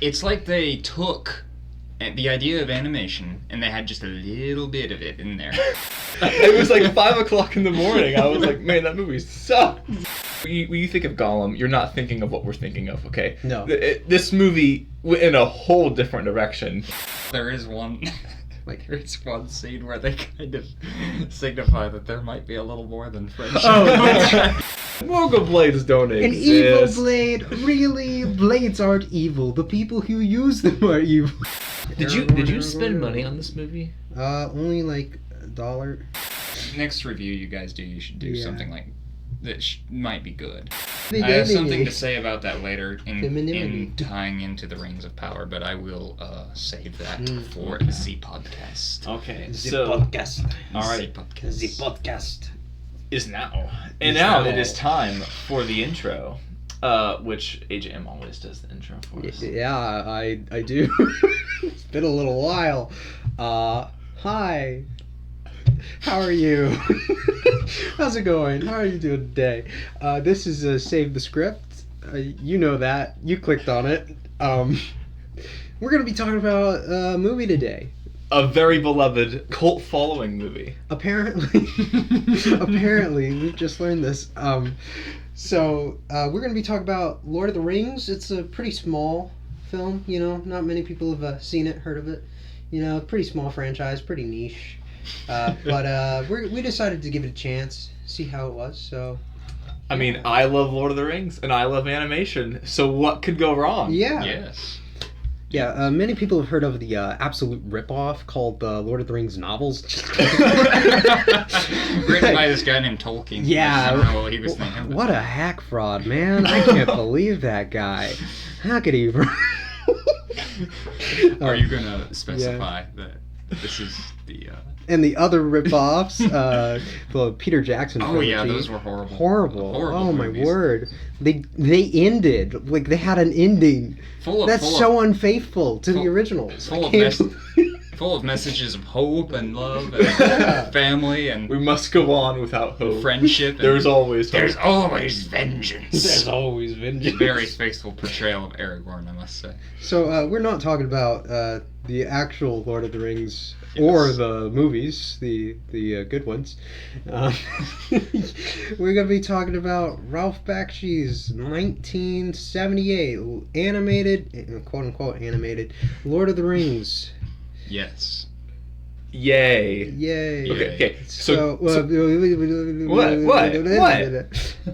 It's like they took the idea of animation and they had just a little bit of it in there. It was like 5 o'clock in the morning. I was like, man, that movie sucks. When you think of Gollum, you're not thinking of what we're thinking of, okay? No. This movie went in a whole different direction. There is one scene where they kind of signify that there might be a little more than friendship. Oh, that's right. Mogul blades don't An exist. evil blade? Really? Blades aren't evil. The people who use them are evil. Did you spend money on this movie? Only like $1. Next review you guys do, you should do something like that might be good. I Femininity. have something to say about that later in Femininity. tying into the Rings of Power, but I will save that for the podcast. Okay, The so podcast. all right, podcast. The podcast. is now, and Is now now. it is time for the intro, which AJM always does the intro for us. Yeah, I do. It's been a little while. Hi. How are you? How's it going? How are you doing today? This is Save the Script. You know that. You clicked on it. We're going to be talking about a movie today. A very beloved cult following movie. Apparently, we've just learned this. So we're going to be talking about Lord of the Rings. It's a pretty small film, you know. Not many people have seen it, heard of it. You know, pretty small franchise, pretty niche. But we decided to give it a chance, see how it was. So, I mean, I love Lord of the Rings and I love animation, so what could go wrong? yeah. Yes. Yeah, many people have heard of the absolute ripoff called the Lord of the Rings novels. Written by this guy named Tolkien. Yeah. I don't know what he was thinking. What a hack fraud, man. I can't believe that guy. How could he... Are you going to specify that this is the... And the other ripoffs, the Peter Jackson Oh trilogy. yeah, those were horrible. Horrible. Oh my movies. word. They ended. Like, they had an ending. That's so unfaithful to the originals. Full of messages of hope and love and family and We must go on without hope. friendship. And There's always hope. there's always vengeance. There's always vengeance. Very faithful portrayal of Aragorn, I must say. So we're not talking about the actual Lord of the Rings or the movies, the good ones. We're gonna be talking about Ralph Bakshi's 1978 animated, quote unquote animated, Lord of the Rings. Yes. Yay. Yay! Okay. So, What?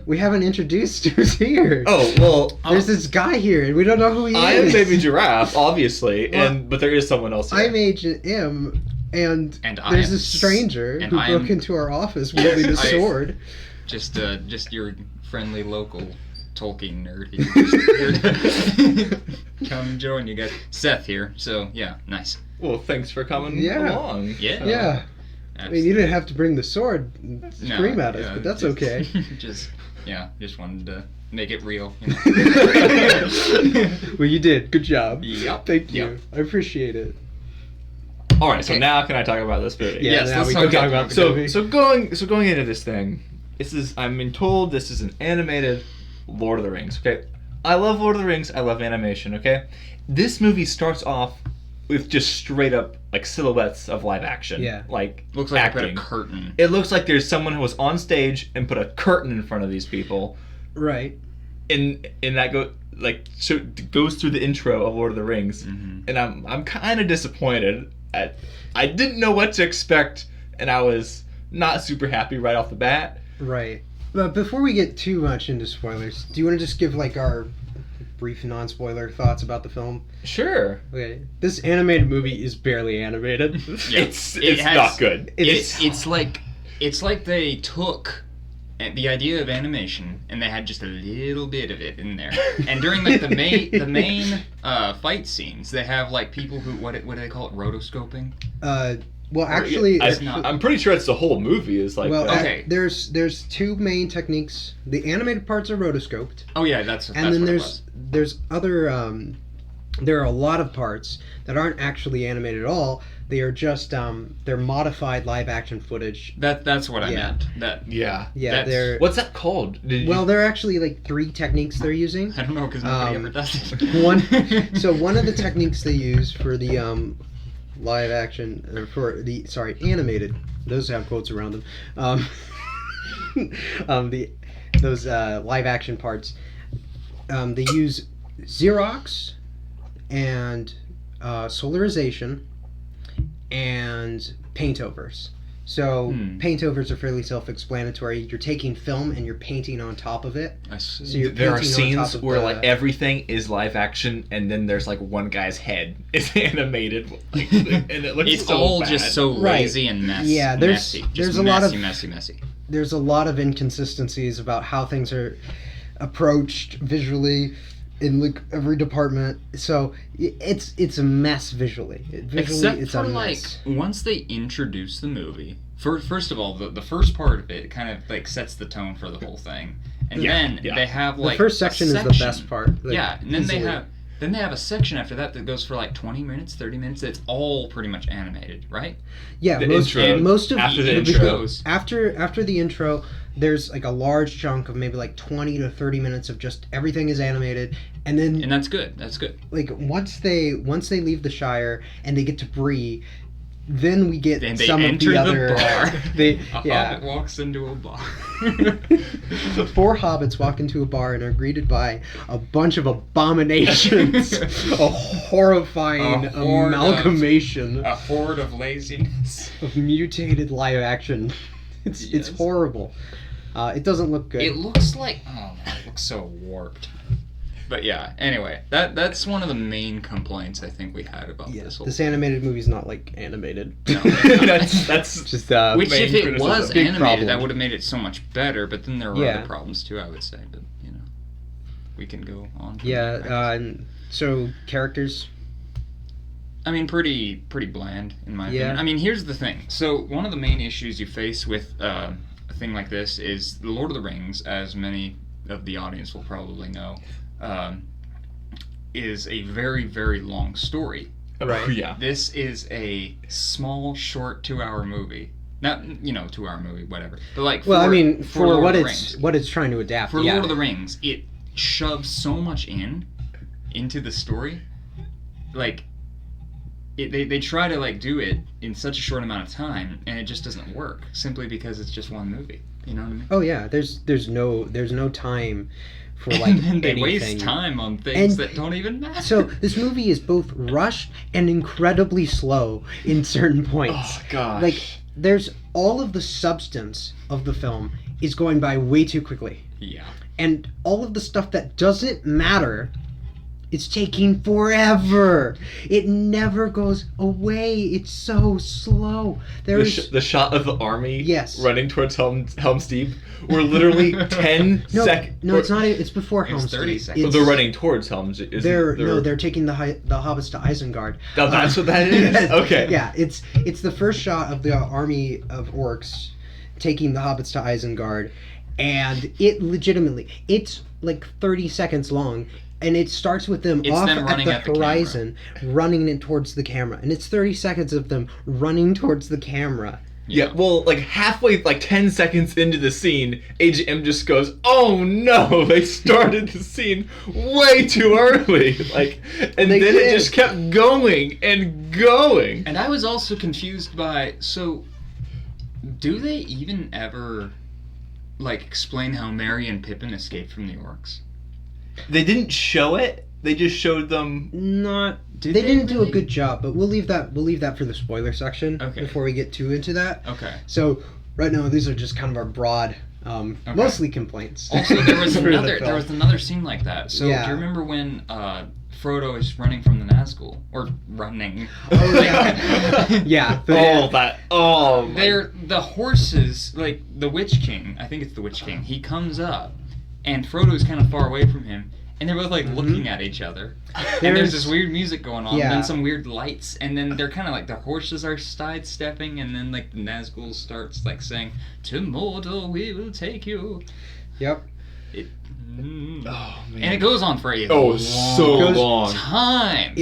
We haven't introduced who's here. Oh well. There's this guy here, and we don't know who he I is. am Baby Giraffe, obviously, Well, but there is someone else here. I'm Agent M, and I there's am this stranger and who I broke am- into our office wielding a sword. Just your friendly local Tolkien nerd. Here to come join you guys. Seth here. So yeah, nice. Well, thanks for coming Yeah. along. Yeah. Yeah, I mean, you didn't have to bring the sword and scream at us, but that's just, okay. Just wanted to make it real. You know? Well, you did. Good job. Yep. Thank you. Yep. I appreciate it. All right. So Okay. now can I talk about this movie? Yeah, Yes, now let's we talk can talk about about the So movie. going into this thing, I'm being told this is an animated Lord of the Rings. Okay, I love Lord of the Rings. I love animation. Okay, this movie starts off with just straight up like silhouettes of live action. Yeah. Like Looks like acting. I put a curtain. It looks like there's someone who was on stage and put a curtain in front of these people, Right. and that goes through the intro of Lord of the Rings, Mm-hmm. and I'm kind of disappointed. I didn't know what to expect, and I was not super happy right off the bat. Right. But before we get too much into spoilers, do you want to just give like our brief non-spoiler thoughts about the film? Sure. Okay. This animated movie is barely animated. Yeah. It's It has- not good. It's like they took the idea of animation and they had just a little bit of it in there. And during like the main fight scenes, they have like people who what do they call it, rotoscoping? Well, actually, I'm pretty sure it's the whole movie is like well, that. Okay. There's two main techniques. The animated parts are rotoscoped, Oh yeah, that's and then what it was. there's other there are a lot of parts that aren't actually animated at all. They are just they're modified live action footage. That's what I Yeah. meant. That Yeah, That's- they're What's that called? well, there are actually like 3 techniques they're using. I don't know because nobody ever does it. One of the techniques they use for the live action or for the animated, those have quotes around them. Those live action parts, they use Xerox and solarization and paint overs. So paint overs are fairly self-explanatory. You're taking film and you're painting on top of it. I see. So you're There are painting on top scenes of where the- like everything is live action, and then there's like one guy's head is animated, like, and it looks It's so all bad. just so Right. lazy and messy. Yeah, there's a lot of- messy. There's a lot of inconsistencies about how things are approached visually in like every department. So it's a mess visually. Except it's for a like mess. once they introduce the movie. First of all, the first part of it kind of like sets the tone for the whole thing, and then they have like The first section is the best part. Like, yeah, and then easily. they have a section after that that goes for like 20 minutes, 30 minutes. It's all pretty much animated, right? Yeah, The most intro. most of After the it intro. goes after the intro. There's like a large chunk of maybe like 20 to 30 minutes of just everything is animated, and then And that's good. That's good. like once they leave the Shire and they get to Bree, then we get Then they some of enter the the other. bar. They A yeah. hobbit walks into a bar. 4 hobbits walk into a bar and are greeted by a bunch of abominations. A horrifying A horde of- amalgamation A horde of laziness. of mutated live action. It's Yes. horrible. It doesn't look good. It looks like it looks so warped. But yeah, anyway, that's one of the main complaints I think we had about Yeah, this whole this animated movie's not like animated. No. that's Just Which main if it criticism. was Big animated, problem. that would have made it so much better, but then there were Yeah. other problems too, I would say, but you know. We can go on. from yeah. there. And so characters. I mean, pretty bland in my Yeah. opinion. I mean, here's the thing. So one of the main issues you face with a thing like this is The Lord of the Rings, as many of the audience will probably know, is a very, very long story. Right. Oh, yeah. This is a small, short 2-hour movie. Not 2-hour movie, whatever. But like, Well, I mean, for for Lord what of the it's Rings, trying to adapt. for yeah. Lord of the Rings, it shoves so much into the story. Like, they try to like do it in such a short amount of time, and it just doesn't work simply because it's just one movie. You know what I mean? Oh yeah. There's no time for like And then they anything. waste time on things And- that don't even matter. So this movie is both rushed and incredibly slow in certain points. Oh gosh. Like there's all of the substance of the film is going by way too quickly. Yeah. And all of the stuff that doesn't matter is taking forever. It never goes away. It's so slow. The shot of the army Yes. running towards Helm's Deep were literally 10 no, seconds. no, it's not. It's before It's Helm's 30 Deep. seconds. So It's- they're running towards Helm's Deep. They're taking the hobbits to Isengard. Oh, that's what that is? Okay. Yeah, it's the first shot of the army of orcs taking the hobbits to Isengard, and it legitimately it's like 30 seconds long. And it starts with them It's off them at running the at the horizon, running it towards the camera. And it's 30 seconds of them running towards the camera. Yeah, well, like halfway, like 10 seconds into the scene, Agent M just goes, "Oh no, they started the scene way too early." Like, and They then did. it just kept going and going. And I was also confused by, so do they even ever like explain how Merry and Pippin escaped from the orcs? They didn't show it. They just showed them. Not Did they they didn't do a really? good job, but we'll leave that for the spoiler section Okay. before we get too into that. Okay. So right now these are just kind of our broad, mostly complaints. Also, there was for the another film. scene like that. So Yeah. do you remember when Frodo is running from the Nazgul or running? Oh yeah, yeah. Oh, that. Oh, my- They're the horses, like the Witch King. I think it's the Witch King. He comes up, and Frodo's kind of far away from him, and they're both like looking at each other. And there's this weird music going on, and Yeah. then some weird lights, and then they're kind of like the horses are sidestepping, and then like the Nazgul starts like saying, "To Mordor we will take you." Yep. Oh man. And it goes on for a so long long. time.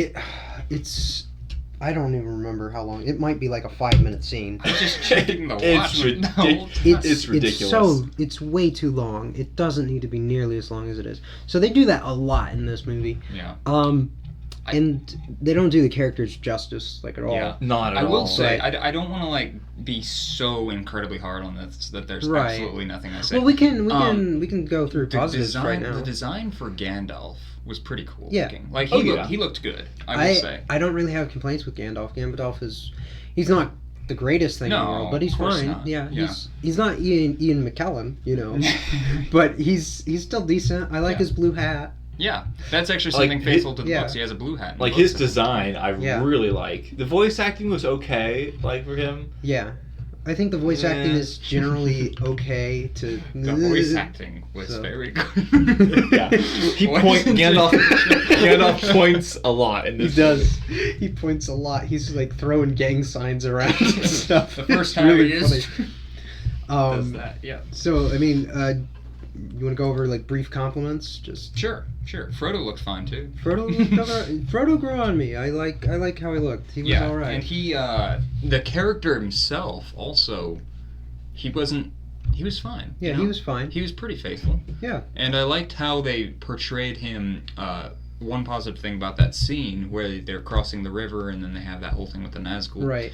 It's I don't even remember how long. It might be like a 5-minute scene. I'm just checking the It's watch. ridiculous. It's ridiculous. It's way too long. It doesn't need to be nearly as long as it is. So they do that a lot in this movie. Yeah. And they don't do the characters justice like at all. Yeah. Not at I all. will say, Right. I don't want to like be so incredibly hard on this that there's Right. absolutely nothing I say. Well, we can go through positives right now. The design for Gandalf was pretty cool Yeah. looking. Like Oh, he looked good. I will say. I don't really have complaints with Gandalf. Gandalf he's not the greatest thing in the No, world, but he's of course fine. not. Yeah, Yeah. he's not Ian McKellen, but he's still decent. I like Yeah. his blue hat. Yeah, that's actually Like, something faithful to the yeah. books. He has a blue hat. in the Like books. his design, I Yeah. really like. The voice acting was okay, like for him. Yeah, I think the voice acting Yeah. is generally okay. To The voice acting was So. very good. Yeah, he What points. is it? Gandalf points a lot in He this. does. He points a lot. He's like throwing gang signs around and stuff. The first It's time really he is funny. does that. Yeah. So I mean, you want to go over like brief compliments? Just Sure. Frodo looked fine too. Frodo grew on me. I like how he looked. He was Yeah, all right. and he, the character himself also, he was fine. Yeah, you know? he was fine. He was pretty faithful. Yeah. And I liked how they portrayed him. One positive thing about that scene where they're crossing the river and then they have that whole thing with the Nazgul. Right.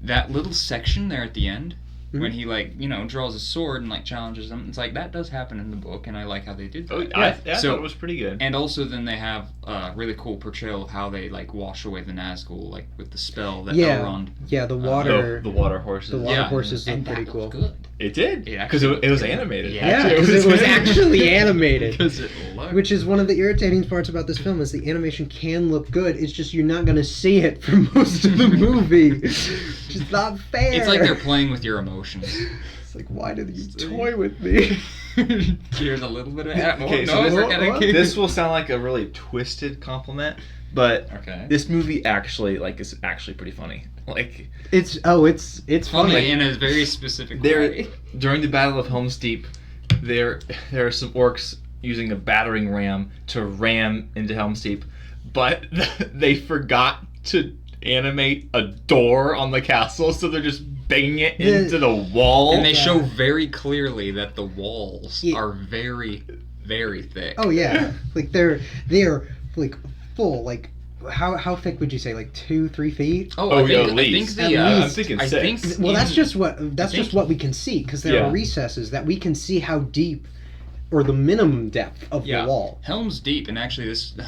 That little section there at the end, Mhm. when he draws his sword and like challenges them, it's like that does happen in the book, and I like how they did that. Oh, I thought it was pretty good. And also, then they have a really cool portrayal of how they like wash away the Nazgul, like with the spell that Yeah. Elrond. Yeah, the water. The water horses. The water horses look and pretty that cool. looked good. It did. It Because actually it was looked good. animated. Yeah, because it was actually animated. Because it looked. Which is one of the irritating parts about this film is the animation can look good. It's just you're not gonna see it for most of the movie. It's not fair. It's like they're playing with your emotions. It's like, why did you toy with me? Here's a little bit of. Okay, so this will sound like a really twisted compliment, but Okay. this movie actually is actually pretty funny. Like It's funny. Funny in a very specific way. During the Battle of Helm's Deep, there are some orcs using a battering ram to ram into Helm's Deep, but they forgot to animate a door on the castle, so they're just banging it into the wall. And they show very clearly that the walls Yeah. are very, very thick. Oh yeah, like they're like full. Like how thick would you say? Like 2-3 feet? Oh, Oh, I yeah, think, at I least. think the. At I'm thinking I 6. think Well, that's in- just what we can see because there Yeah. are recesses that we can see how deep, or the minimum depth of Yeah, the wall. Helm's Deep, and actually the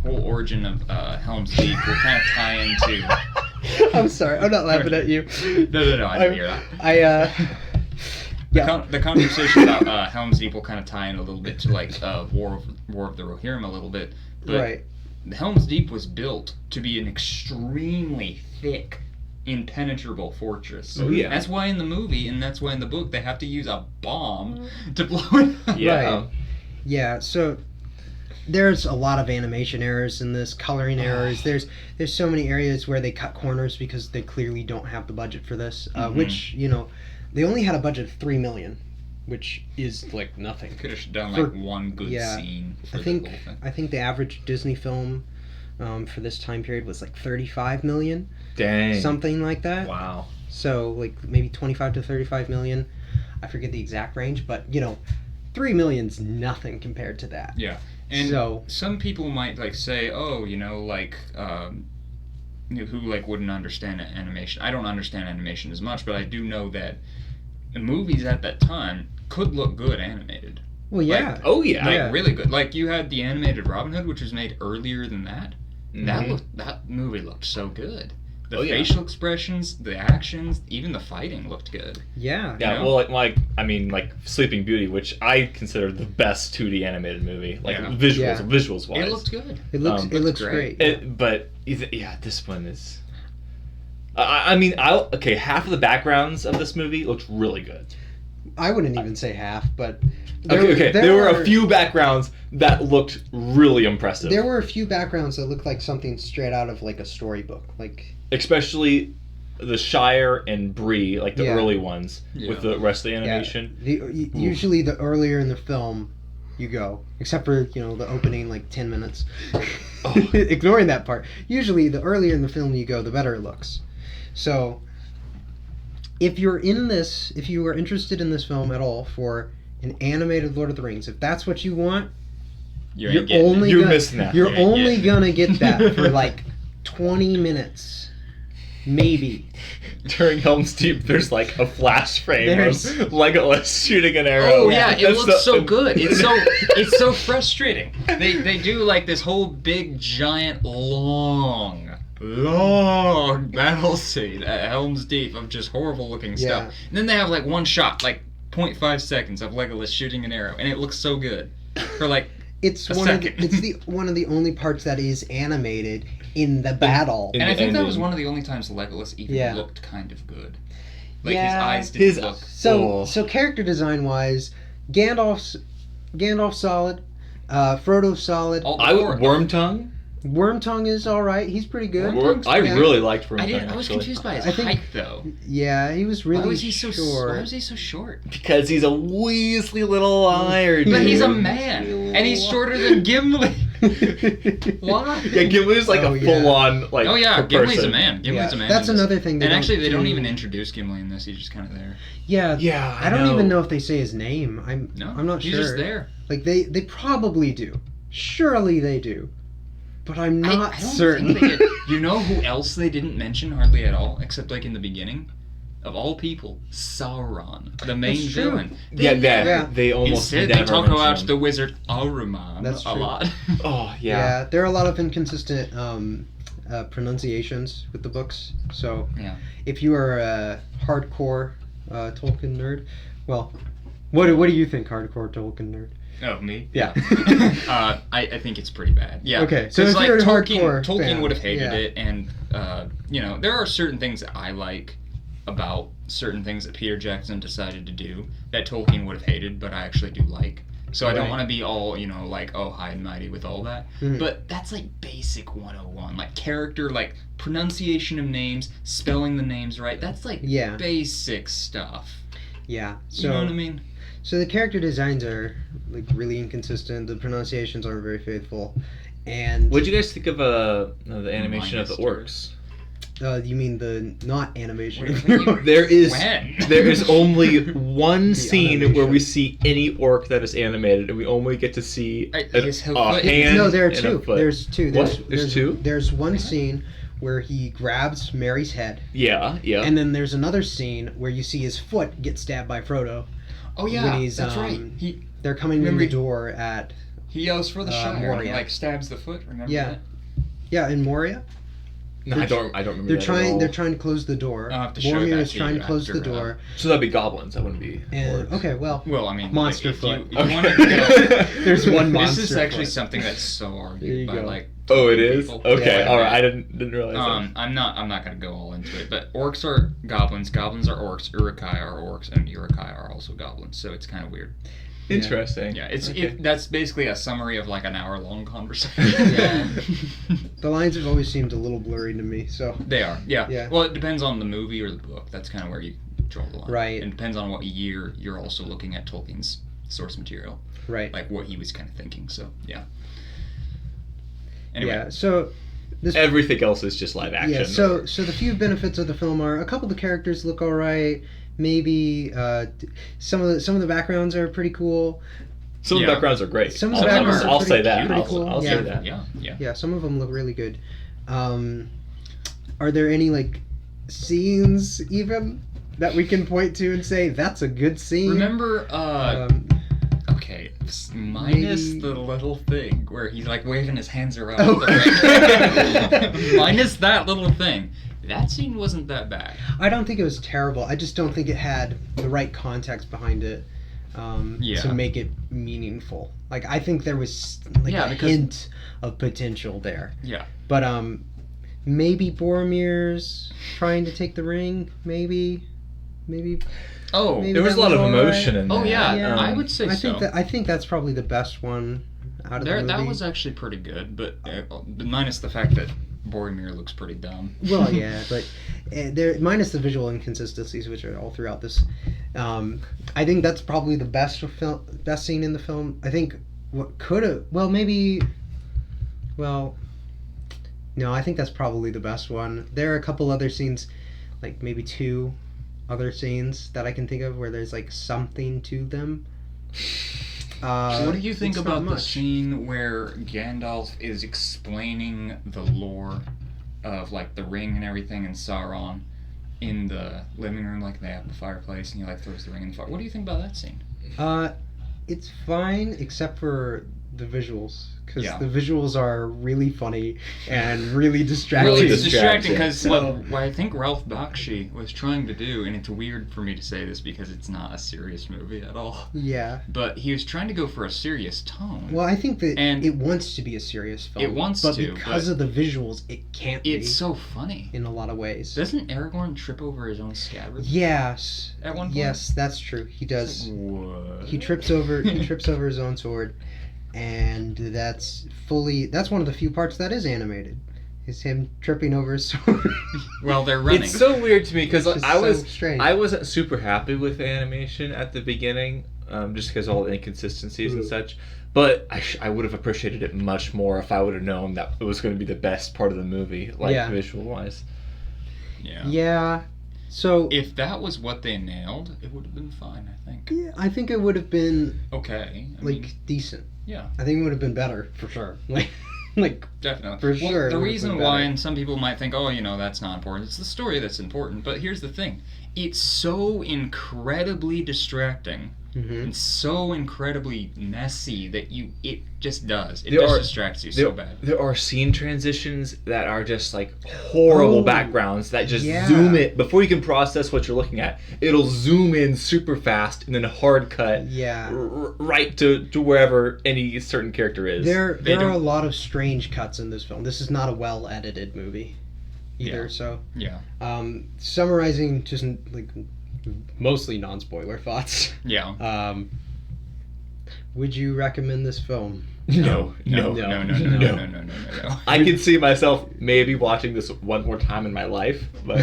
whole origin of Helm's Deep will kind of tie into. I'm sorry, I'm not laughing at you. No, I didn't hear that. Yeah. The conversation about Helm's Deep will kind of tie in a little bit to like War of the Rohirrim a little bit. But Right. Helm's Deep was built to be an extremely thick, impenetrable fortress. Oh, yeah. That's why in the movie and that's why in the book they have to use a bomb to blow it up. Yeah. Right. Yeah, so there's a lot of animation errors in this, coloring errors. There's so many areas where they cut corners because they clearly don't have the budget for this. Which they only had a budget of $3 million, which is like nothing. Could have done For- like one good yeah, scene for I think the whole thing. I think the average Disney film for this time period was like 35 million, Dang. something like that. Wow. So like maybe 25 to 35 million. I forget the exact range, but 3 million's nothing compared to that. Yeah. And So- some people might like say, oh, who like wouldn't understand animation. I don't understand animation as much, but I do know that the movies at that time could look good animated. Well, yeah. Like, Oh yeah. Like Yeah. really good. Like you had the animated Robin Hood, which was made earlier than that. Mhm. That movie looked so good. The Oh, yeah. facial expressions, the actions, even the fighting looked good. Yeah. Yeah, You well, like Sleeping Beauty, which I consider the best 2D animated movie, like Yeah. visuals wise. It looked good. It looks Um, it looks great. great. But this one is. Half of the backgrounds of this movie looked really good. I wouldn't even say half, but There were a few backgrounds that looked really impressive. There were a few backgrounds that looked like something straight out of like a storybook, like Especially the Shire and Bree, like the Yeah. early ones, Yeah. with the rest of the animation. Usually the earlier in the film, you go, except for the opening like 10 minutes. Oh. Ignoring that part. Usually, the earlier in the film you go, the better it looks. So, if you are interested in this film at all for an animated Lord of the Rings, if that's what you want, you're missing out. You're only gonna get that for like 20 minutes, maybe. During Helm's Deep, there's like a flash frame of Legolas shooting an arrow. Oh yeah, it looks so good. It's so frustrating. They do like this whole big giant long battle scene at Helm's Deep of just horrible looking stuff. And then they have like one shot, like 0.5 seconds of Legolas shooting an arrow, and it looks so good for like it's a one second. One of the only parts that is animated in the battle. And I think that was one of the only times Legolas even looked kind of good. Like his eyes didn't look. So character design wise, Gandalf's solid, Frodo's solid. Wormtongue. Wormtongue is all right. He's pretty good. I really liked Wormtongue. I was confused by his height though. Yeah, he was really Why was he so short. Why was he so short? Because he's a weaselly little liar, dude. But he's a man, and he's shorter than Gimli. Why? Yeah, Gimli's like a full-on like. Oh yeah, Gimli's person. a man. Gimli's a man. That's another thing. And actually, they don't even introduce Gimli in this. He's just kind of there. Yeah. I don't even know if they say his name. I'm not sure. He's just there. Like they probably do. Surely they do. But I'm not certain. Think they did. You know who else they didn't mention hardly at all, except like in the beginning? Of all people, Sauron, the main villain. They almost instead never they talk mention about him. the wizard Ahriman a lot. Oh yeah. Yeah, there are a lot of inconsistent pronunciations with the books. So if you are a hardcore Tolkien nerd, well, what do you think, hardcore Tolkien nerd? Oh, me? Yeah. I think it's pretty bad. Yeah. Okay, so if like you're a Tolkien fan, would have hated it, and there are certain things that I like about certain things that Peter Jackson decided to do that Tolkien would have hated, but I actually do like. So I don't want to be all, like, high and mighty with all that. Mm-hmm. But that's like basic 101. Like character, like pronunciation of names, spelling the names right. That's like basic stuff. Yeah. So, you know what I mean? So the character designs are like really inconsistent. The pronunciations aren't very faithful. And what did you guys think of the animation of the orcs? You mean the not animation? There is only one scene where we see any orc that is animated, and we only get to see a hand. No, there are and two. A foot. There's two. There's two. There's one scene where he grabs Merry's head. Yeah. And then there's another scene where you see his foot get stabbed by Frodo. Oh yeah, that's right. They're coming in the door at. He yells for the Shire Moria. and stabs the foot. Remember that? Yeah, in Moria. No, I don't remember. They're trying to close the door. I'll have to show that Boromir is to trying you to close the after, door. So that'd be goblins. That wouldn't be. And orcs. Well, I mean, monster if foot. You want to go, there's one monster. This is actually foot. something that's so argued by like. Oh, it is. People. Okay, Yeah. all right. I didn't realize that. I'm not gonna go all into it, but orcs are goblins. Goblins are orcs. Urukai are orcs, and Urukai are also goblins. So it's kind of weird. Interesting. Yeah, that's basically a summary of like an hour-long conversation. The lines have always seemed a little blurry to me. So they are. Yeah. Well, it depends on the movie or the book. That's kind of where you draw the line. Right. And it depends on what year you're also looking at Tolkien's source material. Right. Like what he was kind of thinking. So yeah. Anyway. Yeah. So. Everything else is just live action. Yeah. So the few benefits of the film are a couple of the characters look all right. Maybe some of the backgrounds are pretty cool. Some of the backgrounds are great. Some of the backgrounds I'll say that. Pretty cool. I'll say that. Yeah. Some of them look really good. Are there any like scenes even that we can point to and say that's a good scene? Remember, okay, minus the little thing where he's like waving his hands around. Minus that little thing. That scene wasn't that bad. I don't think it was terrible. I just don't think it had the right context behind it to make it meaningful. Like, I think there was hint of potential there. Yeah. But maybe Boromir's trying to take the ring. Maybe. Oh, there was a lot of emotion in there. Oh yeah, I would say so. I think that's probably the best one out of the movie. That was actually pretty good, but minus the fact that Boromir looks pretty dumb. Well, yeah, but there minus the visual inconsistencies, which are all throughout this. I think that's probably the best scene in the film. I think what could have no, I think that's probably the best one. There are a couple other scenes, like maybe 2 other scenes that I can think of where there's like something to them. What do you think it's not about the much. scene where Gandalf is explaining the lore of like the ring and everything and Sauron in the living room, like they have the fireplace and he like throws the ring in the fire? What do you think about that scene? It's fine except for the visuals, because Yeah. the visuals are really funny and really distracting. Really It's distracting distracting. because So- what I think Ralph Bakshi was trying to do, and it's weird for me to say this because it's not a serious movie at all, Yeah. but he was trying to go for a serious tone. Well, I think that And it wants to be a serious film. It wants but to, because but of the visuals, it can't be it's so funny. in a lot of ways. Doesn't Aragorn trip over his own scabbard? Yes. At one point? Yes, that's true. He It's does. like, what? He trips over his own sword, and that's one of the few parts that is animated. Is him tripping over his sword. Well, they're running. It's so weird to me because Which is I was so strange. I wasn't super happy with the animation at the beginning, just because of all the inconsistencies and Ooh. such. But I would have appreciated it much more if I would have known that it was going to be the best part of the movie, like Yeah. visual wise. Yeah. Yeah. So If that was what they nailed, it would have been fine, I think. yeah, I think it would have been Okay. I like mean, decent. yeah, I think it would have been better for sure. Like definitely. For sure it The would have reason been why, better. and some people might think, oh, that's not important. It's the story that's important. But here's the thing. It's so incredibly distracting mhm. and so incredibly messy that it just does. It There just are- distracts you so bad. There are scene transitions that are just like horrible Oh, backgrounds that just yeah. zoom it before you can process what you're looking at. It'll zoom in super fast and then hard cut Yeah. right to wherever any certain character is. There They are don't- a lot of strange cuts in this film. This is not a well edited movie either. Yeah. So Yeah. summarizing just like mostly non spoiler thoughts. Yeah. Would you recommend this film? No. No. I can see myself maybe watching this one more time in my life, but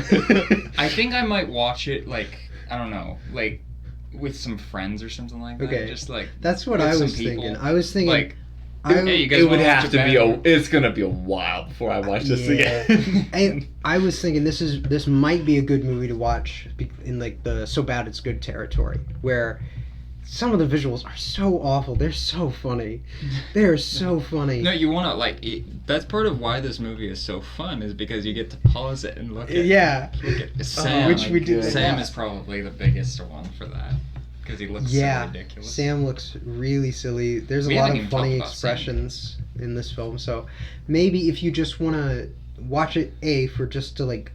I think I might watch it, like, I don't know, like, with some friends or something like that. Okay. Just, like, That's what with I some was people. thinking. I was thinking Like, I, hey, you guys it would wanna have watch to be bad- it's gonna be a while before I watch this again. I was thinking this might be a good movie to watch in like the so bad it's good territory, where some of the visuals are so awful. They're so funny. They're so funny. No, you want to, like, that's part of why this movie is so fun, is because you get to pause it and look at Yeah. Sam. Which we did. Sam Yeah. is probably the biggest one for that, because he looks Yeah, so ridiculous. Sam looks really silly. There's We a lot haven't of even talked funny about Sam expressions in this film. So maybe if you just want to watch it, for just to like,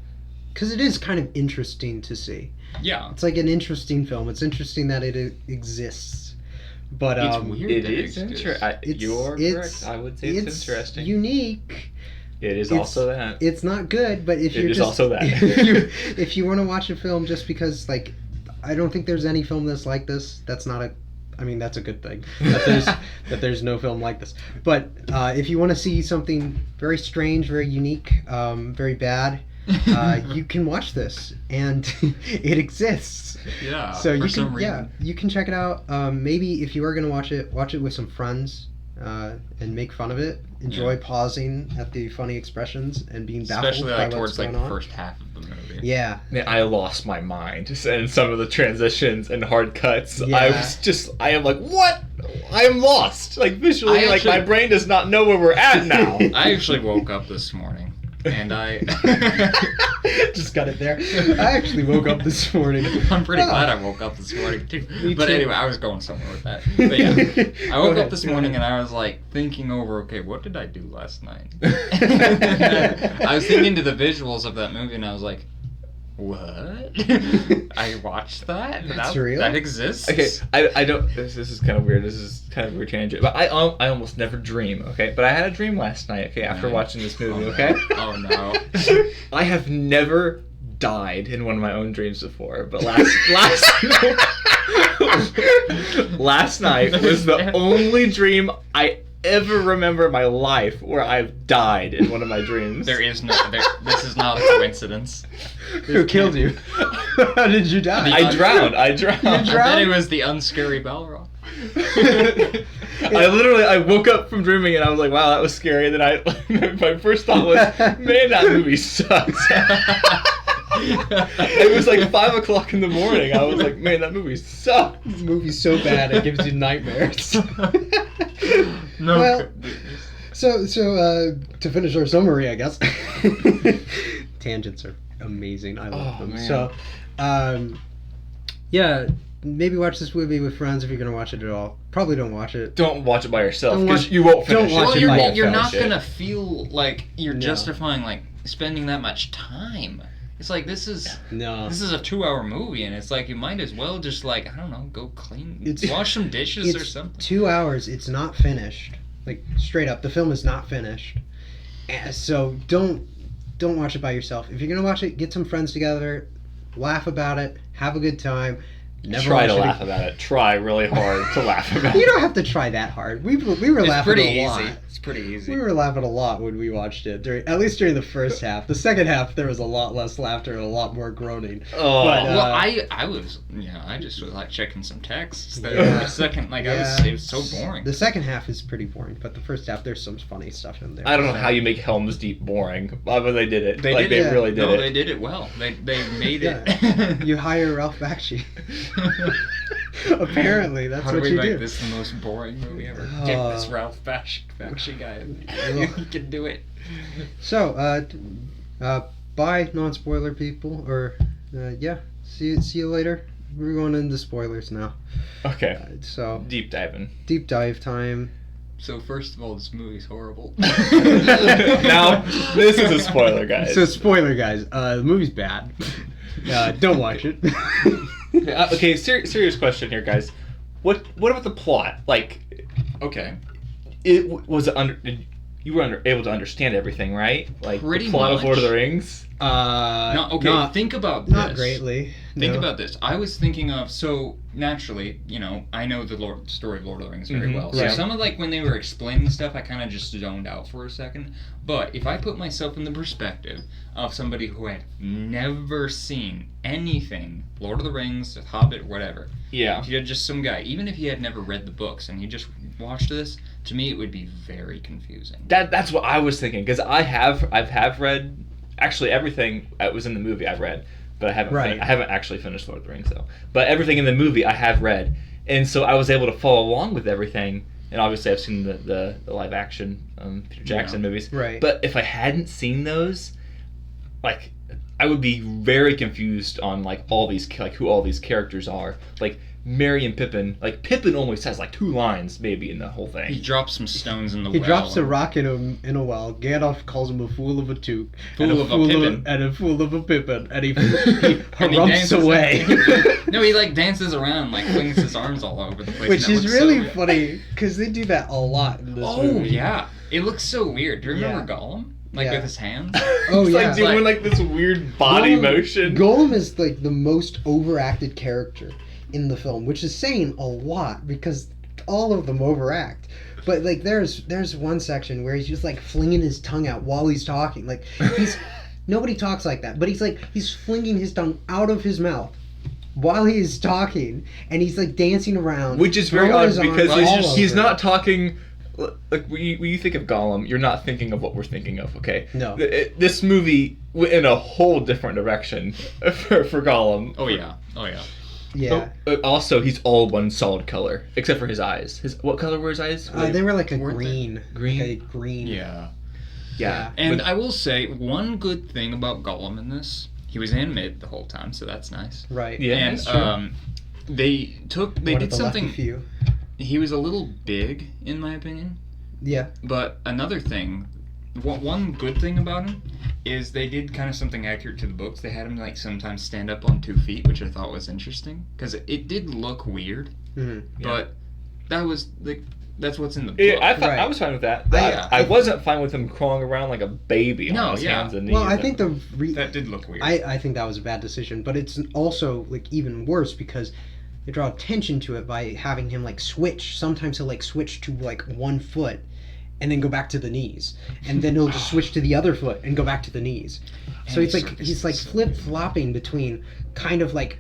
because it is kind of interesting to see. Yeah. It's like an interesting film. It's interesting that it exists. But It's weird. It that is exists. interesting. You're correct. I would say it's interesting. Unique. It is it's- also that. It's not good, but if It you're is just also that. if you want to watch a film just because, like, I don't think there's any film that's like this. That's not a. I mean, that's a good thing that there's no film like this. But if you want to see something very strange, very unique, very bad, you can watch this, and it exists. Yeah. So for you some can, reason. you can check it out. Maybe if you are gonna watch it with some friends, and make fun of it. Enjoy pausing at the funny expressions and being baffled Especially, by like, what's towards, like, going the on. first half of the movie. Yeah, Man, I lost my mind in some of the transitions and hard cuts. Yeah. I am like, what? I am lost. Like, visually, I like, my actually- brain does not know where we're at now. I actually woke up this morning, and I... just got it there. I actually woke up this morning. I'm pretty glad I woke up this morning, too. Me But too. anyway, I was going somewhere with that. But yeah, I woke Go up this ahead, go morning ahead. and I was, like, thinking over, okay, what did I do last night? I was thinking to the visuals of that movie, and I was like, what? I watched that? That's real? That exists? Okay, I don't. This is kind of weird. This is kind of a weird tangent. But I almost never dream. Okay, but I had a dream last night. Okay, after No. watching this movie. Oh, Okay. no. Oh, no. I have never died in one of my own dreams before, but last night was the only dream I ever remember in my life where I've died in one of my dreams. This is not a coincidence. Who killed you? How did you die? I drowned. I bet it was the unscary Balrog. I woke up from dreaming and I was like, wow, that was scary. And then my first thought was, man, that movie sucks. It was like 5 o'clock in the morning. I was like, man, that movie sucks. This movie's so bad it gives you nightmares. No. Well, so to finish our summary, I guess. Tangents are amazing. I love them. Man. So, yeah, maybe watch this movie with friends if you're gonna watch it at all. Probably don't watch it. Don't watch it by yourself Don't because watch- you won't finish don't watch it. it by You're not finish it. gonna feel like you're No. justifying like spending that much time. It's like this is No. a 2-hour movie, and it's like you might as well just like I don't know, go clean, wash some dishes or It's something. 2 hours. It's not finished. Like straight up, the film is not finished. So don't watch it by yourself. If you're gonna watch it, get some friends together, laugh about it, have a good time. Never Try watch to it laugh about it. Try really hard to laugh about it. You don't have to try that hard. We were It's laughing pretty a lot. easy. It's pretty easy. We were laughing a lot when we watched it, at least during the first half. The second half, there was a lot less laughter and a lot more groaning. Oh. But, Well, I was, I just was like checking some texts. The Yeah. second, like Yeah. it was so boring. The second half is pretty boring, but the first half, there's some funny stuff in there. I don't know how you make Helm's Deep boring, but they did it. They Like, did they it. really did No, it. they did it well. They made it. Yeah. You hire Ralph Bakshi. Apparently, that's How do what we you make do. this the most boring movie ever? Get this Ralph Bakshi guy. He can do it. So, bye, non-spoiler people, or yeah, see you later. We're going into spoilers now. Okay. So, Deep diving. deep dive time. So first of all, this movie's horrible. Now, this is a spoiler, guys. So, spoiler, guys. The movie's bad. Don't watch it. Okay, serious question here, guys. What about the plot? Like, Okay. you were able to understand everything, right? Like Pretty the plot much. of Lord of the Rings. Think about this. Not greatly. Think no. about this. I was thinking of, so naturally, I know the story of Lord of the Rings very Mhm, well. So right. some of when they were explaining stuff, I kind of just zoned out for a second. But if I put myself in the perspective of somebody who had never seen anything, Lord of the Rings, The Hobbit, whatever. Yeah. If you had just some guy, even if he had never read the books and he just watched this, to me it would be very confusing. That's what I was thinking because I have read actually everything that was in the movie I've read, but I haven't actually finished Lord of the Rings though. But everything in the movie I have read, and so I was able to follow along with everything. And obviously I've seen the live action Peter Jackson movies. Right. But if I hadn't seen those, like I would be very confused on all these who all these characters are. Like Merry and Pippin. Like Pippin only says 2 lines maybe in the whole thing. He drops some stones in the He well. drops a rock in a well. Gandalf calls him a fool of a toque. Fool of a Pippin. And a fool of a Pippin. And he And he harumps dances away. No, he dances around, flings his arms all over the place. Which and that is looks really so funny, because they do that a lot in this movie. yeah. It looks so weird. Do you remember Yeah. Gollum? Yeah. With his hands? Oh, It's yeah. doing this weird body motion. Golem is the most overacted character in the film, which is saying a lot because all of them overact. But there's one section where he's just flinging his tongue out while he's talking. Nobody talks like that, but he's flinging his tongue out of his mouth while he is talking, and he's dancing around, Which is very throwing odd his arms because all he's over. not talking. When you think of Gollum, you're not thinking of what we're thinking of. Okay. No. This movie went in a whole different direction for Gollum. Oh, yeah. Yeah. Also, he's all one solid color except for his eyes. What color were his eyes? They were like a Weren't they? green. Green? Like a green. Yeah. Yeah. And But- I will say, one good thing about Gollum in this, he was animated the whole time, so that's nice. Right. Yeah, And that's true. they One of did the lucky something. few. He was a little big, in my opinion. Yeah. But another thing, one good thing about him is they did kind of something accurate to the books. They had him sometimes stand up on 2 feet, which I thought was interesting because it did look weird, Mhm. but that was that's what's in the book. Yeah, I Right. was fine with that. Yeah. I wasn't fine with him crawling around like a baby No, on his yeah. hands and knees. Well, I think That did look weird. I think that was a bad decision, but it's also even worse because they draw attention to it by having him like switch. Sometimes he'll like switch to like one foot and then go back to the knees, and then he'll just switch to the other foot and go back to the knees. So it's like he's like flip flopping between kind of like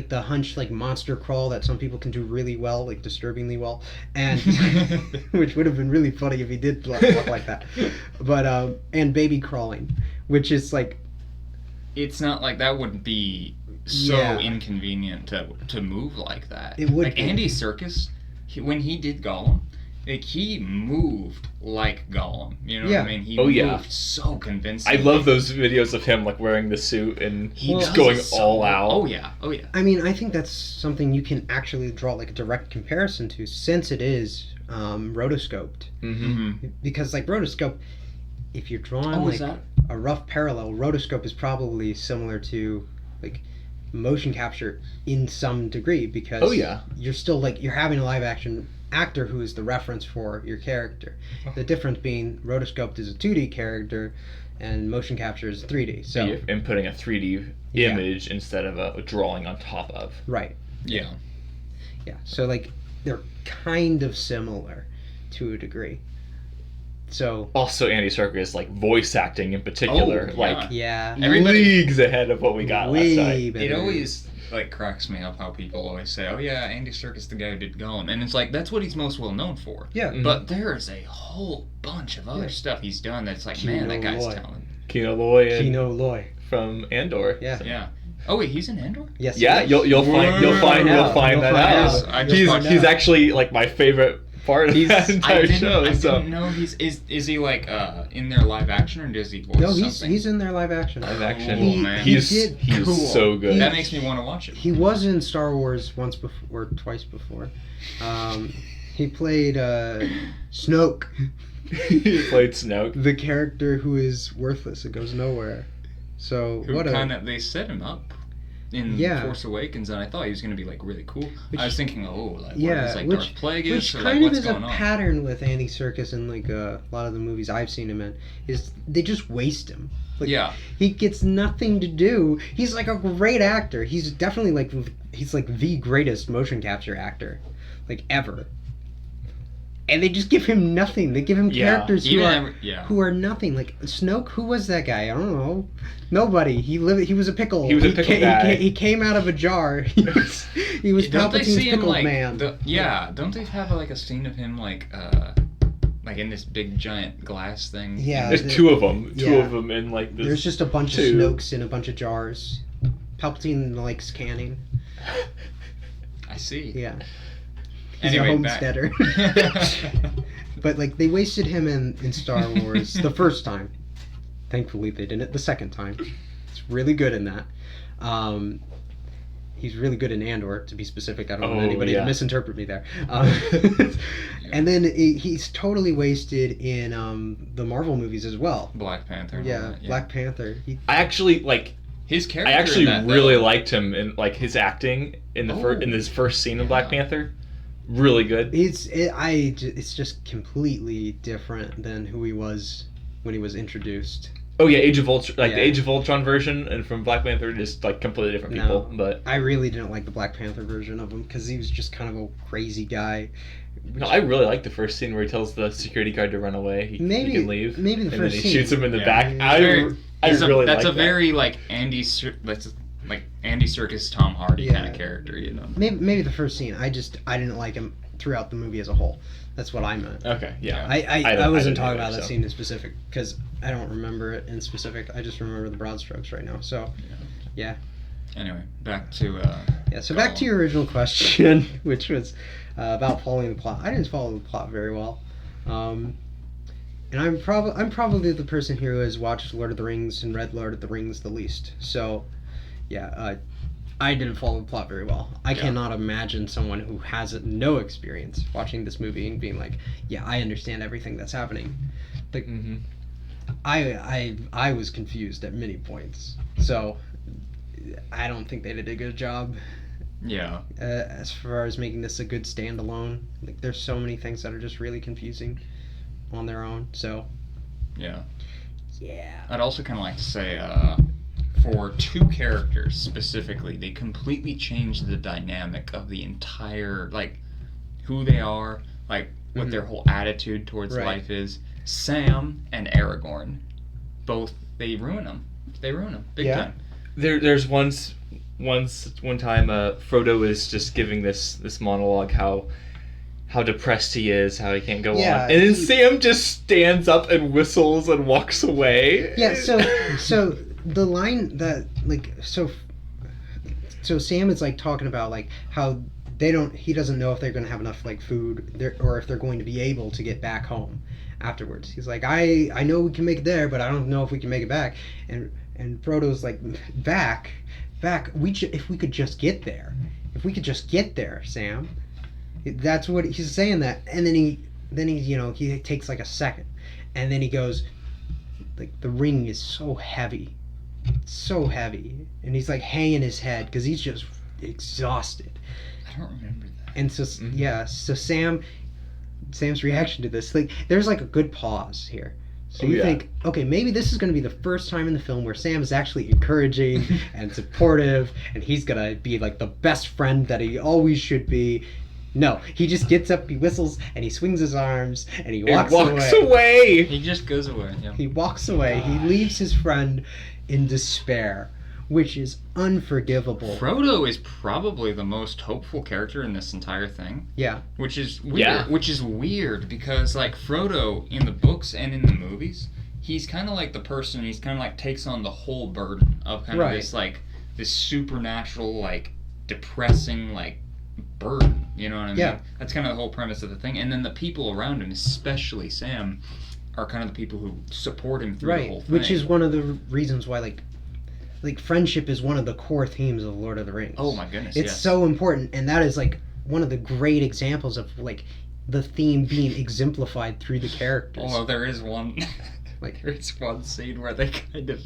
the hunch like monster crawl that some people can do really well, like disturbingly well, and which would have been really funny if he did walk like that. But and baby crawling, which is like, it's not like that would be so inconvenient to move like that. It would like be. Andy Serkis, when he did Gollum, like he moved like Gollum. You know what I mean? He moved so convincing. I love those videos of him like wearing the suit and He's going all out. Oh yeah. I mean, I think that's something you can actually draw like a direct comparison to, since it is rotoscoped. Mm-hmm. Because like rotoscope, if you're drawing like a rough parallel, rotoscope is probably similar to like motion capture in some degree, because you're still like you're having a live action actor who is the reference for your character. The difference being rotoscoped is a 2D character and motion capture is 3D. So you're inputting a 3D image instead of a drawing on top of. Right. Yeah. Yeah. So like they're kind of similar to a degree. So also Andy Serkis like voice acting in particular, leagues ahead of what we got last night. Better. It always like cracks me up how people always say, "Oh yeah, Andy Serkis, the guy who did Gollum," and it's like that's what he's most well known for. Yeah. But there is a whole bunch of other stuff he's done that's like, man, that guy's talented. Kino Loy from Andor. Yeah. Yeah. Oh wait, he's in Andor? Yes. Yeah, you'll find that out. He's actually like my favorite part of that entire show. I didn't know is he like in their live action, or does he voice something? He's in their live action. Man. He's cool. so good. That makes me want to watch it. He was in Star Wars once before, or twice before. He played Snoke. He played Snoke, the character who is worthless and goes nowhere. So they set him up in Force Awakens, and I thought he was going to be like really cool. I was thinking, what is like Darth Plagueis, which or kind like of what's is going a on? pattern with Andy Serkis and like a lot of the movies I've seen him in, is they just waste him. Like, he gets nothing to do. He's like a great actor. He's definitely like the greatest motion capture actor like ever. And they just give him nothing. They give him characters who are nothing. Like Snoke, who was that guy? I don't know. Nobody. He was a pickle. He was a pickle guy. He came out of a jar. He was Palpatine's pickled man. Don't they have like a scene of him like in this big giant glass thing? Yeah. There's two of them. Two of them in like this. There's just a bunch of Snokes in a bunch of jars. Palpatine likes canning. I see. Yeah. He's a homesteader. But like they wasted him in Star Wars the first time. Thankfully they didn't the second time. He's really good in that. He's really good in Andor, to be specific. I don't want anybody to misinterpret me there. And then he's totally wasted in the Marvel movies as well. Black Panther. Yeah, Black Panther. I actually like his character. I actually really liked him in like his acting in in this first scene of Black Panther. Really good. It's just completely different than who he was when he was introduced. Oh yeah, Age of Ultron, the Age of Ultron version, and from Black Panther, just like completely different people. But I really didn't like the Black Panther version of him because he was just kind of a crazy guy. No, I really like the first scene where he tells the security guard to run away. He can leave. Maybe the first scene. And then he shoots him in the back. That's a very like Andy Serkis, Tom Hardy kind of character, you know. Maybe the first scene. I didn't like him throughout the movie as a whole. That's what I meant. Okay, yeah. I wasn't talking about that scene in specific because I don't remember it in specific. I just remember the broad strokes right now. So, yeah. Anyway, back to back to your original question, which was about following the plot. I didn't follow the plot very well. And I'm probably the person here who has watched Lord of the Rings and read Lord of the Rings the least. So, I didn't follow the plot very well. I cannot imagine someone who has no experience watching this movie and being like, I understand everything that's happening. Like, I was confused at many points. So, I don't think they did a good job. Yeah. As far as making this a good standalone, like there's so many things that are just really confusing on their own. So. Yeah. Yeah. I'd also kind of like to say, for two characters specifically, they completely changed the dynamic of the entire, like, who they are, like, what their whole attitude towards life is. Sam and Aragorn, both, they ruin them. They ruin them big time. There's one time Frodo is just giving this monologue how depressed he is, how he can't go on, and then Sam just stands up and whistles and walks away. Yeah, so the line that, like, so Sam is, like, talking about, like, how he doesn't know if they're going to have enough, like, food or if they're going to be able to get back home afterwards. He's like, I know we can make it there, but I don't know if we can make it back. And Frodo's like, back, if we could just get there. If we could just get there, Sam. That's what he's saying that. And then he he takes like a second. And then he goes, like, the ring is so heavy. So heavy. And he's like hanging his head because he's just exhausted. I don't remember that. And so, so Sam's reaction to this, like, there's like a good pause here. So you think, okay, maybe this is going to be the first time in the film where Sam is actually encouraging and supportive, and he's going to be like the best friend that he always should be. No, he just gets up, he whistles, and he swings his arms, and he walks away. He just goes away. Yeah. He walks away. He leaves his friend in despair, which is unforgivable. Frodo is probably the most hopeful character in this entire thing. Yeah. Which is weird. Yeah. Which is weird because, like, Frodo in the books and in the movies, he's kind of like the person, he's kind of like takes on the whole burden of kind of this, like, this supernatural, like, depressing, like, burden. You know what I mean? Yeah. That's kind of the whole premise of the thing. And then the people around him, especially Sam, are kind of the people who support him through the whole thing. Which is one of the reasons why, like friendship is one of the core themes of Lord of the Rings. Oh my goodness, it's so important, and that is like one of the great examples of like the theme being exemplified through the characters. Although there is one, like, there's one scene where they kind of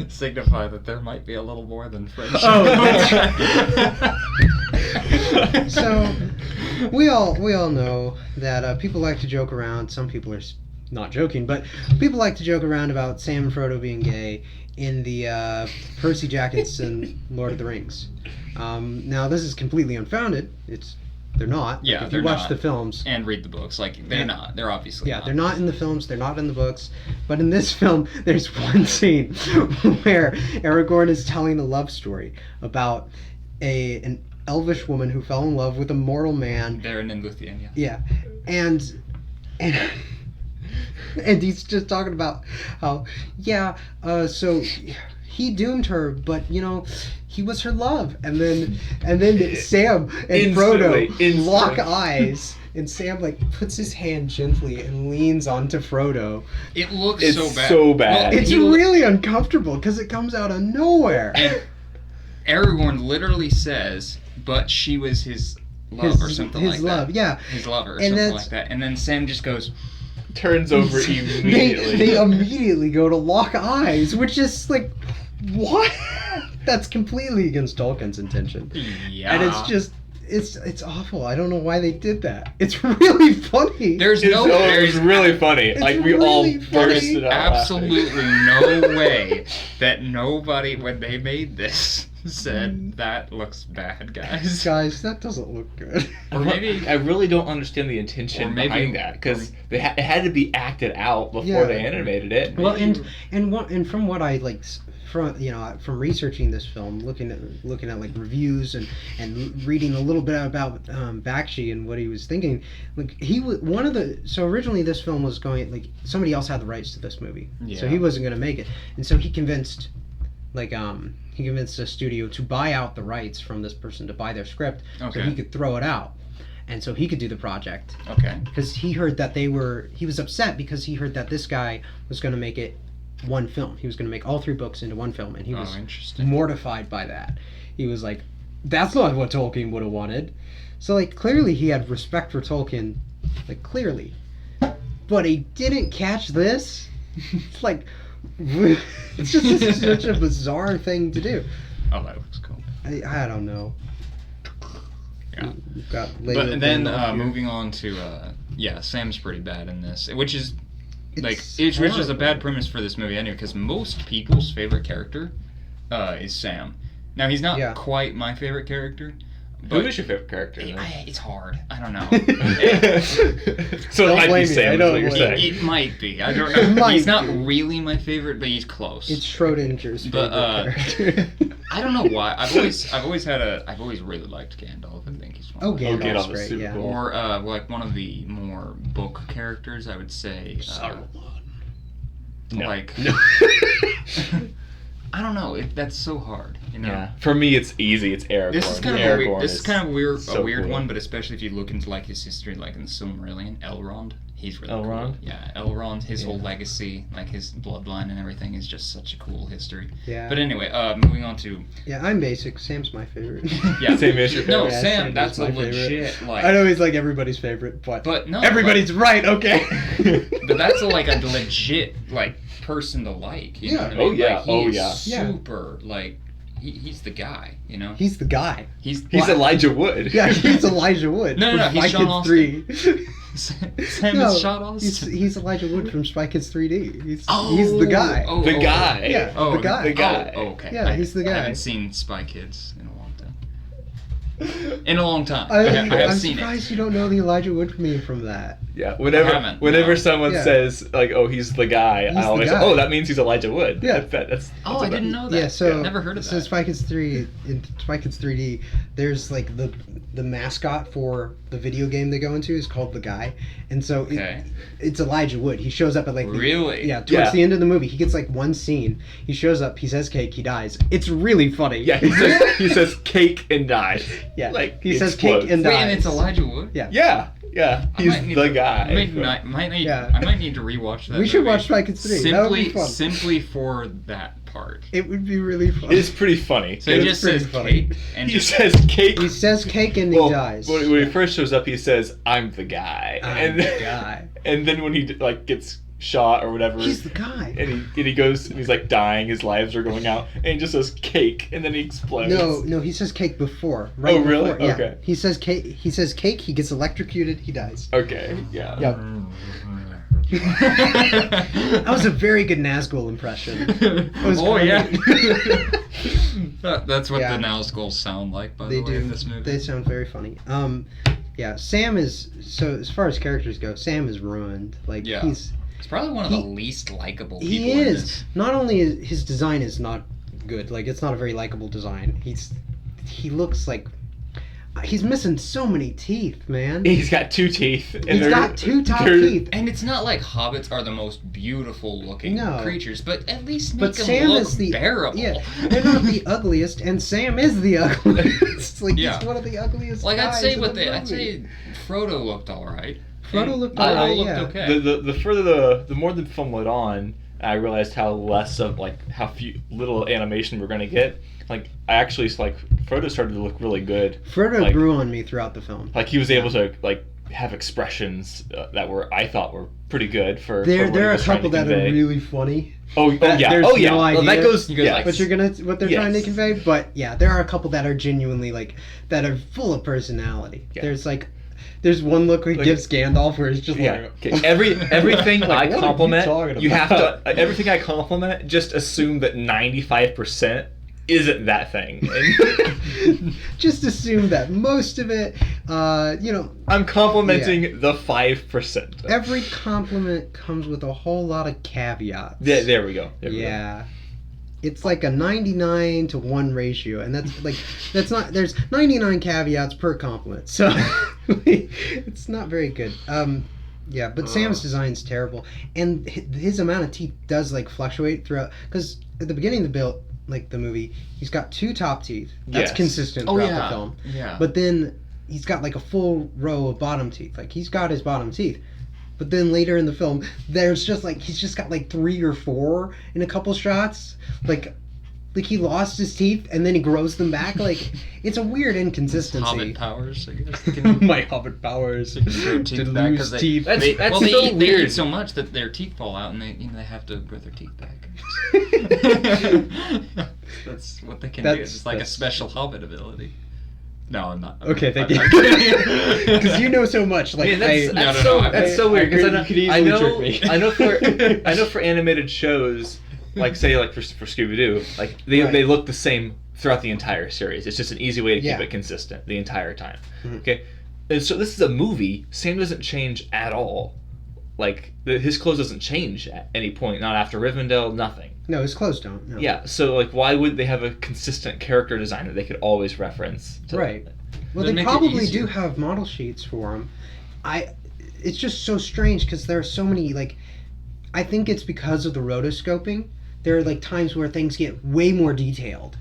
signify that there might be a little more than friendship. Oh, so we all know that people like to joke around. Some people are not joking, but people like to joke around about Sam and Frodo being gay in the Percy Jackets and Lord of the Rings. Now this is completely unfounded. They're not. Yeah, like, if you watch the films and read the books, like, they're not. They're obviously not. They're not in the films. They're not in the books. But in this film, there's one scene where Aragorn is telling a love story about an elvish woman who fell in love with a mortal man. They're in Lithuania. Yeah, and he's just talking about how, so he doomed her, but, he was her love. And then Sam and Frodo lock eyes, and Sam, like, puts his hand gently and leans onto Frodo. It looks it's so bad. So bad. Well, it's really uncomfortable because it comes out of nowhere. And Aragorn literally says, but she was his love or something like that. His love, yeah. His lover or something like that. And then Sam just goes... Turns over immediately. They immediately go to lock eyes, which is like, what? That's completely against Tolkien's intention. Yeah. And it's just, it's awful. I don't know why they did that. It's really funny. There's really funny. It's like, we really all funny. bursted out absolutely no way that nobody, when they made this, said, that looks bad, guys. Guys, that doesn't look good. Or maybe... I really don't understand the intention behind that, because it had to be acted out before they animated it. Well, and from what I, like... From researching this film, looking at like reviews and reading a little bit about Bakshi and what he was thinking, like so originally this film was going, like, somebody else had the rights to this movie, so he wasn't going to make it, and so he convinced a studio to buy out the rights from this person, to buy their script, so he could throw it out. And so he could do the project. Okay. Because he heard that he was upset because he heard that this guy was going to make it one film. He was going to make all 3 books into one film, and he was mortified by that. He was like, that's not what Tolkien would have wanted. So, like, clearly he had respect for Tolkien, like, clearly. But he didn't catch this. It's like, it's just such a bizarre thing to do. Oh, that looks cool. I don't know. Yeah. We've got but then moving on to, Sam's pretty bad in this, which is... which is a bad premise for this movie anyway, because most people's favorite character is Sam. Now he's not Yeah. quite my favorite character. Who But is your favorite character? Then? it's hard. I don't know. So Don't it might blame be me, Sam. I Is don't what you're blame saying. It might be. I don't It know. might He's not be. really my favorite, but he's close. It's Schrodinger's But, favorite character. I don't know why. I've always really liked Gandalf. I think he's one. Oh, of my Gandalf's Gandalf is great, super yeah. cool. Or like one of the more book characters, I would say. No. Like No. I don't know. That's so hard. You know. Yeah. For me, it's easy. It's Aragorn. This is kind of Aragorn a weird. This is kind of weird. so A weird cool. one, but especially if you look into like his history, like in Silmarillion, Elrond. He's really cool. Elrond? Yeah, Elrond. His whole Yeah. legacy, like his bloodline and everything, is just such a cool history. Yeah. But anyway, moving on to Yeah, I'm basic. Sam's my favorite. yeah. Same issue. No, Yeah, Sam. Sam That's is a my favorite. legit like. I know he's like everybody's favorite, but no, everybody's right. Okay. But that's like a legit like person to like. You know Yeah. what I mean? Oh, yeah. Like, he Oh, is yeah. super like. He's the guy. You know. He's the guy. He's He's Elijah Wood. Yeah, he's Elijah Wood. No, from he's Spy Sean Kids 3. Sam No, is shot Austin. He's Elijah Wood from Spy Kids 3D. He's the guy. The guy. Yeah, Oh, the guy. the guy. Oh, okay. Yeah, he's the I guy. haven't seen Spy Kids in a long time. In a long time. I'm I have seen surprised it. you don't know the Elijah Wood meme from that. Yeah. I haven't, Whenever no. someone Yeah. says like, "Oh, he's the guy," He's I the always guy. say, "Oh, that means he's Elijah Wood." Yeah. That's Oh, I didn't know that. Yeah, so never heard of so that. Spy Kids 3 in Spy Kids 3D, there's like the mascot for the video game they go into is called the guy, and so Okay. it's Elijah Wood. He shows up at like Really? yeah towards Yeah. the end of the movie. He gets like one scene. He shows up. He says cake. He dies. It's really funny. Yeah. He says cake and dies. Yeah. Like He says explodes. cake and Wait, dies. and it's Elijah Wood? Yeah. Yeah. Yeah. I He's might need the to- guy. I might need to rewatch that. We should movie. watch Spy Kids 3. That would be fun. Simply for that part. It would be really fun. It's pretty funny. So he It's just pretty says funny. cake and He just says cake. He says cake and Well, he dies. When he first shows up, he says, "I'm the guy," I'm the guy. And then when he like gets shot or whatever, He's the guy. and he goes and he's like dying, his lives are going out, and he just says cake, and then he explodes. No, he says cake before. Oh, really? Before. Yeah. Okay. He says cake. He says cake. He gets electrocuted. He dies. Okay. Yeah. Yep. That was a very good Nazgul impression. was Oh great. yeah. That's what Yeah. the Nazguls sound like, by They the way, do. in this movie. They sound very funny. Yeah. Sam is so as far as characters go. Sam is ruined. Like Yeah. he's It's probably one of the He- least likable people he in is. this. Not only is his design is not good. Like it's not a very likable design. He looks like he's missing so many teeth, man. He's got 2 teeth. And He's got 2 top they're- teeth. And it's not like hobbits are the most beautiful looking No. creatures, but at least make But them Sam look is the bearable. Yeah, they're not the ugliest, and Sam is the ugliest. Like Yeah. he's one of the ugliest. Like guys I'd say in what the I'd movie. say Frodo looked alright. Frodo looked alright, looked yeah. okay. The further the more the film went on, I realized how less of how little animation we're gonna get. Like I actually like Frodo started to look really good. Frodo like- grew on me throughout the film. Like he was able to like have expressions that I thought were pretty good for. There what he are a was trying to couple that are convey. really funny. Oh that yeah. there's Oh yeah. no Well, that idea goes. You could, Yeah. like, What they're trying to Yes. convey. But yeah, there are a couple that are genuinely like that are full of personality. Yeah. There's one look he Like- gives Gandalf where he's just Yeah. like Okay. Everything Like, I what are you compliment, talking you have about? to. Everything I compliment, just assume that 95% isn't that thing. And just assume that most of it, I'm complimenting the 5%. every compliment comes with a whole lot of caveats. There we go. There we go. Yeah. It's like a 99 to 1 ratio, and that's not there's 99 caveats per compliment. So it's not very good. Yeah, but Sam's design's terrible, and his amount of teeth does like fluctuate throughout cuz at the beginning of the movie, he's got 2 top teeth. That's Yes. consistent Oh throughout yeah. the film. Yeah. But then he's got like a full row of bottom teeth. Like he's got his bottom teeth. But then later in the film, there's just like he's just got like 3 or 4 in a couple shots. Like he lost his teeth and then he grows them back. Like it's a weird inconsistency. Hobbit powers, I guess. They can My hobbit powers grow teeth back 'cause they, teeth. That's- they, that's well, they so eat, they weird. eat so much that their teeth fall out, and they have to grow their teeth back. That's what they can do. It's like a special hobbit ability. No, I'm not. Okay, thank I'm you. not kidding. Because you know so much. Like Yeah, that's, I, that's no, so no, that's I- so weird I because could- you could easily trick me. I know for animated shows like say like for Scooby-Doo, like they look the same throughout the entire series. It's just an easy way to keep it consistent the entire time. Mm-hmm. Okay, and so this is a movie. Sam doesn't change at all. Like his clothes doesn't change at any point. Not after Rivendell. Nothing. No, his clothes don't. No. Yeah. So like, why would they have a consistent character design that they could always reference? Right. Well, They they make it probably easier. do have model sheets for him. It's just so strange because there are so many, like, I think it's because of the rotoscoping. There are like times where things get way more detailed.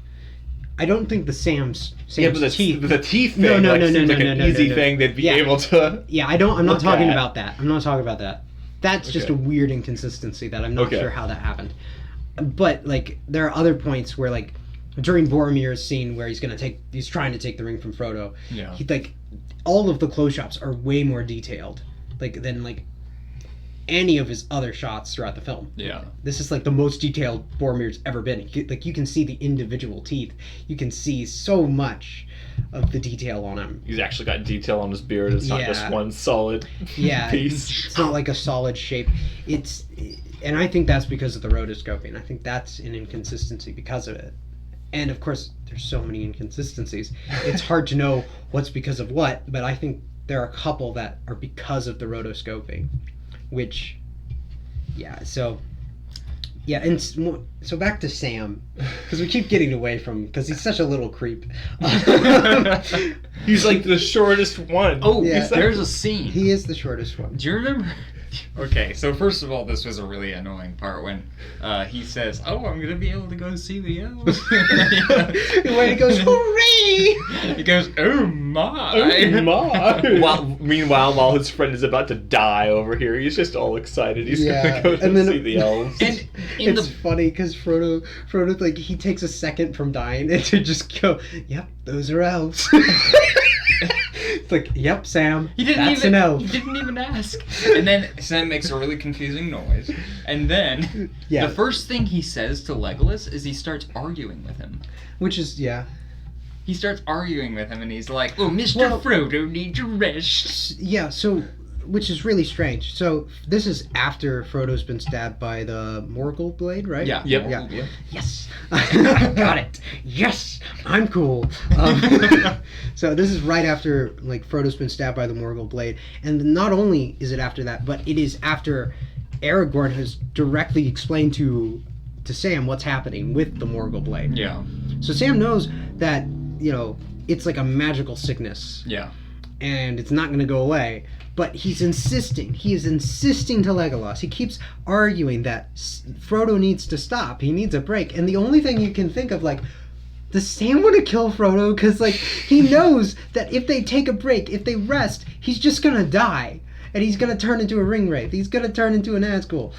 I don't think the Sam's but the teeth. the teeth thing No, seems like an easy no. thing they'd be Yeah. able to. Yeah, I'm not Look talking at. about that. I'm not talking about that. That's just Okay. a weird inconsistency that I'm not Okay. sure how that happened. But like, there are other points where like during Boromir's scene where he's trying to take the ring from Frodo. Yeah. He like all of the close shots are way more detailed, like than like any of his other shots throughout the film. Yeah. This is like the most detailed Boromir's ever been. Like you can see the individual teeth. You can see so much of the detail on him. He's actually got detail on his beard. It's not just Yeah. one solid Yeah, piece. it's not like a solid shape. And I think that's because of the rotoscoping. I think that's an inconsistency because of it. And of course, there's so many inconsistencies. It's hard to know what's because of what, but I think there are a couple that are because of the rotoscoping, which, and so back to Sam, because we keep getting away from, because he's such a little creep. He's like the shortest one. Oh, Yeah. there's a scene. He is the shortest one. Do you remember? Okay, so first of all, this was a really annoying part when he says, "Oh, I'm gonna be able to go see the elves." When he goes, hooray! He goes, "Oh my!" Oh my! Meanwhile, while his friend is about to die over here, he's just all excited. He's Yeah, gonna go and then- see the elves. And in It's the funny because Frodo, like, he takes a second from dying and to just go, yep, those are elves. It's like, yep, Sam, He didn't that's even. an elf. He didn't even ask. And then Sam makes a really confusing noise. And then Yeah. the first thing he says to Legolas is he starts arguing with him. Which is, yeah. He starts arguing with him, and he's like, "Oh, Mr. Well- Frodo needs a rest." Yeah, so, which is really strange. So, this is after Frodo's been stabbed by the Morgul blade, right? Yeah. Yep. Yeah. Yes. I got it. Yes. I'm cool. So this is right after like Frodo's been stabbed by the Morgul blade, and not only is it after that, but it is after Aragorn has directly explained to Sam what's happening with the Morgul blade. Yeah. So Sam knows that it's like a magical sickness, Yeah. and it's not going to go away. But he's insisting. He is insisting to Legolas. He keeps arguing that Frodo needs to stop. He needs a break. And the only thing you can think of, like, does Sam want to kill Frodo? Because, like, he knows that if they take a break, if they rest, he's just going to die. And he's going to turn into a ring wraith. He's going to turn into an Nazgul.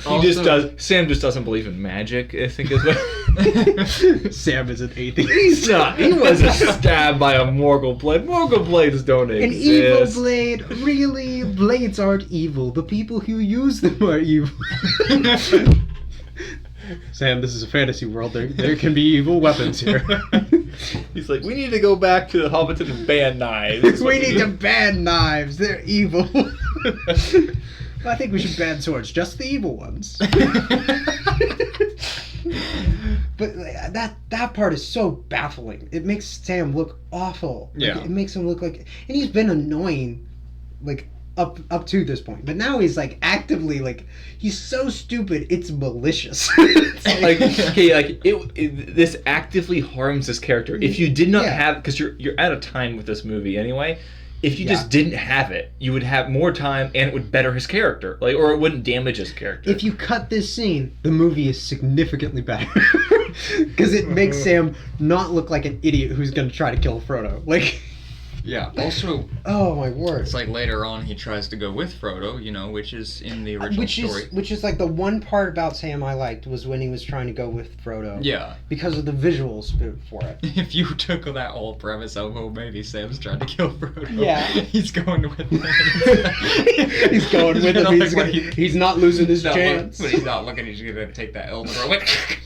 Sam just doesn't believe in magic, I think is what. Sam is an atheist. He's not. He wasn't stabbed by a Morgul blade. Morgul blades don't An exist. evil blade? Really? Blades aren't evil. The people who use them are evil. Sam, this is a fantasy world. There can be evil weapons here. He's like, we need to go back to the Hobbiton and ban knives. We need to ban knives. They're evil. I think we should ban swords, just the evil ones. But that part is so baffling. It makes Sam look awful. Like, Yeah. It makes him look like, and he's been annoying, like up to this point. But now he's like actively like he's so stupid. It's malicious. Like, okay, like this actively harms this character. If you did not Yeah. have, because you're out of time with this movie anyway. If you Yeah. just didn't have it, you would have more time, and it would better his character, like, or it wouldn't damage his character. If you cut this scene, the movie is significantly better. Because it makes Sam not look like an idiot who's going to try to kill Frodo. Like, Yeah. Also, oh my word. it's like later on he tries to go with Frodo, which is in the original story. Which is like the one part about Sam I liked was when he was trying to go with Frodo. Yeah. Because of the visuals for it. If you took that whole premise of, oh, maybe Sam's trying to kill Frodo. Yeah. He's going with him. He's going with him. He's not losing his chance. But he's not looking. He's gonna take that Eldor. Like,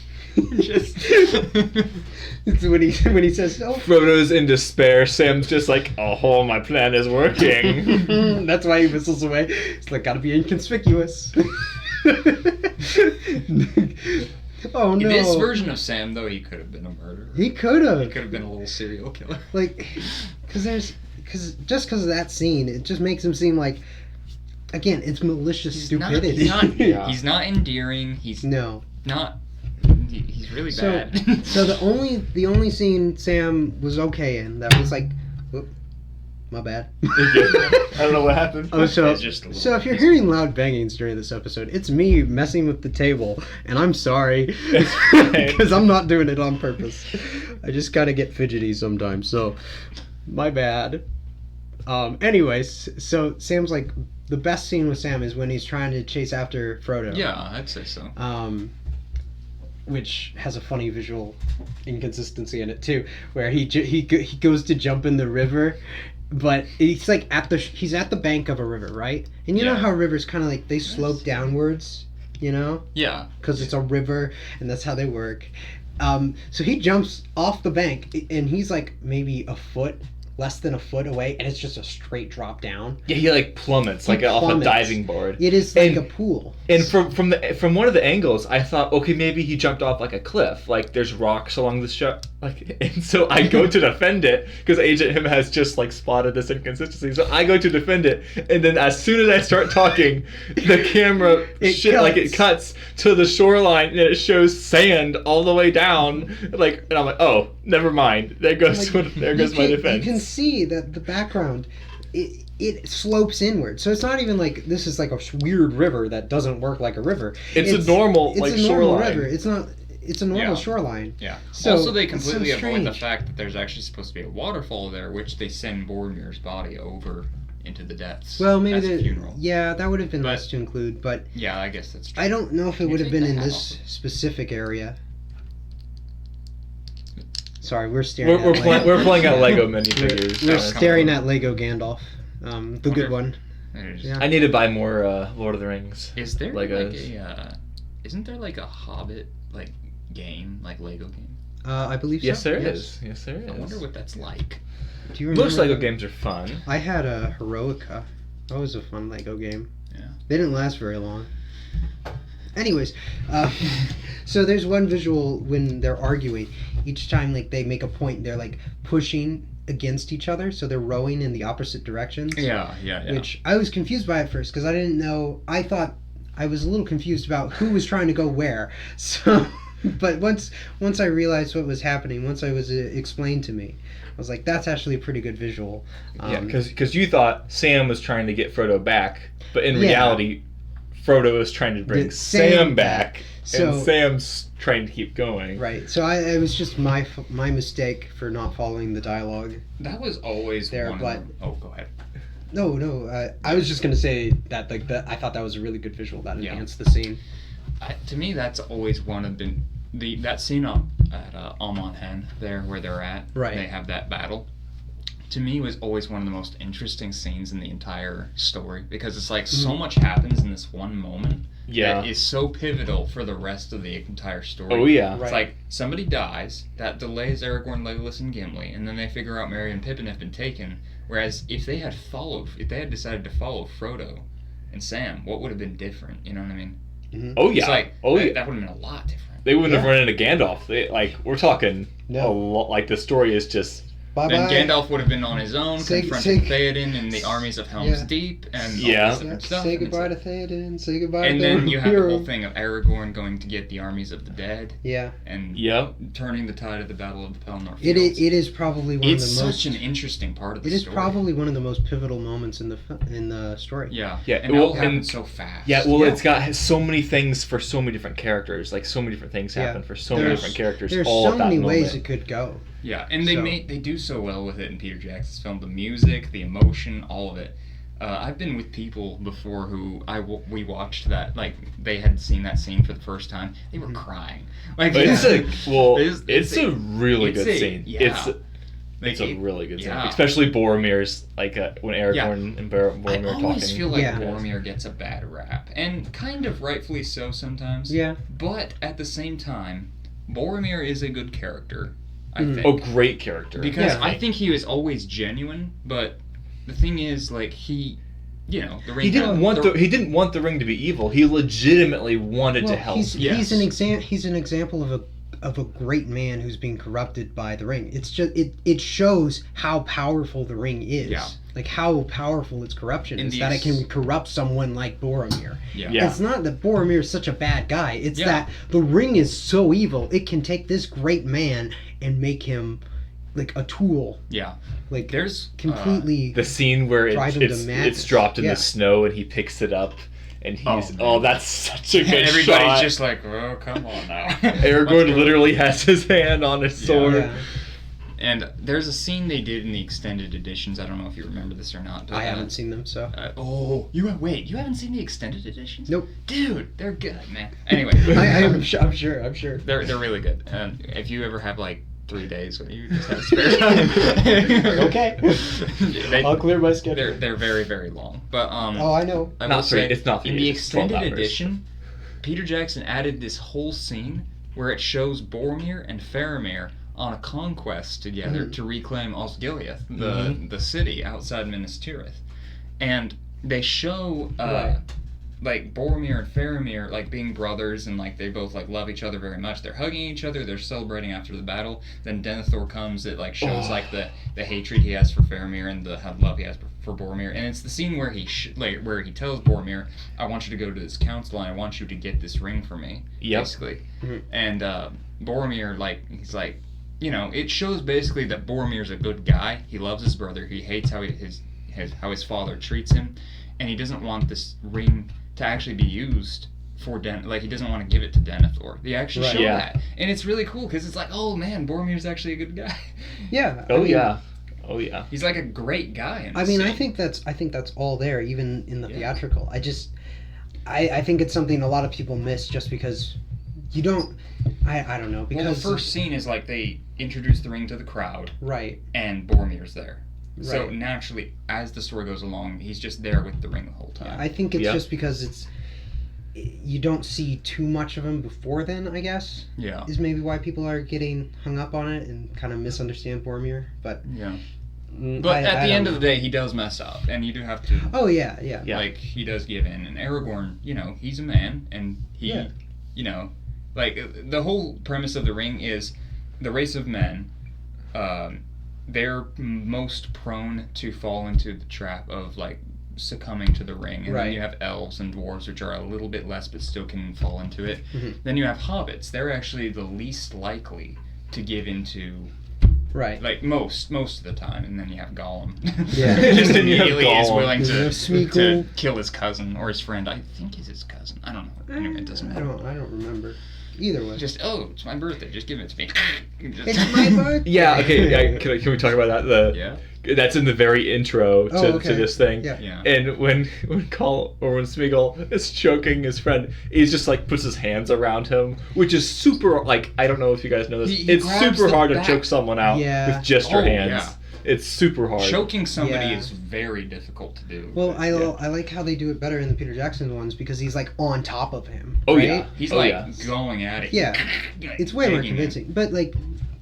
just. It's when he says, "Oh, Frodo's in despair. Sam's just like, oh, my plan is working. that's why he whistles away." It's like gotta be inconspicuous. Oh no. This version of Sam, though, he could have been a murderer. He could He have. could have been a little serial killer. Like, because of that scene, it just makes him seem like, again, it's malicious stupidity. He's not endearing. He's no. not. He's really So, bad. so the only scene Sam was okay in that was like, whoop, my bad. I don't know what happened. Oh, so It's just a little if you're hearing loud bangings during this episode, it's me messing with the table, and I'm sorry because I'm not doing it on purpose. I just gotta get fidgety sometimes, so my bad. Anyways, so Sam's like, the best scene with Sam is when he's trying to chase after Frodo. Yeah, I'd say so. Which has a funny visual inconsistency in it too, where he goes to jump in the river, but he's like he's at the bank of a river, right? And you know how rivers kind of like they slope downwards, you know? Yeah. Because it's a river, and that's how they work. So he jumps off the bank, and he's like maybe less than a foot away, and it's just a straight drop down. Yeah, he like plummets off a diving board. It is like a pool. And from one of the angles, I thought, okay, maybe he jumped off like a cliff. Like there's rocks along the shore. And so I go to defend it because Agent Him has just like spotted this inconsistency. So I go to defend it, and then as soon as I start talking, the camera it cuts to the shoreline, and it shows sand all the way down. And I'm like, oh, never mind. There goes my defense. You can see that the background, it slopes inward. So it's not even like this is like a weird river that doesn't work like a river. It's a normal shoreline. River. It's a normal shoreline. Yeah. So, also, they completely so avoid the fact that there's actually supposed to be a waterfall there, which they send Boromir's body over into the depths. Well, maybe as a funeral. Yeah, that would have been nice to include, but yeah, I guess that's true. I don't know if it would have been in this specific area. Sorry, we're staring. We're playing at Lego minifigures. We're staring at Lego Gandalf, the good one. Yeah. I need to buy more Lord of the Rings. Is there Legos. Isn't there like a Hobbit game, like Lego game? I believe so. Yes, there is. Yes, there is. I wonder what that's like. Do you remember? Most Lego games are fun. I had a Heroica. That was a fun Lego game. Yeah. They didn't last very long. Anyways, so there's one visual when they're arguing. Each time, like, they make a point, they're like pushing against each other, so they're rowing in the opposite directions. Yeah. Which I was confused by at first because I didn't know. I thought I was a little confused about who was trying to go where. So, but once I realized what was happening, once I was explained to me, I was like, that's actually a pretty good visual. Because you thought Sam was trying to get Frodo back, but in reality, Frodo is trying to bring Sam back, and Sam's trying to keep going. Right. So it was just my mistake for not following the dialogue. That was always there, but oh, go ahead. No. I was just gonna say that I thought that was a really good visual that enhanced the scene. To me, that's always been that scene up at Almonhan there where they're at. Right. They have that battle. To me, was always one of the most interesting scenes in the entire story because it's like so much happens in this one moment. Yeah. That is so pivotal for the rest of the entire story. Oh yeah. It's like somebody dies, that delays Aragorn, Legolas, and Gimli, and then they figure out Merry and Pippin have been taken. Whereas if they had decided to follow Frodo and Sam, what would have been different? You know what I mean? Mm-hmm. Oh yeah. That would have been a lot different. They wouldn't have run into Gandalf. We're talking a lot. Like the story is just. Bye-bye. Then Gandalf would have been on his own, confronting Theoden and the armies of Helm's Deep, and all this different stuff. Say goodbye to Theoden. Say goodbye to and then you have the whole thing of Aragorn going to get the armies of the dead. Yeah. And turning the tide of the Battle of the Pelennor Fields. It is probably one of the most. It's such an interesting part of the story. It is probably one of the most pivotal moments in the story. Yeah. Yeah. And it all happened so fast. Yeah. Well, it's got so many things for so many different characters. Like so many different things happen for so many different characters. There's all so many ways it could go. Yeah, and they do so well with it in Peter Jackson's film. The music, the emotion, all of it. I've been with people before who we watched that, like they had seen that scene for the first time. They were crying. Like it's a really good scene. Yeah. It's a really good scene, especially Boromir's when Aragorn and Boromir are talking. I always feel like Boromir gets a bad rap, and kind of rightfully so sometimes. Yeah. But at the same time, Boromir is a good character. I think. Oh, great character. Because I think he was always genuine, but the thing is, like, he you know, the ring. He didn't want the ring to be evil. He legitimately wanted to help. He's an example of a great man who's being corrupted by the ring. It's just it shows how powerful the ring is. Yeah. Like how powerful its corruption is, that it can corrupt someone like Boromir. Yeah. It's not that Boromir is such a bad guy. It's that the ring is so evil, it can take this great man and make him like a tool. Yeah. Like there's completely the scene where it's dropped in the snow and he picks it up and he's that's such a good Everybody's shot. just like, oh, come on now. Aragorn literally has his hand on his sword. Yeah. And there's a scene they did in the extended editions. I don't know if you remember this or not. I haven't seen them, so. You haven't seen the extended editions? Nope. Dude, they're good, man. Anyway, I'm sure. They're really good. And if you ever have like 3 days when you just have spare time, okay, I'll clear my schedule. They're very, very long, but I know. I will say, it's not 3 in days, the it's 12 extended hours. edition, Peter Jackson added this whole scene where it shows Boromir and Faramir on a conquest together to reclaim Osgiliath, the city outside Minas Tirith, and they show like Boromir and Faramir like being brothers, and like they both like love each other very much. They're hugging each other. They're celebrating after the battle. Then Denethor comes. It like shows like the hatred he has for Faramir and the love he has for Boromir. And it's the scene where he where he tells Boromir, "I want you to go to this council and I want you to get this ring for me." Yep. Basically, and Boromir he's like. You know, it shows basically that Boromir's a good guy. He loves his brother. He hates how his father treats him, and he doesn't want this ring to actually be used for he doesn't want to give it to Denethor. They actually show that, and it's really cool because it's like, oh man, Boromir's actually a good guy. Yeah. Oh yeah. He's like a great guy. I think that's all there, even in the theatrical. I think it's something a lot of people miss just because you don't. I don't know, because the first scene is like they introduce the ring to the crowd, right, and Boromir's there. Right. So naturally, as the story goes along, he's just there with the ring the whole time. I think it's just because you don't see too much of him before then, I guess. Yeah. Is maybe why people are getting hung up on it and kind of misunderstand Boromir, but. Yeah. But at the end of the day, he does mess up, and you do have to. Oh yeah. Like he does give in, and Aragorn, you know, he's a man, and he, you know. Like, the whole premise of the ring is the race of men, they're most prone to fall into the trap of, like, succumbing to the ring. And then you have elves and dwarves, which are a little bit less but still can fall into it. Then you have hobbits. They're actually the least likely to give into... Right. Like, most of the time. And then you have Gollum. Yeah. Just immediately is willing to kill his cousin or his friend. I think he's his cousin. I don't know. Anyway, it doesn't matter. I don't remember. Either way. Just, it's my birthday. Just give it to me. It's my birthday. Yeah, okay. Can we talk about that? That's in the very intro to this thing. Yeah. And when Smeagol is choking his friend, he's just like puts his hands around him, which is super, like, I don't know if you guys know this. It's super hard to choke someone out with just your hands. Yeah. It's super hard. Choking somebody is very difficult to do. Well, I like how they do it better in the Peter Jackson ones because he's like on top of him. Oh right? yeah. He's going at it. Yeah. It's way more convincing. But like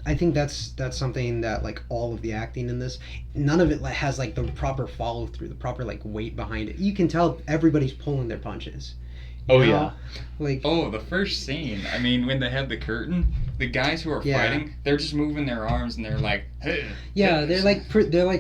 I think that's something that like all of the acting in this, none of it has like the proper follow through, the proper like weight behind it. You can tell everybody's pulling their punches. You know? Like the first scene. I mean, when they have the curtain, the guys who are fighting, they're just moving their arms and they're like, hey. Yeah, they're like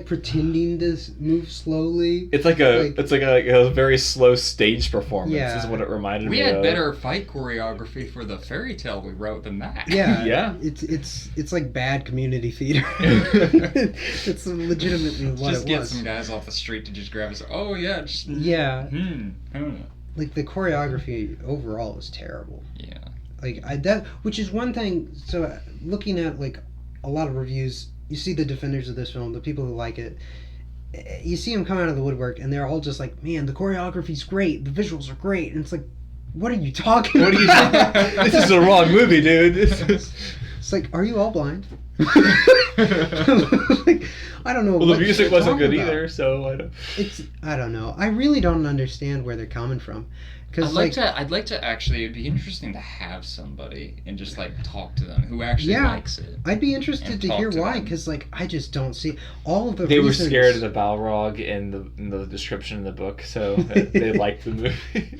pretending to move slowly. It's like a very slow stage performance. Is what it reminded me of. We had better fight choreography for the fairy tale we wrote than that. Yeah, yeah. It's like bad community theater. It's legitimately what it was. Just get some guys off the street to just grab us. Oh yeah, just yeah. I don't know. Like the choreography overall is terrible. Yeah. Like which is one thing. So looking at like a lot of reviews, you see the defenders of this film, the people who like it. You see them come out of the woodwork, and they're all just like, "Man, the choreography's great, the visuals are great," and it's like, "What are you talking about? This is the wrong movie, dude." It's like, are you all blind? Like, I don't know. Well, what the music they're wasn't good talking about. either, so I don't. I don't know. I really don't understand where they're coming from. Cause I'd like to actually. It'd be interesting to have somebody and just like talk to them who actually likes it. I'd be interested and to talk hear to why, them. because like I just don't see all of the. They were reasons- scared of the Balrog in the description of the book, so they liked the movie.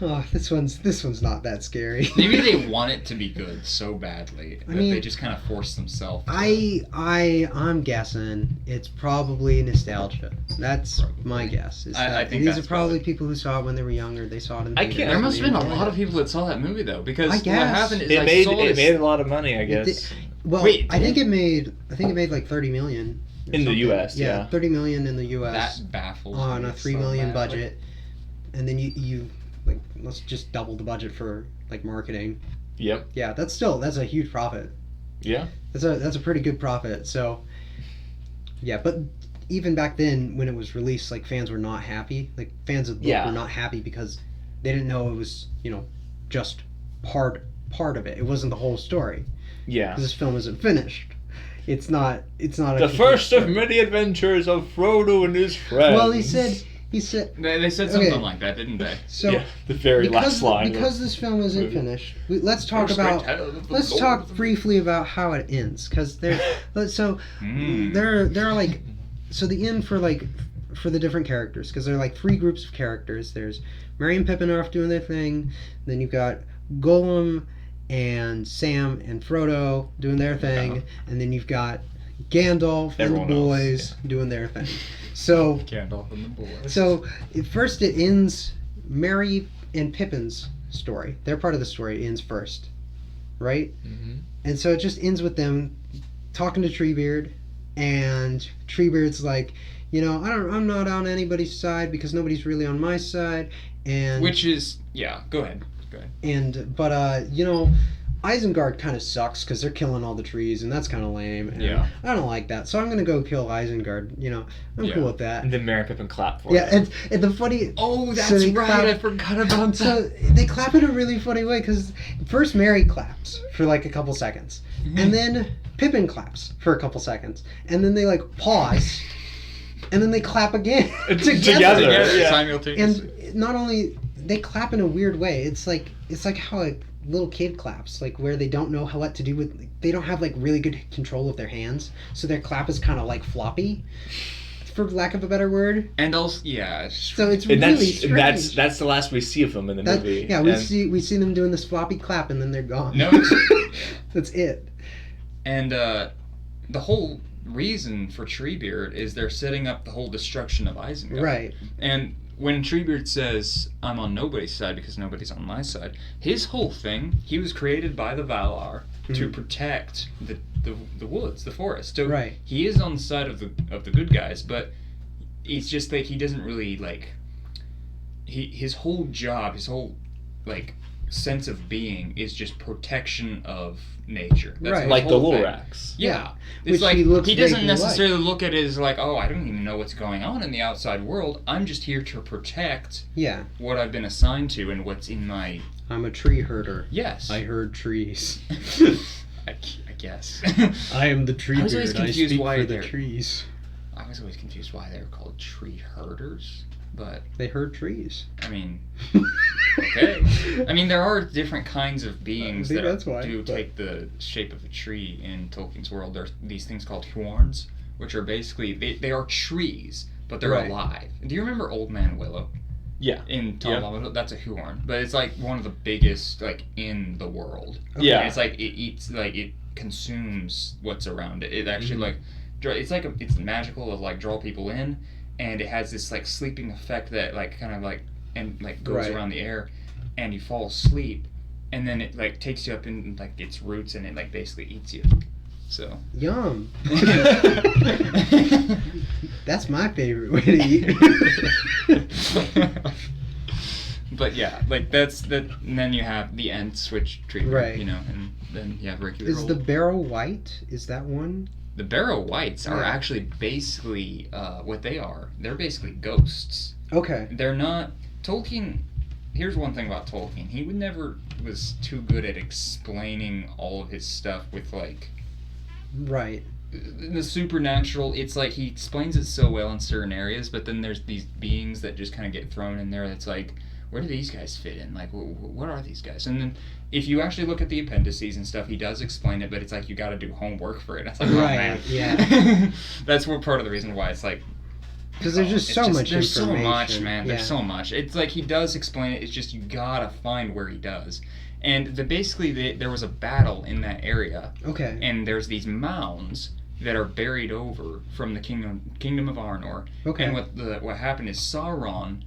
Oh, this one's not that scary. Maybe they want it to be good so badly that mean, they just kind of force themselves. I'm guessing it's probably nostalgia. That's my guess. I think these that's are probably valid. people who saw it when they were younger. They saw it in. I theaters can't- There and must they have been a enjoyed lot it. of people that saw that movie though, because I what guess. happened is It I made saw it this- made a lot of money, I guess. Well, Wait, I think did it made like 30 million. or In the something. US, yeah. 30 million in the US That baffles on me a 3 so million badly. budget, and then you like let's just double the budget for like marketing. Yep. Yeah, that's a huge profit. Yeah. That's a pretty good profit. So yeah, but even back then when it was released, like fans were not happy. Like fans of the book Yeah. were not happy because they didn't know it was just part of it. It wasn't the whole story. Yeah. Because this film isn't finished. It's not a The complete first of story. many adventures of Frodo and his friends. Well, he said They said something Okay. like that, didn't they? so. Yeah, the very last line. Because this film isn't movie. finished, let's talk First about. great tale of the Let's Lord talk of the- briefly about how it ends, because there are like, so the end for the different characters, because there are like three groups of characters. There's Merry and Pippin are off doing their thing. Then you've got Gollum and Sam and Frodo doing their thing, Yeah. and then you've got Gandalf Everyone and the else, boys doing their thing. So Gandalf and the boys. so first it ends Merry and Pippin's story. Their part of the story ends first, right? Mhm. And so it just ends with them talking to Treebeard, and Treebeard's like, I'm not on anybody's side because nobody's really on my side, and Which is go ahead. but Isengard kind of sucks because they're killing all the trees, and that's kind of lame. And Yeah. I don't like that, so I'm gonna go kill Isengard. I'm Yeah. cool with that. And then Merry and Pippin clap for Yeah, it. and the funny. Oh, So they clap- I forgot about So they clap in a really funny way because first Merry claps for like a couple seconds, and then Pippin claps for a couple seconds, and then they like pause, and then they clap again Together. Yeah. simultaneously. And not only they clap in a weird way, it's like how a little kid claps, like where they don't know what to do with. They don't have like really good control of their hands, so their clap is kind of like floppy, for lack of a better word. And also, So it's And really that's strange. that's the last we see of them in the movie. Yeah, we And- see them doing this floppy clap, and then they're gone. No. That's it. And the whole reason for Treebeard is they're setting up the whole destruction of Isengard. Right. And when Treebeard says, I'm on nobody's side because nobody's on my side, his whole thing, he was created by the Valar to protect the woods, the forest. So Right. he is on the side of the good guys, but it's just like he doesn't really his whole job, his whole sense of being is just protection of nature. That's Right. his like the whole thing. Lorax. Yeah. Which It's like he looks he doesn't vaguely necessarily look at it as like, oh, I don't even know what's going on in the outside world. I'm just here to protect Yeah. what I've been assigned to and what's in my I'm a tree herder. yes. I herd trees. I guess. I am the tree I was always beard. I confused speak why for the they're- trees. I was always confused why they're called tree herders, but They herd trees. I mean, okay. I mean, there are different kinds of beings think that that's why, do but- take the shape of a tree in Tolkien's world. There's these things called Huorns, which are basically they are trees, but they're Right. alive. Do you remember Old Man Willow Yeah. in Yeah. Tom? That's a Huorn, but it's like one of the biggest in the world. Yeah. And it's like it eats it consumes what's around it. It actually Mm-hmm. it's magical to draw people in, and it has this sleeping effect that goes Right. around the air, and you fall asleep, and then it takes you up in its roots, and it basically eats you. So Yum. That's my favorite way to eat. But yeah, that's that. And then you have the Ents, which treat Right. and then you have regular. Is the barrow white? Is that one? The Barrow Whites are Yeah. actually basically what they are. They're basically ghosts. Okay. They're not Tolkien. here's one thing about Tolkien. He would never was too good at explaining all of his stuff with like Right. the supernatural. It's like he explains it so well in certain areas, but then there's these beings that just kind of get thrown in there. That's like, where do these guys fit in? Like, what are these guys? And then if you actually look at the appendices and stuff, he does explain it, but it's like you got to do homework for it. It's like, oh Right, man, yeah. That's what part of the reason why it's like. Because there's just so much There's so information. much, man. Yeah. There's so much. It's like he does explain it. It's just you gotta find where he does. And there was a battle in that area, Okay. and there's these mounds that are buried over from the kingdom of Arnor. Okay. And what happened is Sauron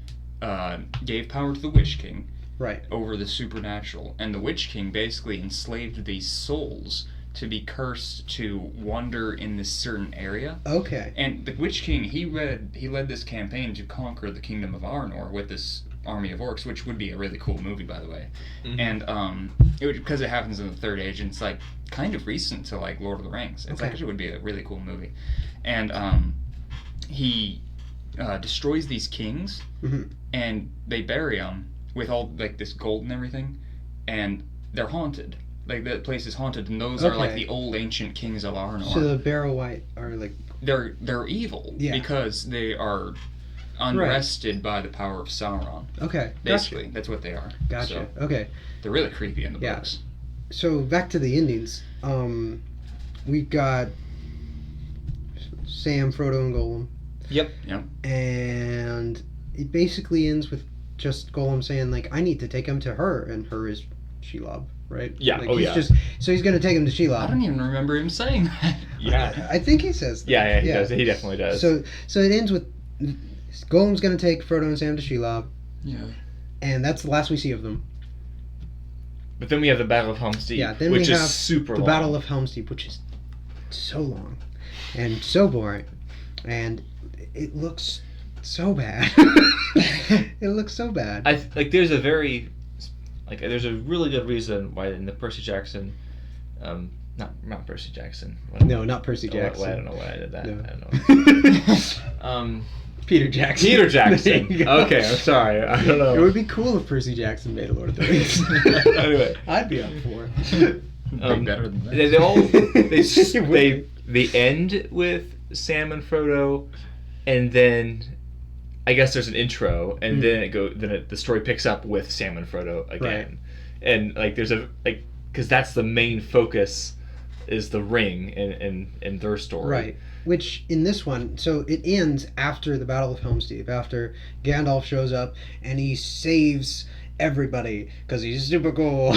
gave power to the Witch King Right. over the supernatural, and the Witch King basically enslaved these souls to be cursed to wander in this certain area. Okay. And the Witch King, he led this campaign to conquer the kingdom of Arnor with this army of orcs, which would be a really cool movie, by the way. Mhm. And because it happens in the Third Age, and it's like kind of recent to like Lord of the Rings. It's Okay. actually would be a really cool movie. And he destroys these kings, Mhm. and they bury them with all like this gold and everything, and they're haunted. Like the place is haunted, and those are like Okay. the old ancient kings of Arnor. So the Barrow White are like. They're evil Yeah. because they are unrested by the power of Sauron. Okay. Basically, Gotcha. that's what they are. Gotcha. So, Okay. they're really creepy in the Yeah. books. So back to the endings. We've got Sam, Frodo, and Gollum, Yep. and it basically ends with just Gollum saying like, "I need to take him to her," and her is Shelob, right? Yeah, Like, oh, he's yeah. So he's gonna take him to I Shelob. don't even remember him saying that. Yeah. I think he says that. Yeah, he does. He definitely does. So it ends with Gollum's gonna take Frodo and Sam to Shelob, Yeah. and that's the last we see of them. But then we have the Battle of Helm's Deep, Yeah, then which we is have super The long. Battle of Helm's Deep, which is so long and so boring, and it looks so bad. It looks so bad. There's a really good reason why in the Percy Jackson, not Percy Jackson. No, not Percy Jackson. I don't know why I did that. No. I don't know. Peter Jackson. Peter There Jackson. you go. Okay, I'm sorry. I don't It know. would be cool if Percy Jackson made a Lord of the Rings. Anyway. I'd be up for it. Way better than that. They all It would they end with Sam and Frodo, and then I guess there's an intro, and then the story picks up with Sam and Frodo again, and like there's because that's the main focus is the ring in their story. Right. Which in this one, so it ends after the Battle of Helm's Deep, after Gandalf shows up and he saves everybody because he's super cool.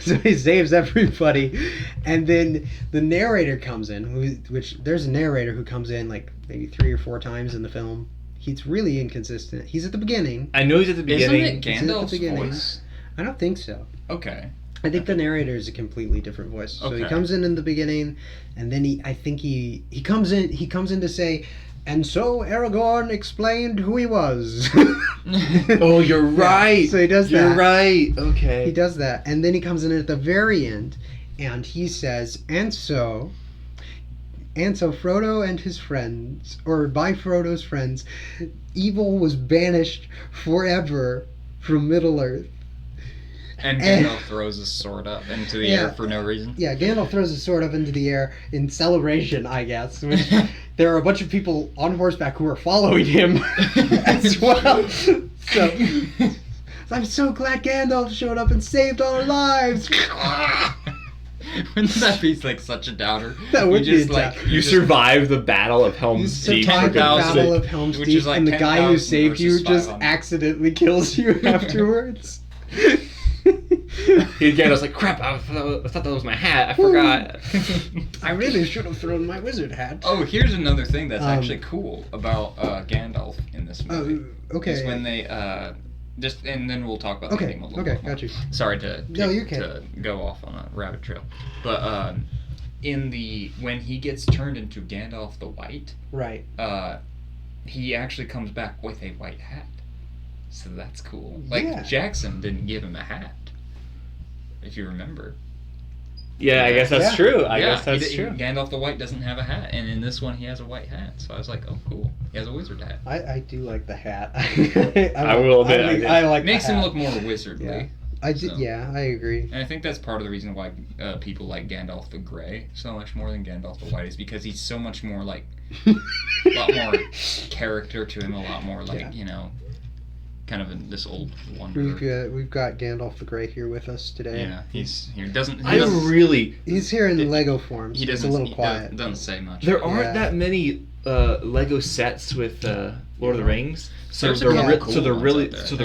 So he saves everybody, and then the narrator comes in, which there's a narrator who comes in like maybe 3 or 4 times in the film. He's really inconsistent. He's at the beginning. I know he's at the beginning. Isn't it Is it at the Gandalf's beginning? voice? I don't think so. Okay. I think the narrator is a completely different voice. So he Okay. comes in the beginning, and then he comes in to say, and so Aragorn explained who he was. Oh, you're right. So he does You're that. right. Okay. He does that, and then he comes in at the very end, and he says, and so Frodo and his friends, or by Frodo's friends, evil was banished forever from Middle-earth. And Gandalf throws his sword up into the air for no reason. Yeah, Gandalf throws his sword up into the air in celebration, I guess. Which there are a bunch of people on horseback who are following him as well. So I'm so glad Gandalf showed up and saved our lives. Wouldn't that be like such a downer? That would you just, be a like downer. You just- survived the Battle of Helm's You Deep. survived the 10,000, Battle of Helm's which Deep, is like and the guy who 10,000 saved you versus just 500. accidentally kills you afterwards. Gandalf's like, crap, I thought that was my hat. I forgot. I really should have thrown my wizard hat. Oh, here's another thing that's Um, actually cool about Gandalf in this movie. Okay. Is when they and then we'll talk about the Okay, ending a little okay, bit more. got you. Sorry to No, you can. to go off on a rabbit trail, but when he gets turned into Gandalf the White, Right. he actually comes back with a white hat, so that's cool. Like Yeah. Jackson didn't give him a hat, if you remember. Yeah, I guess that's true. I Yeah, guess that's true. Gandalf the White doesn't have a hat, and in this one he has a white hat. So I was like, oh, cool. He has a wizard hat. I do like the hat. I will admit, I like Makes the him hat. look more wizardly. Yeah. I did. So. Yeah, I agree. And I think that's part of the reason why people like Gandalf the Grey so much more than Gandalf the White is because he's so much more like a lot more character to him, a lot more like kind of this old wonder. We've got Gandalf the Grey here with us today. Yeah, he's here. He's here in Lego form. So it's a little quiet. Doesn't say much. There aren't that many Lego sets with Lord of the Rings, so There's they're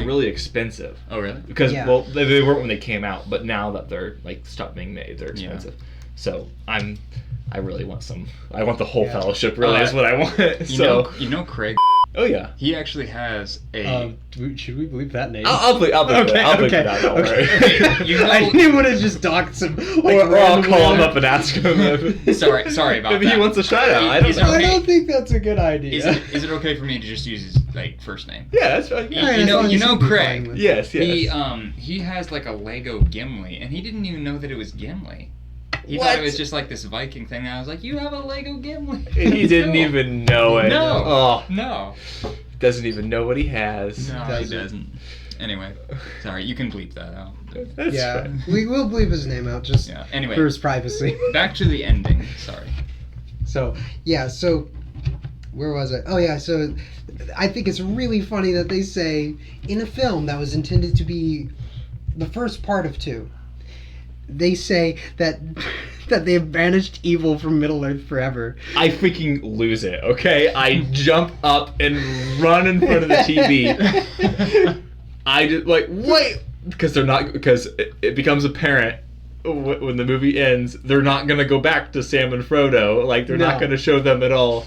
really expensive. Oh really? Because they weren't when they came out, but now that they're like stopped being made, they're expensive. So I really want some. I want the whole Fellowship. Really, is what I want. You know Craig. Oh yeah. He actually has a. Should we believe that name? I'll bleep that. Don't worry. I didn't want to just dock some. Like, or I'll call him up and ask him. Sorry about that. Maybe he wants a shout out. I don't think that's a good idea. Is it okay for me to just use his first name? Yeah, that's fine. You know Craig. Yes. He has like a Lego Gimli, and he didn't even know that it was Gimli. He thought it was just like this Viking thing. And I was like, "You have a Lego Gimli." He didn't even know it. No. Oh. No. Doesn't even know what he has. No, he doesn't. Anyway, sorry. You can bleep that out. That's fine. We will bleep his name out just Anyway, for his privacy. Back to the ending. Sorry. So where was I? Oh yeah, so I think it's really funny that they say in a film that was intended to be the first part of 2. They say that they have banished evil from Middle Earth forever. I freaking lose it, okay? I jump up and run in front of the TV. I just, wait! Because it becomes apparent when the movie ends, they're not going to go back to Sam and Frodo. Like, they're not going to show them at all.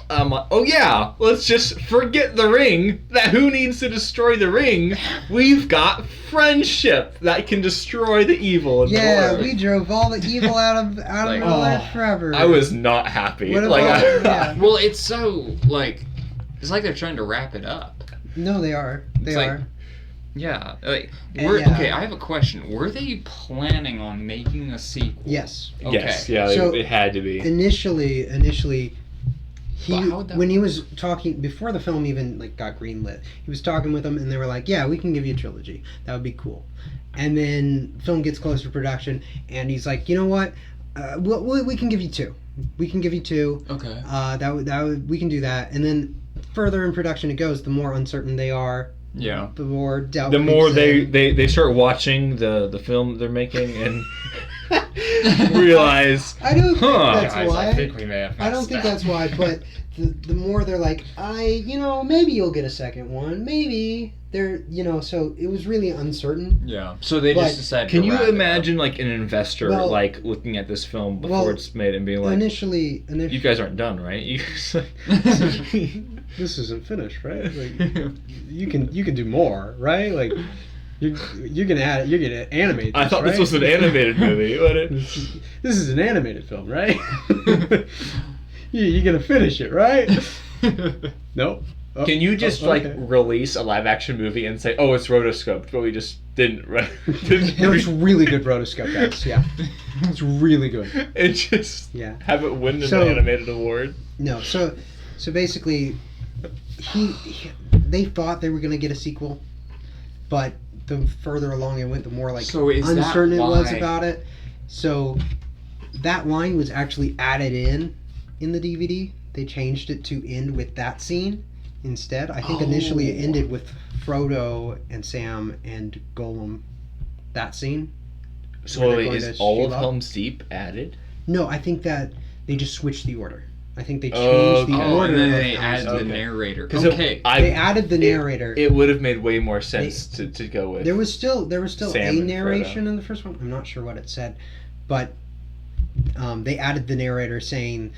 I'm like, oh yeah, let's just forget the ring. Who needs to destroy the ring? We've got friendship that can destroy the evil in the world. We drove all the evil out of Middle Earth forever. I was not happy. Well, it's so it's like they're trying to wrap it up. No, they are. They are. Yeah, okay. I have a question. Were they planning on making a sequel? Yes. Okay. Yes. Yeah. So it had to be. Initially, when he was talking before the film even got greenlit, he was talking with them, and they were like, "Yeah, we can give you a trilogy. That would be cool." And then film gets close to production, and he's like, "You know what? We can give you 2. We can give you 2. Okay. We can do that." And then further in production it goes, the more uncertain they are. Yeah. The more doubt. The more they start watching the film they're making and realize. I don't think that's guys, why. I think we may have. I don't think that's why, but the more they're like, maybe you'll get a second one, maybe they're, so it was really uncertain. Yeah. So they just decided. Can you imagine an investor looking at this film before it's made and being like, initially, you guys aren't done, right? This isn't finished, right? You can do more, right? You're gonna animate. I thought this was an animated movie. This is an animated film, right? You're gonna finish it, right? Nope. Oh, can you just release a live action movie and say, "Oh, it's rotoscoped," but we just didn't. No, it's really good rotoscope, guys. Yeah, it's really good. And just have it win an animated award. No, so basically, they thought they were gonna get a sequel, but the further along it went, the more uncertain it was about it. So that line was actually added in the DVD. They changed it to end with that scene instead. I think initially it ended with Frodo and Sam and Gollum. That scene. So is all of Helm's Deep added? No, I think that they just switched the order. I think they changed the order. And then they added the narrator. They added the narrator. It would have made way more sense to go with. There was still Sam a narration in the first one. I'm not sure what it said, but they added the narrator saying,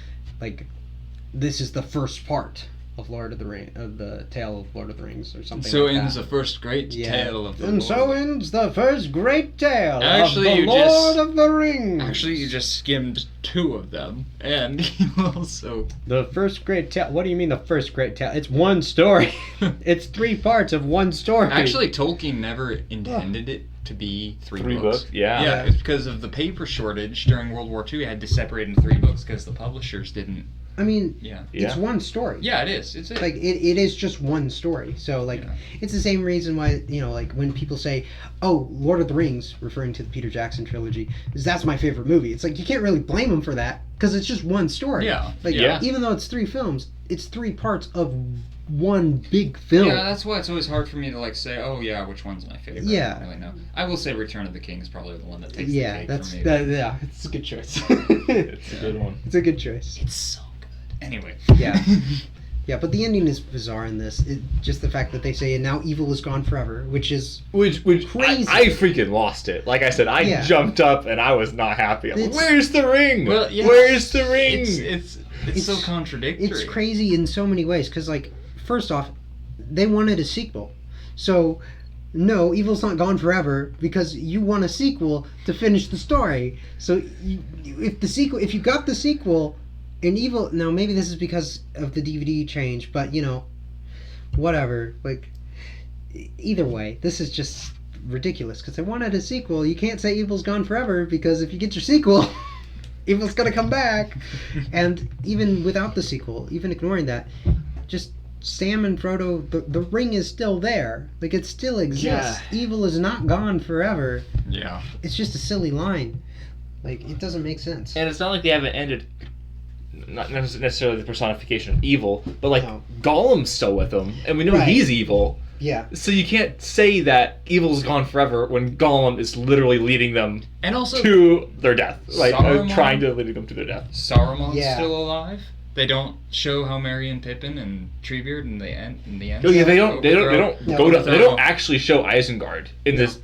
this is the first part of the Tale of Lord of the Rings or something. So ends the first great tale of the Lord. And so ends the first great tale of the Lord of the Rings. Actually, you just skimmed 2 of them, and you also... The first great tale... What do you mean the first great tale? It's one story. It's 3 parts of one story. Actually, Tolkien never intended it to be three Three books. books, yeah. Yeah, it's because of the paper shortage during World War II. They had to separate into 3 books because the publishers didn't. I mean, Yeah. it's one story. Yeah, it is. It's Like it is just one story. So like it's the same reason why like when people say, "Oh, Lord of the Rings," referring to the Peter Jackson trilogy, is that's my favorite movie. It's like you can't really blame them for that because it's just one story. Yeah. Like even though it's 3 films, it's 3 parts of one big film. Yeah, that's why it's always hard for me to like say, "Oh yeah, which one's my favorite?" Yeah. I don't really know. I will say Return of the King is probably the one that takes the cake that's for me. yeah, it's a good choice. It's a good one. It's a good choice. It's so good. Anyway. Yeah. Yeah, but the ending is bizarre in this. Just the fact that they say, and now evil is gone forever, which Which crazy. I freaking lost it. Like I said, I jumped up and I was not happy. I'm like, where's the ring? Well, yeah, where's the ring? It's so contradictory. It's crazy in so many ways because, like, first off, they wanted a sequel, so no, evil's not gone forever because you want a sequel to finish the story. So if you got the sequel. And evil, now maybe this is because of the DVD change, but whatever. Like, either way, this is just ridiculous because they wanted a sequel. You can't say evil's gone forever because if you get your sequel, evil's gonna come back. And even without the sequel, even ignoring that, just Sam and Frodo, the ring is still there. Like, it still exists. Yeah. Evil is not gone forever. Yeah. It's just a silly line. Like, it doesn't make sense. And it's not like they haven't ended. Not necessarily the personification of evil, but like Gollum's still with them, and we know he's evil. Yeah. So you can't say that evil's gone forever when Gollum is literally leading them and also to their death, like trying to lead them to their death. Saruman's still alive. They don't show how Merry and Pippin and Treebeard in the end. Oh yeah, they don't actually show Isengard in this.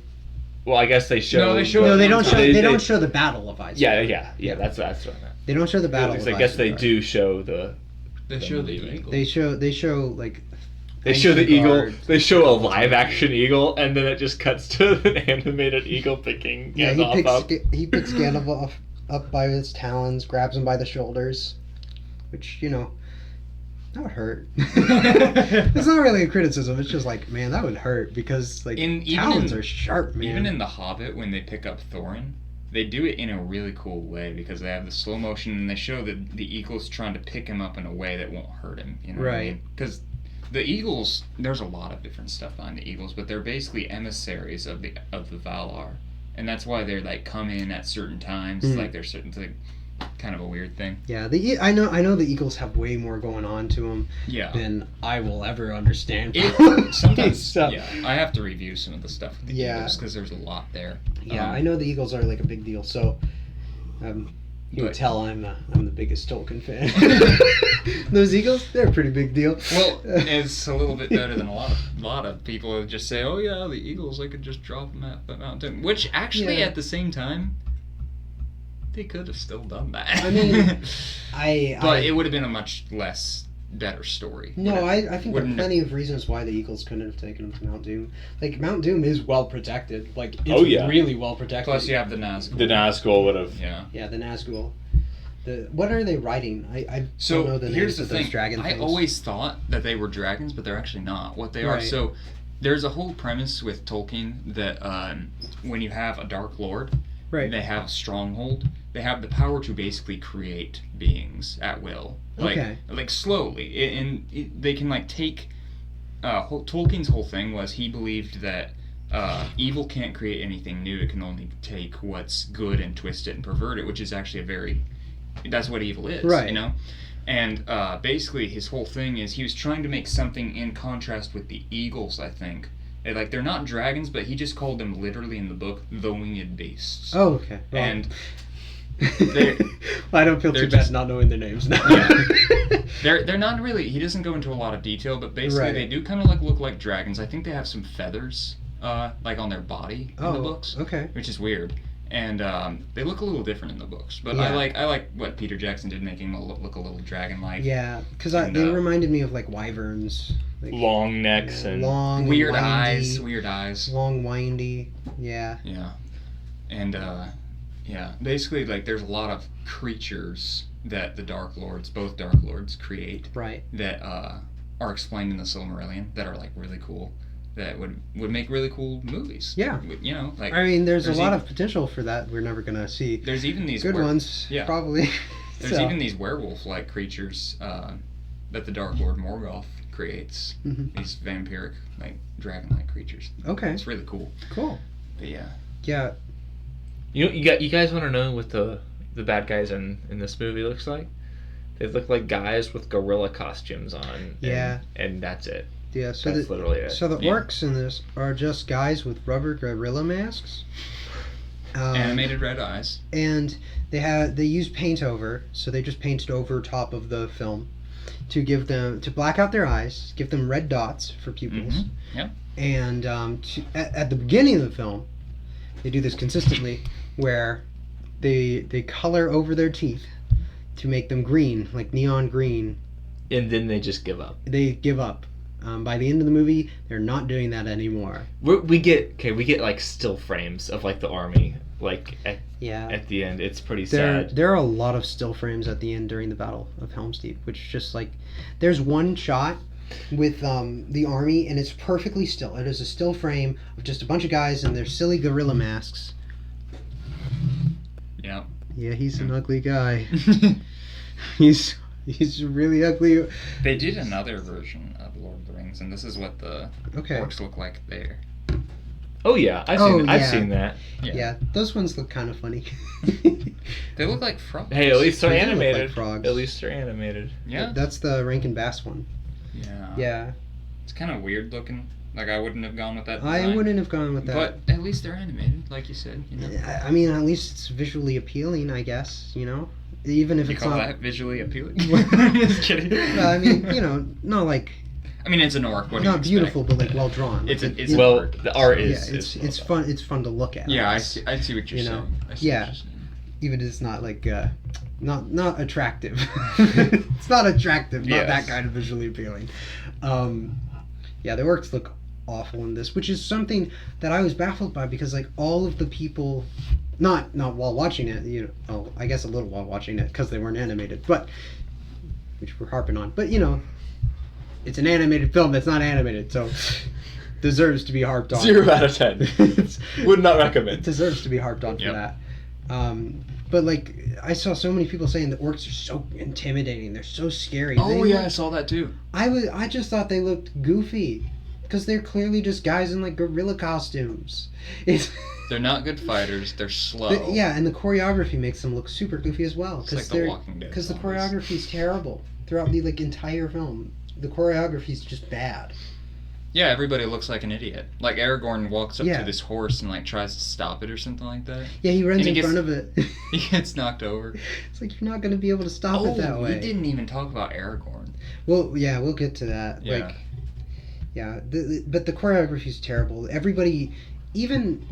Well, I guess they show. No, they don't show. They don't show the Battle of Isengard. Yeah. That's what I meant. They don't show the Battle of Isengard. I guess they do show the. They show the eagle. They show like. They show the eagle. They show a live action eagle, and then it just cuts to an animated eagle picking Gandalf up. He picks Gandalf up by his talons, grabs him by the shoulders, which that would hurt. It's not really a criticism. It's just like, man, that would hurt because like talons are sharp, man. Even in The Hobbit, when they pick up Thorin, they do it in a really cool way because they have the slow motion and they show the eagles trying to pick him up in a way that won't hurt him. You know what I mean? Because the eagles, there's a lot of different stuff behind the eagles, but they're basically emissaries of the Valar, and that's why they're like come in at certain times. Like there's certain kind of a weird thing. Yeah, I know the eagles have way more going on to them than I will ever understand. Sometimes, I have to review some of the stuff with the eagles because there's a lot there. Yeah, I know the eagles are like a big deal, so you can tell I'm the biggest Tolkien fan. Those eagles, they're a pretty big deal. Well, it's a little bit better than a lot of people who just say, "Oh yeah, the eagles, I could just drop them at the mountain," which actually at the same time. They could have still done that. I mean, but it would have been a much better story. No, I think there are plenty of reasons why the Eagles couldn't have taken them to Mount Doom. Like, Mount Doom is well protected. Like, it's really well protected. Plus, you have the Nazgul. The Nazgul would have. Yeah, the Nazgul. What are they riding? I don't know the names of those dragon things. I always thought that they were dragons, but they're actually not. What they are. So, there's a whole premise with Tolkien that when you have a Dark Lord, they have a stronghold. They have the power to basically create beings at will, like slowly, and they can like take. Tolkien's whole thing was he believed that evil can't create anything new; it can only take what's good and twist it and pervert it, which is actually that's what evil is, you know. And basically, his whole thing is he was trying to make something in contrast with the eagles, I think. Like, they're not dragons, but he just called them literally in the book the winged beasts. Oh, okay. Well, and I don't feel too bad not knowing their names now. They're not really. He doesn't go into a lot of detail, but basically they do kind of like look like dragons. I think they have some feathers, like on their body in the books. Okay. Which is weird. And they look a little different in the books, but I like what Peter Jackson did, making them look a little dragon-like. Yeah, because they reminded me of like wyverns, like, long necks and long weird windy, eyes, long windy. Yeah. Yeah, and basically like there's a lot of creatures that the both Dark Lords create. Right. That are explained in the Silmarillion that are like really cool. that would make really cool movies. Yeah. You know, like I mean, there's a lot even- of potential for that. We're never gonna see There's even these good ones, Yeah. probably. There's So, even these werewolf-like creatures that the Dark Lord Morgoth creates. Mhm. These vampiric, like dragon-like creatures. Okay. It's really cool. Cool. But yeah. Yeah. You guys want to know what the bad guys in this movie looks like? They look like guys with gorilla costumes on. Yeah. And that's it. Yeah. So That's literally it. So the Yeah. orcs in this are just guys with rubber gorilla masks. Animated red eyes. And they use paint over, so they just painted over top of the film to black out their eyes, give them red dots for pupils. Mhm. Yeah. And at the beginning of the film, they do this consistently, where they color over their teeth to make them green, like neon green. And then they just give up. They give up. By the end of the movie, they're not doing that anymore. We get like still frames of like the army like Yeah. at the end. It's pretty There sad. are a lot of still frames at the end during the Battle of Helm's Deep, which just like there's one shot with the army and it's perfectly still. It is a still frame of just a bunch of guys in their silly gorilla masks. Yeah. Yeah, he's an ugly guy. He's really ugly. They did another version of Lord of the Rings, and this is what the Okay. orcs look like there. Oh yeah, I've yeah. seen that. Yeah, those ones look kind of funny. They look like frogs. Hey, at least they're They do look animated. like frogs. At least they're animated. Yeah. That's the Rankin Bass one. Yeah. Yeah. It's kind of weird looking. Like, I wouldn't have gone with that I design. wouldn't have gone with that. But at least they're animated, like you said. You know? I mean, at least it's visually appealing, I guess, you know? Even if You it's call not... that visually appealing? Just kidding. Well, I mean, you know, not like... I mean, it's an orc. What do you Not beautiful, expect? but like well drawn. It's Like, it's it- Well, work. the art yeah, is it's fun. It's fun to look at. Yeah, I guess. see what you're You know, saying. I see yeah. what you're saying. Even if it's not like not attractive. It's not attractive. Not Yes. that kind of visually appealing. Yeah, the orcs look awful in this, which is something that I was baffled by because like all of the people, not while watching it, you know, oh, I guess a little while watching it because they weren't animated, but which we're harping on, but you know, it's an animated film that's not animated, so deserves to be harped on. 0 out of 10. It's- Would not It recommend. deserves to be harped on for Yep. that. But like I saw so many people saying the orcs are so intimidating. They're so scary. Oh They yeah, I look- saw that too. I just thought they looked goofy because they're clearly just guys in like gorilla costumes. It's They're not good fighters. They're slow. yeah, and the choreography makes them look super goofy as well It's like because the Walking Dead. because the zombies. choreography is terrible throughout the like entire film. The choreography is just bad. Yeah, everybody looks like an idiot. Like Aragorn walks up Yeah. to this horse and like tries to stop it or something like that. Yeah, he runs And he in gets- front of it. He gets knocked over. It's like you're not going to be able to stop it that way. we didn't even talk about Aragorn. Well, yeah, we'll get to that. Yeah. Like, yeah, but the choreography is terrible. Everybody, even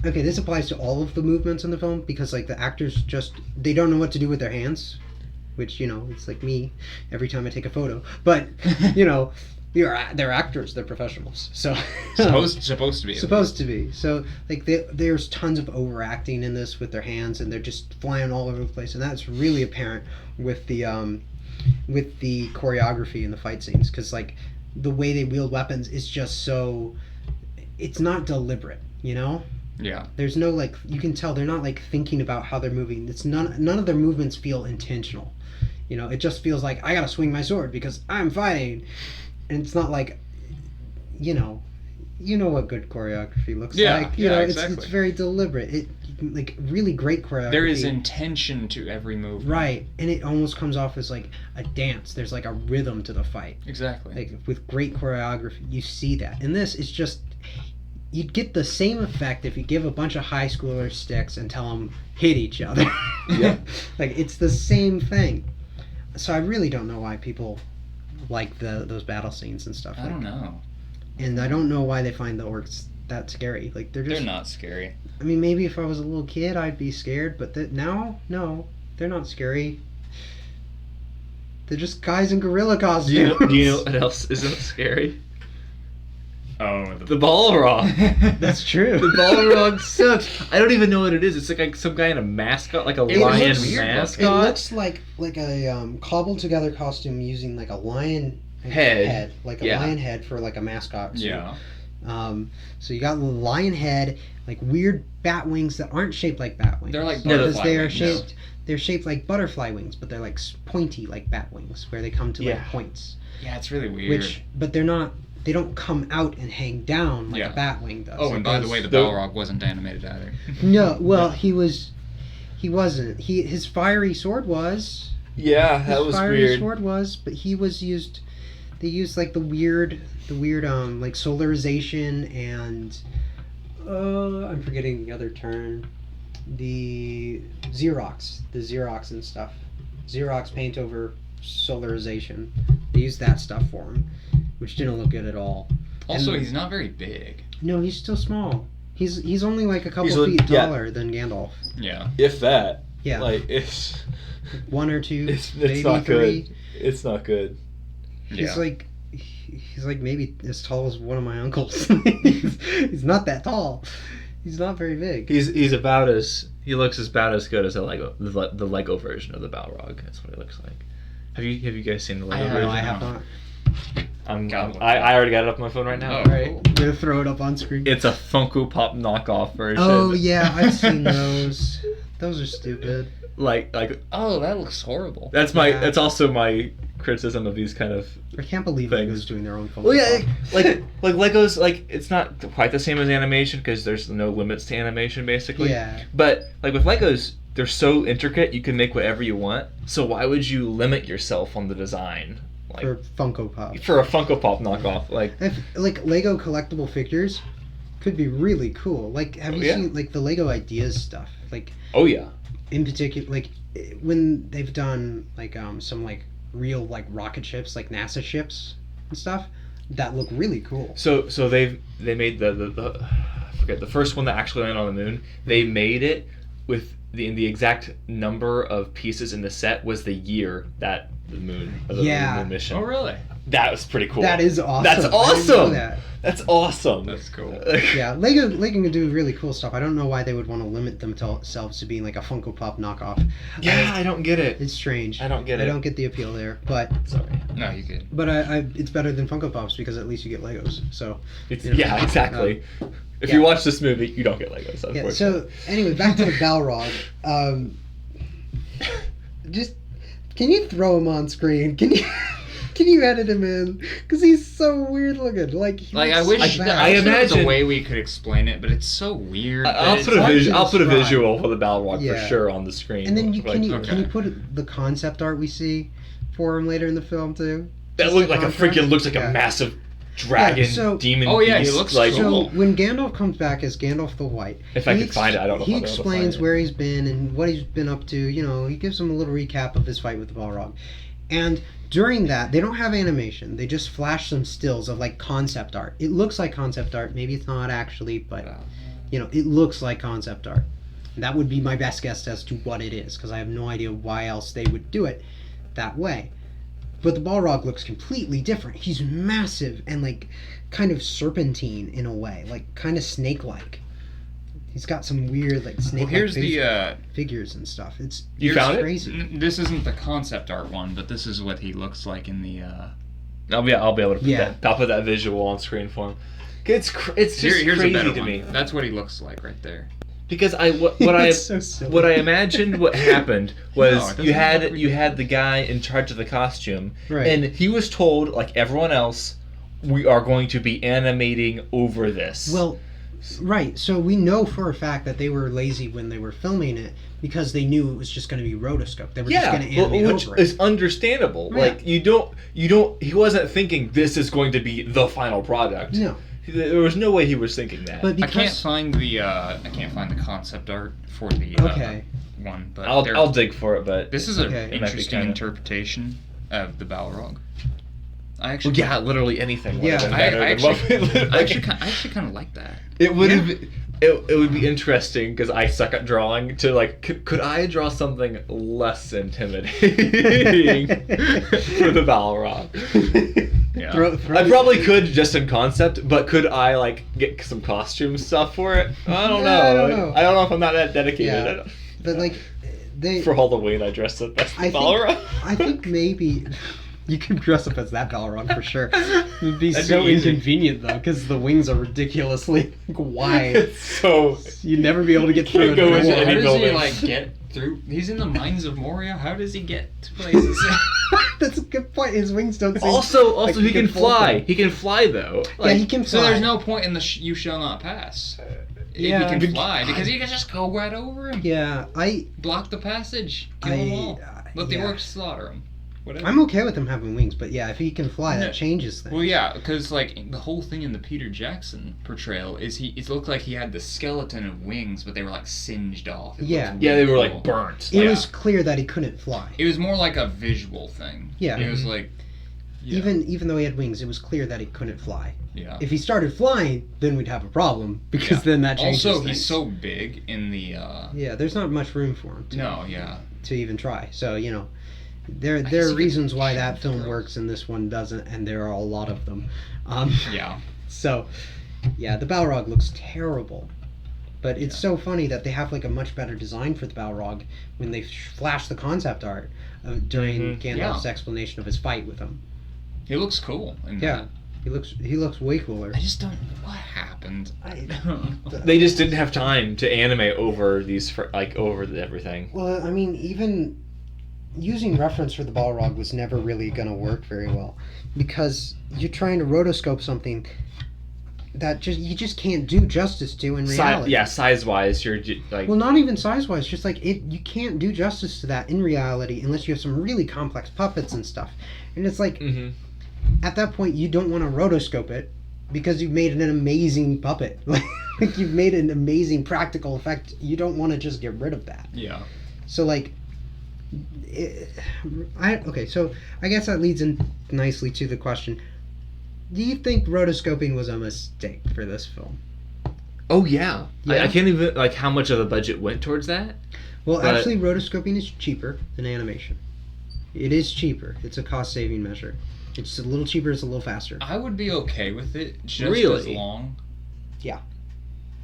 okay, this applies to all of the movements in the film because like the actors just they don't know what to do with their hands, which you know it's like me every time I take a photo. But you know, they're actors, they're professionals, so Supposed to be. supposed to be. So like there's tons of overacting in this with their hands, and they're just flying all over the place, and that's really apparent with the choreography in the fight scenes, because like the way they wield weapons is just so it's not deliberate, you know. Yeah. There's no like you can tell they're not like thinking about how they're moving. It's none of their movements feel intentional. You know, it just feels like I gotta swing my sword because I'm fighting, and it's not like, you know what good choreography looks Yeah, like. You yeah, know, exactly. it's very deliberate. It like really great choreography. There is intention to every move. right, and it almost comes off as like a dance. There's like a rhythm to the fight. Exactly. Like with great choreography, you see that. And this is just you'd get the same effect if you give a bunch of high schoolers sticks and tell them hit each other. Yeah. Like it's the same thing. So I really don't know why people like those battle scenes and stuff. I don't know. And I don't know why they find the orcs that scary. Like they're just. They're not scary. I mean, maybe if I was a little kid, I'd be scared. But no, they're not scary. They're just guys in gorilla costumes. Do you know what else isn't scary? Oh, The Balrog. That's true. The Balrog sucks. I don't even know what it is. It's like some guy in a mascot, like a It lion looks weird mascot. It looks like a cobbled together costume using like a lion Head. like a Yeah. lion head for like a mascot suit. Yeah. So you got the lion head, like weird bat wings that aren't shaped like bat wings. They're like because butterfly they are wings. shaped. They're shaped like butterfly wings, but they're like pointy like bat wings, where they come to like points. Yeah, it's really weird. But they're not. They don't come out and hang down like Yeah. a bat wing does. Oh, and by the way, the Balrog wasn't animated either. No, well, he wasn't. His fiery sword was. Yeah, that His was fiery weird. sword was, but he was used. They used like the weird like solarization and I'm forgetting the other term. The Xerox and stuff. Xerox paint over solarization. They used that stuff for him, which didn't look good at all. Also, And- he's not very big. No, he's still small. He's only like a couple He's feet yeah. taller than Gandalf. Yeah. If that. Yeah, Like, it's 1 or 2, it's maybe not 3. good. It's not good. He's Yeah. he's like maybe as tall as one of my uncles. he's not that tall. He's not very big. He looks about as good as the Lego version of the Balrog. That's what he looks like. Have you guys seen the Lego I version? No, I have not. I already got it up on my phone right now. Oh. All right, I'm gonna throw it up on screen. It's a Funko Pop knockoff version. Oh yeah, I've seen those. Those are stupid. Like Oh, that looks horrible. that's my Yeah. that's also my criticism of these kind of. I can't believe Things. Lego's doing their own phone. Well, yeah, like Lego's like it's not quite the same as animation because there's no limits to animation basically. Yeah. But like with Legos, they're so intricate you can make whatever you want. So why would you limit yourself on the design? Like For Funko Pop. for a Funko Pop knockoff, like Like Lego collectible figures could be really cool. Like have you Yeah. seen like the Lego Ideas stuff? Like oh yeah, in particular, like when they've done like some like real like rocket ships, like NASA ships and stuff that look really cool. so they made the I forget the first one that actually landed on the moon. They made it with the exact number of pieces in the set was the year that the moon moon mission. Oh, really? That was pretty cool. That is awesome. That's I didn't know awesome. that. That's awesome. That's cool. Yeah, Lego can do really cool stuff. I don't know why they would want to limit themselves to being like a Funko Pop knockoff. Yeah, I don't get it. It's strange. I don't get it. I don't get the appeal there, but Sorry. No, you good. it's better than Funko Pops because at least you get Legos. So It's, You know, yeah, exactly. If yeah. you watch this movie, you don't get Legos. yeah. Unfortunately. So anyway, back to the Balrog. Just can you throw him on screen? Can you edit him in? Because he's so weird looking. Like I wish so that bad. I there was a imagine- way we could explain it, but it's so weird. I'll that put it's a hard to visual describe. for the Balrog Yeah. for sure on the screen. And then Like, can you okay. put the concept art we see for him later in the film too? that Just looked the like a contrast? freaking looks like Yeah. a massive dragon Yeah, so- demon. Oh, yeah, he beast, looks like cool. So when Gandalf comes back as Gandalf the White, If I he could find it, I don't know if He I'll be able to find explains it. where he's been and what he's been up to. You know, he gives him a little recap of his fight with the Balrog, and during that, they don't have animation. They just flash some stills of like concept art. It looks like concept art. Maybe it's not actually, but you know, it looks like concept art. That would be my best guess as to what it is, because I have no idea why else they would do it that way. But the Balrog looks completely different. He's massive and like kind of serpentine in a way, like kind of snake-like. He's got some weird like Well, snake-like here's the. figures and stuff. It's You found it? crazy. This isn't the concept art one, but this is what he looks like in the. I'll be able to put Yeah. that. I'll put that visual on screen for him. It's just Here's a crazy better to one. me That's what he looks like right there. because what I It's so silly. what I imagined what happened was No, it doesn't you had look you had the guy in charge of the costume, Right. and he was told like everyone else, we are going to be animating over this. Well, right. So we know for a fact that they were lazy when they were filming it because they knew it was just going to be rotoscope. They were just yeah, going to animate which over it. is understandable. Yeah. Like you don't. He wasn't thinking this is going to be the final product. No, There was no way he was thinking that. but I can't because find the concept art for the okay, one, but I'll dig for it, but this is an Okay. It might be interesting kinda- interpretation of the Balrog. I Well, actually, yeah, literally anything. Yeah. would've been I better than actually, what we- I actually kind of like that. it would Yeah. have. It would be interesting because I suck at drawing. To like, could I draw something less intimidating for the Balrog? Yeah. I probably could just in concept, but could I like get some costume stuff for it? I don't know. I don't know. I don't know if I'm not that dedicated. Yeah. I don't- but like they. For Halloween, I dressed up as the I think- Balrog. I think maybe you can dress up as that Balrog for sure. It'd be That'd so be easy. inconvenient though, because the wings are ridiculously wide. So You'd never be able to get through can't a go door. into How any does building. he like get through? He's in the mines of Moria. How does he get to places? That's a good point. His wings don't seem Also, like he can fold fly. them. He can fly though. Yeah, he can fly. So there's no point in the you shall not pass. Yeah. If he can fly, because you can just go right over him. Yeah, Block the passage. Kill them all. Let the yeah. orcs slaughter him. Whatever. I'm okay with him having wings, but yeah, if he can fly, Yeah. that changes things. Well, yeah, because like the whole thing in the Peter Jackson portrayal is it looked like he had the skeleton of wings, but they were like singed off. It Yeah. looked Yeah, they were really like cool. burnt. It Yeah. was clear that he couldn't fly. It was more like a visual thing. Yeah. It was like. Yeah. Even though he had wings, it was clear that he couldn't fly. Yeah. If he started flying, then we'd have a problem because Yeah. then that changes Also, things. he's so big in the. Yeah, there's not much room for him to even try. So there guess are he could reasons why that shoot film girls. works and this one doesn't, and there are a lot of them. Yeah. So, yeah, the Balrog looks terrible. But it's so funny that they have like a much better design for the Balrog when they flash the concept art during Gandalf's explanation of his fight with him. He looks cool. In Yeah. that. He looks way cooler. I just don't know what happened. I don't know. They just didn't have time to animate over these over everything. Well, I mean, even using reference for the Balrog was never really going to work very well because you're trying to rotoscope something that you just can't do justice to in reality. Size wise, you're like. Well, not even size wise, just like you can't do justice to that in reality unless you have some really complex puppets and stuff. And it's like at that point you don't want to rotoscope it because you've made an amazing puppet. Like you've made an amazing practical effect. You don't want to just get rid of that. Yeah. So like so I guess that leads in nicely to the question. Do you think rotoscoping was a mistake for this film? Oh yeah. Yeah? I can't even how much of the budget went towards that. Well, But- actually rotoscoping is cheaper than animation. It is cheaper. It's a cost saving measure. It's a little cheaper, it's a little faster. I would be okay with it just Really? as long.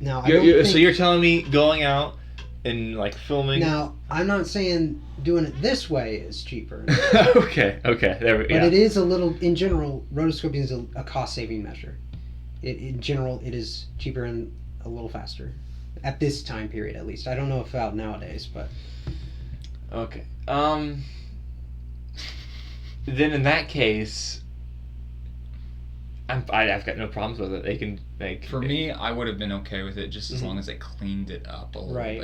Now I don't think, So you're telling me going out and filming? now I'm not saying doing it this way is cheaper. okay. There we But go. it is a little, in general, rotoscoping is a cost-saving measure. In general, it is cheaper and a little faster. At this time period, at least. I don't know if out nowadays, but... Okay. Then in that case, I've got no problems with it. They can make... For me, I would have been okay with it just as long as they cleaned it up a little Right.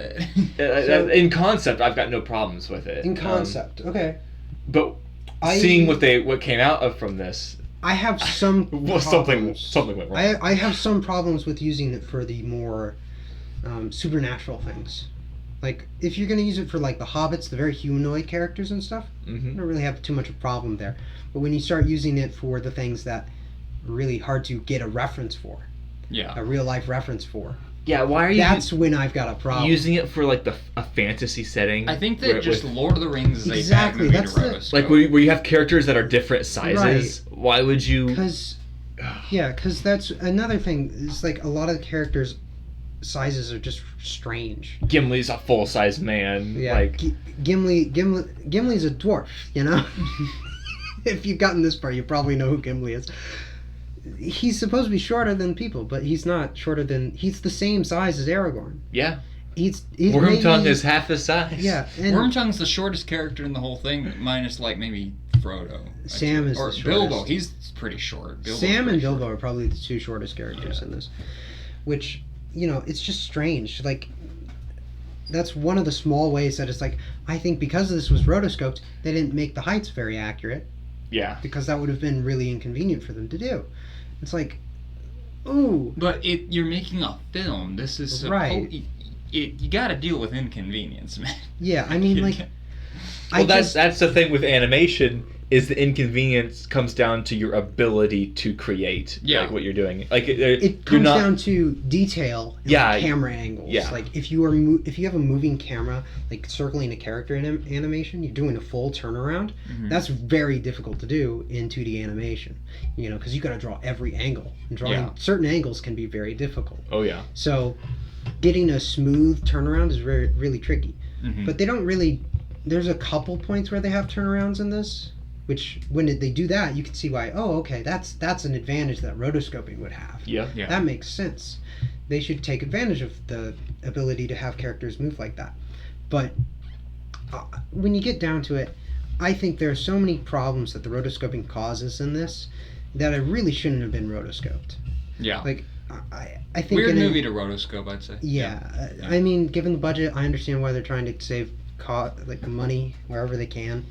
bit. So- in concept, I've got no problems with it. In concept, okay. But seeing what came out of from this, I have some something problems. went wrong. I have some problems with using it for the more supernatural things. Like, if you're going to use it for, the hobbits, the very humanoid characters and stuff, I don't really have too much of a problem there. But when you start using it for the things that are really hard to get a reference for, Yeah. a real-life reference for, Yeah, why are you that's when I've got a problem. using it for a fantasy setting? I think that just Lord of the Rings is Exactly, a bad that's movie the- to rotoscope. like where you have characters that are different sizes. Why would you? Because that's another thing. Is a lot of the characters' sizes are just strange. Gimli's a full size man. Yeah, Gimli's a dwarf. If you've gotten this far, you probably know who Gimli is. He's supposed to be shorter than people, but he's not shorter than. He's the same size as Aragorn. Yeah. He's Wormtongue maybe, is half his size. Yeah, and Wormtongue's the shortest character in the whole thing, minus maybe Frodo. Sam is or the Bilbo. shortest. He's pretty short. Bilbo's Sam and pretty Bilbo short. are probably the two shortest characters in this, which it's just strange. That's one of the small ways that it's I think because this was rotoscoped, they didn't make the heights very accurate Yeah. because that would have been really inconvenient for them to do. It's ooh. But you're making a film. This is Right. You got to deal with inconvenience, man. Yeah, I mean, Well, that's the thing with animation is the inconvenience comes down to your ability to create what you're doing. It comes down to detail and camera angles. Yeah. If you have a moving camera circling a character in animation, you're doing a full turnaround. Mm-hmm. That's very difficult to do in 2D animation. Because you got to draw every angle. And drawing certain angles can be very difficult. Oh yeah. So getting a smooth turnaround is really tricky. Mm-hmm. But they don't really. There's a couple points where they have turnarounds in this, Which when they do that, you can see why. Oh, okay, that's an advantage that rotoscoping would have. Yeah. That makes sense. They should take advantage of the ability to have characters move like that. But when you get down to it, I think there are so many problems that the rotoscoping causes in this that it really shouldn't have been rotoscoped. Yeah. Like, I think Weird movie to rotoscope, I'd say. Yeah. I mean, given the budget, I understand why they're trying to save like money wherever they can.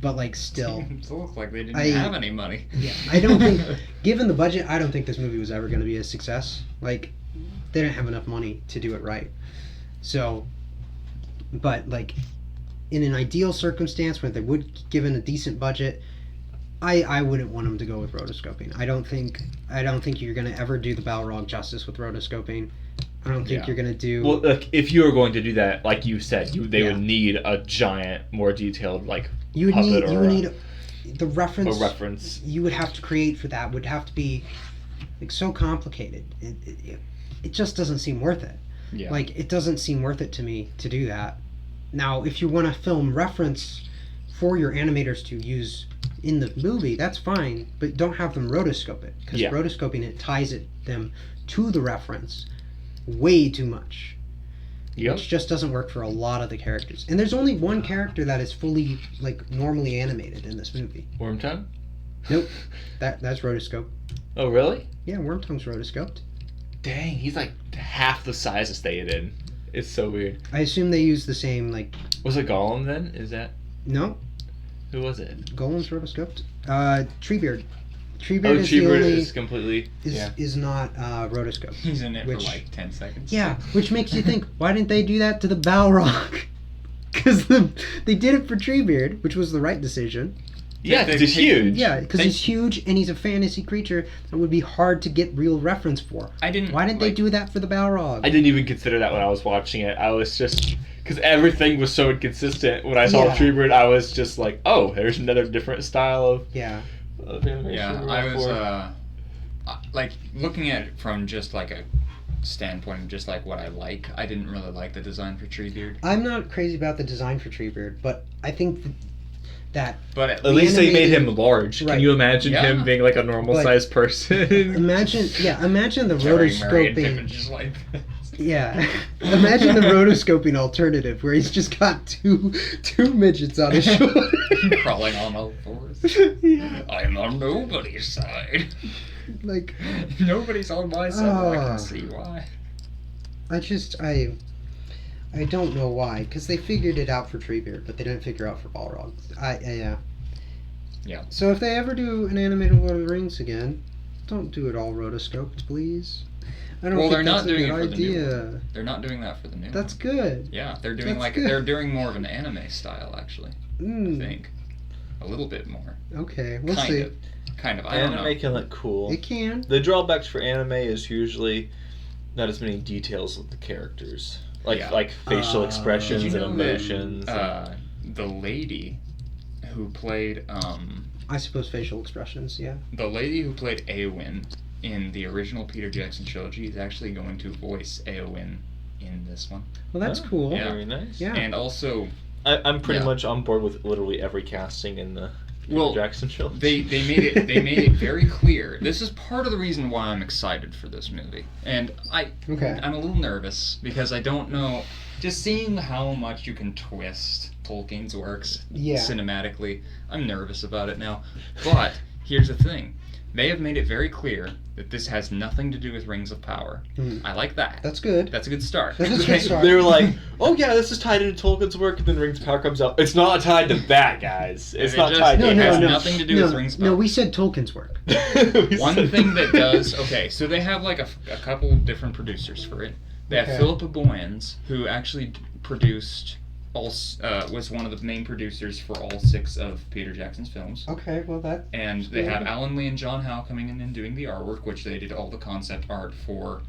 But like still, It looks like they didn't have any money. Yeah, I don't think, given the budget, I don't think this movie was ever going to be a success. Like, they didn't have enough money to do it right. So, but like, in an ideal circumstance where they would given a decent budget, I wouldn't want them to go with rotoscoping. I don't think you're going to ever do the Balrog justice with rotoscoping. I don't think you're going to do... Well, like, if you were going to do that, like you said, they would need a giant, more detailed, like, you would need the reference... A reference. You would have to create for that would have to be like so complicated. It just doesn't seem worth it. Yeah. Like, it doesn't seem worth it to me to do that. Now, if you want to film reference for your animators to use in the movie, that's fine, but don't have them rotoscope it, because rotoscoping it ties them to the reference way too much. Which just doesn't work for a lot of the characters. And there's only one character that is fully, like, normally animated in this movie. Wormtongue? Nope. That's rotoscope. Oh, really? Yeah, Wormtongue's rotoscoped. Dang, he's like half the size of Theoden. It's so weird. I assume they use the same, like... Was it Gollum then? Is that... No. Who was it? Golem's rotoscoped. Treebeard. Treebeard is the Treebeard only... is completely... is not rotoscoped. He's in it for like 10 seconds. Yeah, which makes you think, why didn't they do that to the Balrog? Because they did it for Treebeard, which was the right decision. Yeah, because he's huge. Yeah, because he's huge and he's a fantasy creature that would be hard to get real reference for. Why didn't they do that for the Balrog? I didn't even consider that when I was watching it. I was just... Because everything was so inconsistent. When I saw Treebeard, I was just like, oh, there's another different style of... Yeah. I was, like, looking at it from just, like, a standpoint of just, like, what I like. I didn't really like the design for Treebeard. I'm not crazy about the design for Treebeard, but I think that... But at least they made him large. Right. Can you imagine him being, like, a normal-sized person? imagine the rotoscoping... Just like this. Yeah. Imagine the rotoscoping alternative where he's just got two midgets on his shoulder. Crawling on all fours. Yeah. I'm on nobody's side. Like, nobody's on my side. I can see why. I don't know why, because they figured it out for Treebeard, but they didn't figure out for Balrog. Yeah. So if they ever do an animated Lord of the Rings again, don't do it all rotoscoped, please. I don't think they're that's not doing a good it for idea. the new one. They're not doing that for the new That's one. good. Yeah, they're doing they're doing more of an anime style actually. I think. A little bit more. Okay, we'll see. Kind of. I don't know. Anime can look cool. It can. The drawbacks for anime is usually not as many details with the characters. Like facial expressions and emotions. The lady who played I suppose facial expressions, yeah. The lady who played Eowyn in the original Peter Jackson trilogy is actually going to voice Eowyn in this one. Well, that's cool. Yeah. Very nice. Yeah. And also... I'm pretty much on board with literally every casting in the Peter Jackson trilogy. They made it very clear. This is part of the reason why I'm excited for this movie. And I'm a little nervous because I don't know... Just seeing how much you can twist Tolkien's works cinematically, I'm nervous about it now. But here's the thing. They have made it very clear that this has nothing to do with Rings of Power. I like that. That's good. That's a good start. That's a good start. They were like, oh yeah, this is tied into Tolkien's work, and then Rings of Power comes out. It's not tied to that, guys. It's not tied to that. It has nothing to do with Rings of Power. No, we said Tolkien's work. One thing that does... Okay, so they have like a couple different producers for it. They have Philippa Boyens, who actually produced... was one of the main producers for all 6 of Peter Jackson's films. Okay, well that... And they have Alan Lee and John Howe coming in and doing the artwork, which they did all the concept art for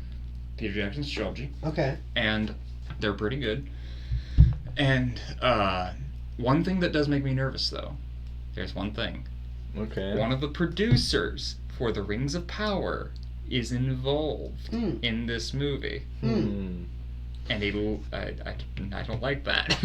Peter Jackson's trilogy. Okay. And they're pretty good. And one thing that does make me nervous, though, there's one thing. Okay. One of the producers for the Rings of Power is involved in this movie. and I don't like that.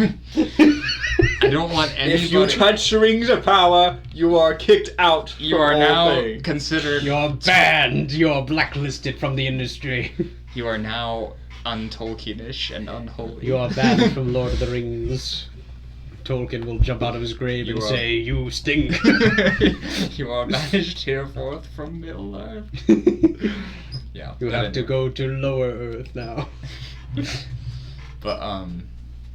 I don't want anybody. If you touch the rings of power, you are kicked out. You from are all now things. considered. You're banned. You're blacklisted from the industry. You are now un-Tolkienish and unholy. You are banned from Lord of the Rings. Tolkien will jump out of his grave You and are- say, "You stink." You are banished hereforth from Middle Earth. Yeah. You but have to anyway. go to Lower Earth now. But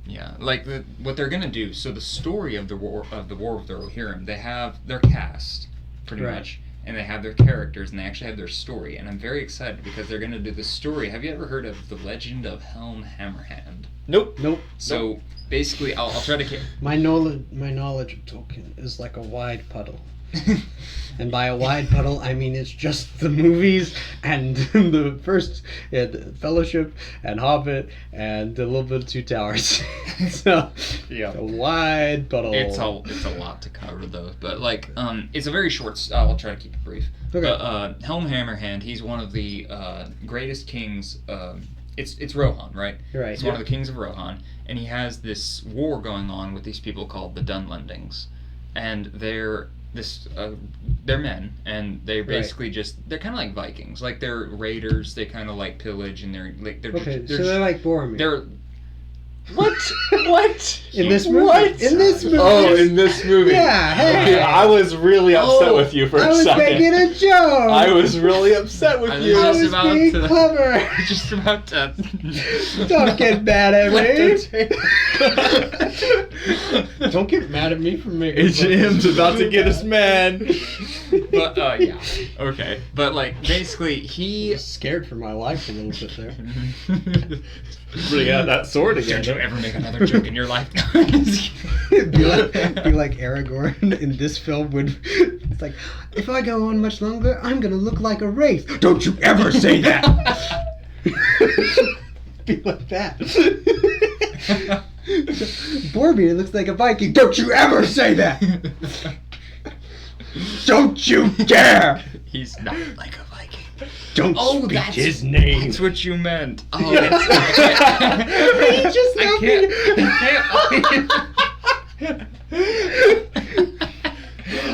yeah, like what they're gonna do. So the story of the War of the Rohirrim, they have their cast pretty Right. much, and they have their characters, and they actually have their story. And I'm very excited because they're gonna do the story. Have you ever heard of the Legend of Helm Hammerhand? Nope. Nope. So basically, I'll try to. My knowledge of Tolkien is like a wide puddle. And by a wide puddle, I mean it's just the movies and the first the Fellowship and Hobbit and a little bit of Two Towers. So Yeah. a wide puddle. It's a lot to cover though, but like it's a very short. I'll try to keep it brief. Okay. But Helm Hammerhand, he's one of the greatest kings. It's Rohan, right? Right. He's one of the kings of Rohan, and he has this war going on with these people called the Dunlendings, and they're men, and they basically they're kind of like Vikings, like they're raiders. They kind of like pillage, and they're Okay, so they're like Boromir. they're What? What? in this movie. What? In this movie. Oh, in this movie. Yeah, hey. Okay, I was really upset with you for I a was second. making a joke. I was really upset with I you. I just was about being to- clever. just about to. Don't get mad at me. But Don't get mad at me for making. H&M's about to get us mad. yeah, okay. But like basically, he. Scared for my life a little bit there. Bring out that sword again. Don't you ever make another joke in your life? be like Aragorn in this film when it's like, if I go on much longer, I'm gonna look like a wraith. Don't you ever say that. Be like that. Boromir looks like a Viking. Don't you ever say that. Don't you dare. He's not like a Viking. Don't Oh, speak that's his name. That's what you meant. Oh, He just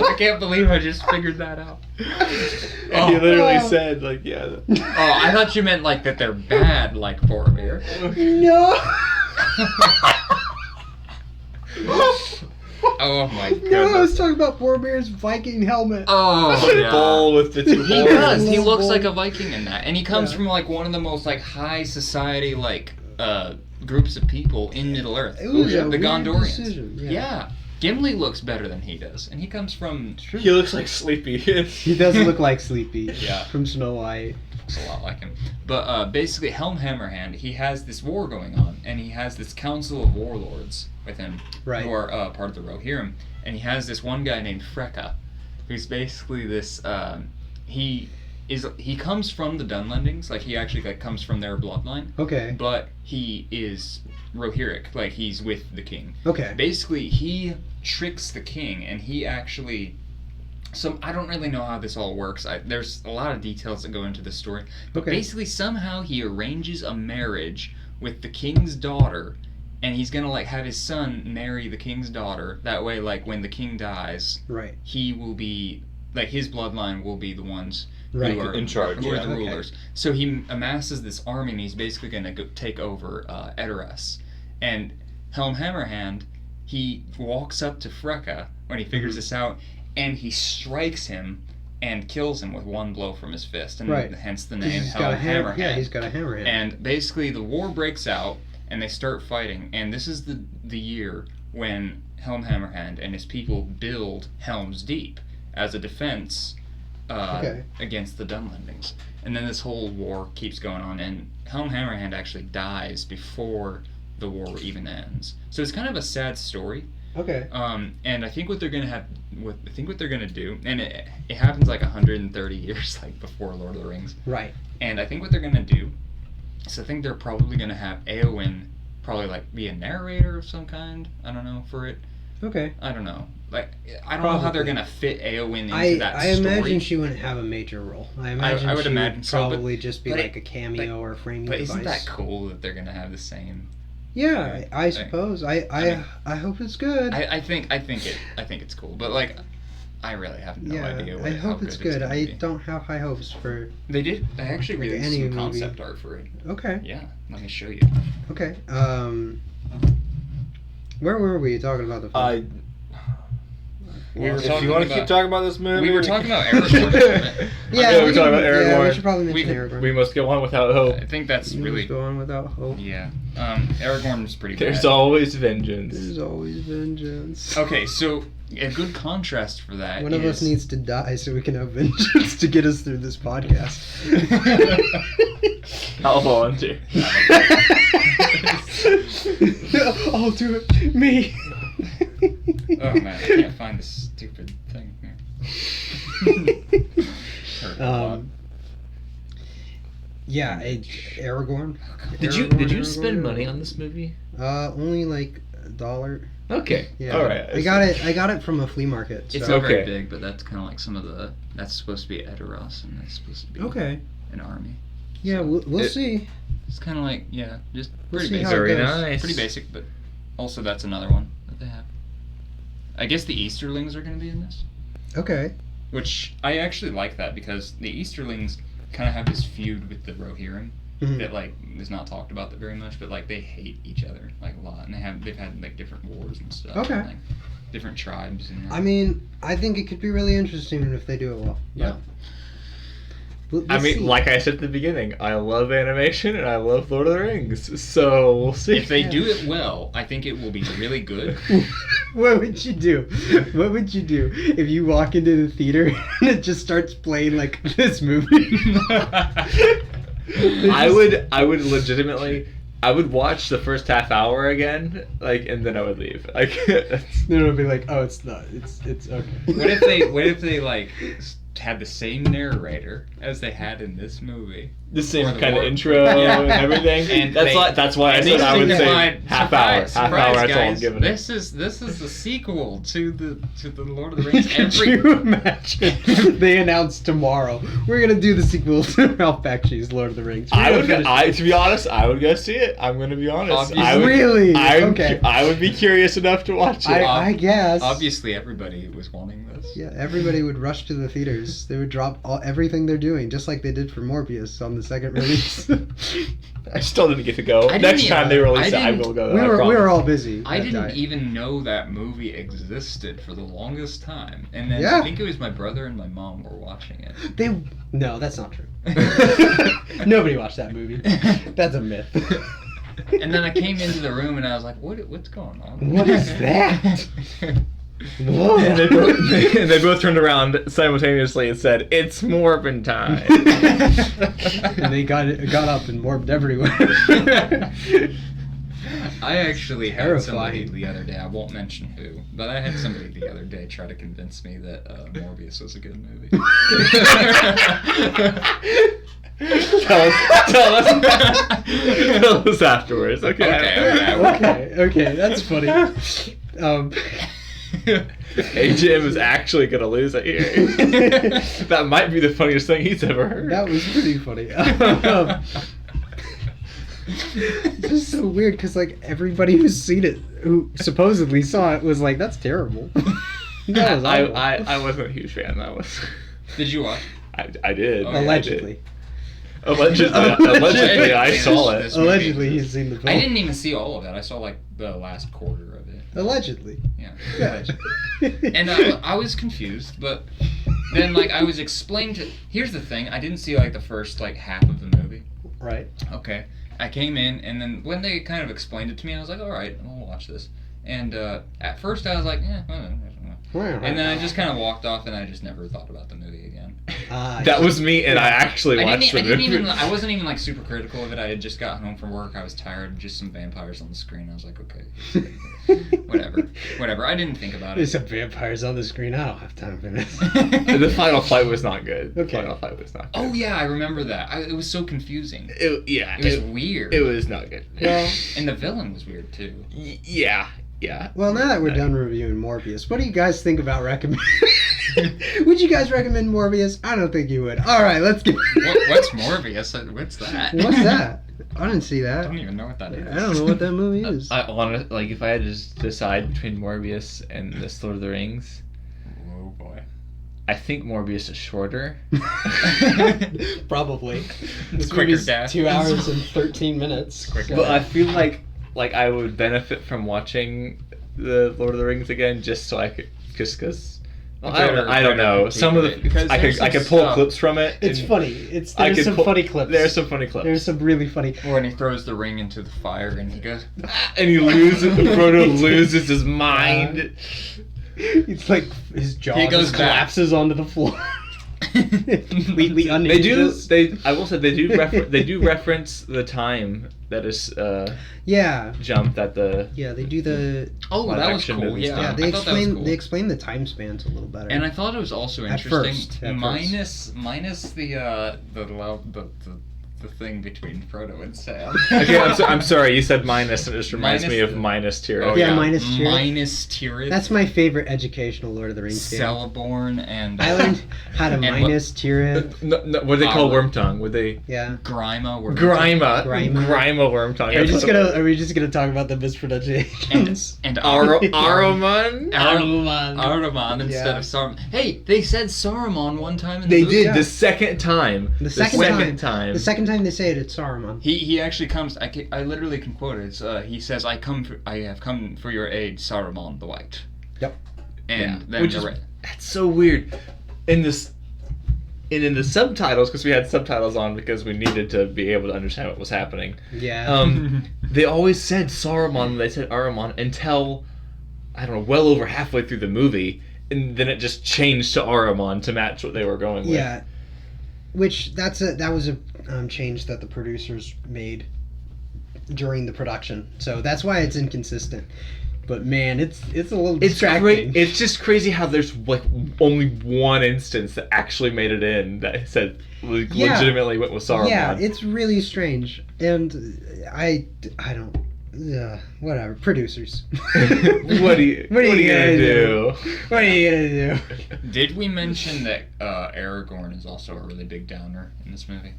I can't believe I just figured that out. He literally said, like, yeah. Oh, I thought you meant like that they're bad, like Boromir. No. Oh my No, I was goodness. talking about Boromir's Viking helmet. Oh, yeah. Ball with the two He horns. does. He Little looks boy. like a Viking in that, and he comes Yeah. from like one of the most like high society like groups of people in Middle Earth. It was a the weird Gondorians. decision, yeah. Yeah. Gimli looks better than he does, and he comes from. He looks like Sleepy. He does look like Sleepy. Yeah. From Snow White. Looks a lot like him. But basically, Helm Hammerhand, he has this war going on, and he has this council of warlords with him, Right. who are part of the Rohirrim, and he has this one guy named Freka, who's basically this. He comes from the Dunlendings, like he actually like comes from their bloodline, Okay. but he is Rohirric, like he's with the king. Okay. Basically, he tricks the king, and he actually. So I don't really know how this all works. There's a lot of details that go into the story, but Okay. basically somehow he arranges a marriage with the king's daughter, and he's gonna like have his son marry the king's daughter. That way, like when the king dies, Right. he will be like his bloodline will be the ones Right. who are In charge, who are yeah. the Okay. rulers. So he amasses this army, and he's basically gonna go take over Edoras. And Helm Hammerhand, he walks up to Freka when he figures Mhm. this out, and he strikes him and kills him with one blow from his fist, and Right. hence the 'Cause name he's Helm got a hammer. Hammerhand. Yeah, he's got a hammer. And basically, the war breaks out, and they start fighting. And this is the year when Helm Hammerhand and his people build Helm's Deep as a defense against the Dunlendings. And then this whole war keeps going on, and Helm Hammerhand actually dies before the war even ends. So it's kind of a sad story. Okay. And I think what they're gonna do, and it happens like 130 years like before Lord of the Rings. Right. And I think what they're gonna do is I think they're probably gonna have Eowyn probably like be a narrator of some kind. I don't know for it. Okay. I don't know. like I don't know how they're gonna fit Eowyn into that I story. imagine she wouldn't have a major role. I imagine I would she imagine would so, but- probably just be but like a cameo or a framing But device. isn't that cool that they're gonna have the same? Yeah, I suppose. I hope it's good. I think it's cool, but like, I really have no idea. I hope how it's good. gonna I be. don't have high hopes for. They actually Like released any some movie. concept art for it. Okay. Yeah, let me show you. Okay. Where were we talking about the film? We were If talking you want to about- keep talking about this movie, We were talking about Aragorn. Yeah, we're talking about Yeah, Aragorn. we should probably mention We- Aragorn. We must go on without hope. I think that's We really must go on without hope. yeah. Aragorn was pretty There's bad. always vengeance. There's always vengeance. Okay, so a good contrast for that One of us is- needs to die so we can have vengeance to get us through this podcast. I'll volunteer. I'll do it. Me. Oh man, I can't find this stupid thing here. Hurt a lot. Yeah, Aragorn. Did you Aragorn. spend money on this movie? Only like $1. Okay. Yeah. All right. I got it from a flea market. It's so. not very Okay. big, but that's kind of like some of the. That's supposed to be Edoras, and that's supposed to be Okay. an army. Yeah, So we'll see. it's kind of like just We'll pretty see basic. how it Very goes. nice. Pretty basic, but also that's another one that they have. I guess the Easterlings are going to be in this, Okay. which I actually like that because the Easterlings kind of have this feud with the Rohirrim Mhm. that like is not talked about that very much, but like they hate each other like a lot, and they've had like different wars and stuff. Okay. And, like, different tribes and. I mean, I think it could be really interesting if they do it well. Yeah. We'll I mean, see. like I said at the beginning, I love animation and I love Lord of the Rings, so we'll see. If they do it well, I think it will be really good. What would you do? What would you do if you walk into the theater and it just starts playing like this movie? I would legitimately, I would watch the first half hour again, like, and then I would leave. Like, that's, Then it'll be like, oh, it's not. It's okay. What if they like had the same narrator as they had in this movie? the same Or the kind of war. intro Yeah. and everything. And That's why I and said they I would say signified- half hour. surprise, Half hour. That's all I'm guys, giving it. This is the sequel to the Lord of the Rings. Could you imagine? They announced tomorrow we're gonna do the sequel to Ralph Bakshi's Lord of the Rings. I would. To be honest, I would go see it. I'm gonna be honest. Obviously. I would, Really? Okay. I would be curious enough to watch it. I guess. Obviously, everybody was wanting this. Yeah, everybody would rush to the theaters. They would drop everything they're doing, just like they did for Morbius on the second release. I still didn't get to go. I Next didn't time they even- release it, I I didn't- will go. we I were promise. all busy. I that didn't day. even know that movie existed for the longest time, and then Yeah. I think it was my brother and my mom were watching it. No, that's not true. Nobody watched that movie. That's a myth. And then I came into the room and I was like, what's going on? What is that? Whoa. And they both turned around simultaneously and said, "It's Morbin time." And they got up and morbed everywhere. I actually had somebody Terrifying. the other day, I won't mention who, but I had somebody the other day try to convince me that Morbius was a good movie. tell us afterwards. Okay. Okay, that's funny. AJM is actually gonna lose it here. That might be the funniest thing he's ever heard. That was pretty funny. It's just so weird because like everybody who's seen it, who supposedly saw it, was like, "That's terrible." That was awful. I wasn't a huge fan. That was. Did you watch? I did. Okay. Allegedly. Allegedly, I saw it. This movie Allegedly, he's exists. seen the film. I didn't even see all of it. I saw like the last quarter of it. Allegedly. Yeah. Yeah. And I was confused, but then like I was explained to. Here's the thing: I didn't see like the first like half of the movie. Right. Okay. I came in, and then when they kind of explained it to me, I was like, all right, I'll watch this. And at first I was like, and then I just kind of walked off, and I just never thought about the movie again. That was me, and I actually watched the movie. I wasn't even like super critical of it. I had just gotten home from work. I was tired. Just some vampires on the screen. I was like, okay, whatever. I didn't think about There's it. some vampires on the screen. I don't have time for this. The final fight was not good. Okay. The final fight was not good. Oh yeah, I remember that. It was so confusing. It It was weird. It was not good. Well, And the villain was weird too. Yeah. Yeah. Well, now that we're done reviewing Morbius, what do you guys think about recommending? Would you guys recommend Morbius? I don't think you would. All right, let's get. What's Morbius? What's that? What's that? I didn't see I that. don't even know what that is. I don't know what that movie is. I want to, like, if I had to just decide between Morbius and this Lord of the Rings, Oh boy. I think Morbius is shorter. Probably. This Quicker movie's death. 2 hours and 13 minutes. Quicker But I feel like I would benefit from watching the Lord of the Rings again, just so I could, just because. I don't know. Some of the Because I there's could some pull stuff. clips from it. It's and funny. There's some funny clips. There's some funny clips. There's some really funny. When he throws the ring into the fire and he goes, And he loses. Frodo loses his mind. It's like his jaw He goes just back. collapses onto the floor. Completely They do. unhinges. I will say they do. They do reference the time that is Yeah. jumped at the. Yeah, they do the. "Oh, Live that was action cool." movies. Yeah, Yeah, they I thought that was explain cool. they explain the time spans a little better. And I thought it was also At interesting. first. Minus the thing between Frodo and Sam. Okay, I'm sorry. You said minus, and it just reminds me of Minas Tirith. Oh, Yeah, Minas Tirith. Minas Tirith. That's my favorite educational Lord of the Rings game. Celeborn and I learned how to And minus Tirith. No, what do they call Wormtongue? Would they? Yeah. Grima were Grima Grima. Wormtongue. Are we just gonna talk about the mispronunciations? and Aruman. Aruman instead Yeah. of Saruman. Hey, they said Saruman one time in They the movie. did Yeah. the second time. The second time. The second time they say it, it's Saruman. He actually comes. I literally can quote it. It's, he says, I have come for your aid, Saruman the White." Yep. And then Which is that's so weird. In the subtitles, because we had subtitles on because we needed to be able to understand what was happening. Yeah. They always said Saruman. They said Aruman until I don't know, well over halfway through the movie, and then it just changed to Aruman to match what they were going with. Yeah. Which that was a change that the producers made during the production, so that's why it's inconsistent. But man, it's a little distracting. It's just crazy how there's like only one instance that actually made it in that said legitimately went with Saruman. Yeah, it's really strange, and I don't. Whatever, producers. What are you gonna do? What are you gonna do? Did we mention that Aragorn is also a really big downer in this movie?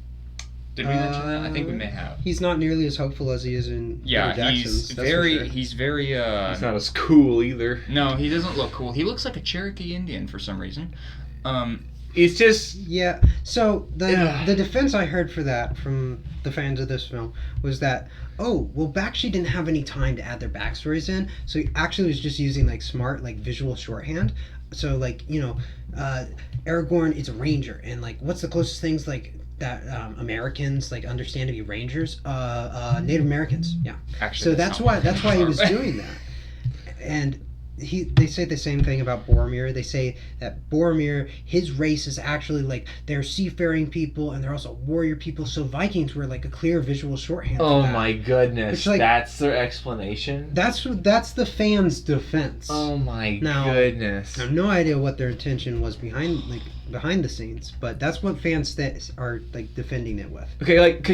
Did we mention that? I think we may have. He's not nearly as hopeful as he is in Yeah, Peter Jackson's, he's that's for very. sure. He's very. He's not as cool either. No, he doesn't look cool. He looks like a Cherokee Indian for some reason. It's just Yeah. So the defense I heard for that from the fans of this film was that, oh, well, Bakshi didn't have any time to add their backstories in, so he actually was just using like smart like visual shorthand. So like Aragorn is a ranger, and like what's the closest things like that Americans like understand to be rangers? Native Americans. Yeah. Actually, So that's why he was doing that. And they say the same thing about Boromir. They say that Boromir, his race is actually like they're seafaring people and they're also warrior people. So Vikings were like a clear visual shorthand. oh for that. my goodness, It's like- that's their explanation. That's the fans' defense. Oh my Now- goodness. I have no idea what their intention was behind the scenes, but that's what fans are like defending it with. Okay, like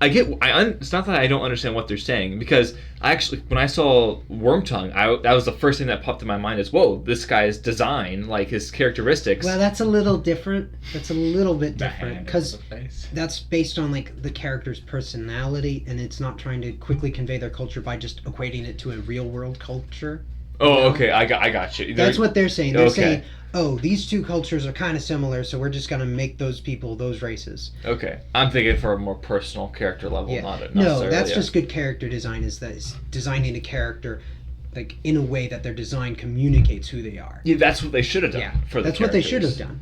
it's not that I don't understand what they're saying, because I actually, when I saw Wormtongue, that was the first thing that popped in my mind is, whoa, this guy's design, like his characteristics. Well, that's a little different. That's a little bit The different hand because of the face. that's based on like the character's personality, and it's not trying to quickly convey their culture by just equating it to a real world culture. Oh, okay, I got you. That's what they're saying. They're Okay. saying, oh, these two cultures are kind of similar, so we're just gonna make those people those races. Okay, I'm thinking for a more personal character level, not No, necessarily. that's just good character design. Is that it's designing a character like in a way that their design communicates who they are. Yeah, that's what they should have done. Yeah, for the that's what they should have characters. done.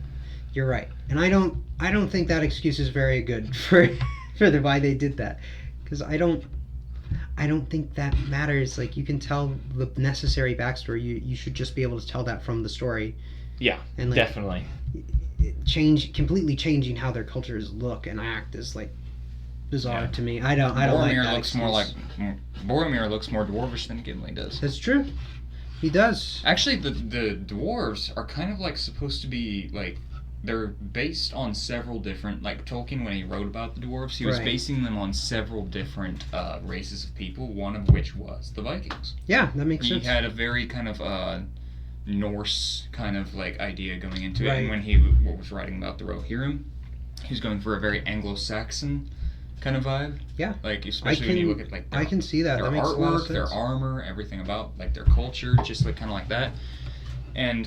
You're right, and I don't think that excuse is very good for why they did that, because I don't think that matters. Like, you can tell the necessary backstory. You should just be able to tell that from the story. Yeah, And like definitely. completely changing how their cultures look and act is like bizarre Yeah. to me. I don't like Boromir that looks excuse. more like Boromir looks more dwarvish than Gimli does. That's true. He does. Actually, the dwarves are kind of like supposed to be like they're based on several different, like Tolkien when he wrote about the dwarves, he was Right. basing them on several different races of people, one of which was the Vikings. Yeah, that makes He sense. had a very kind of Norse kind of like idea going into it, Right. and when he was writing about the Rohirrim, he was going for a very Anglo-Saxon kind of vibe. Yeah. Like especially when you look at like I can see that. their That makes a lot of artwork, sense. their armor, everything about like their culture, just like kind of like that. And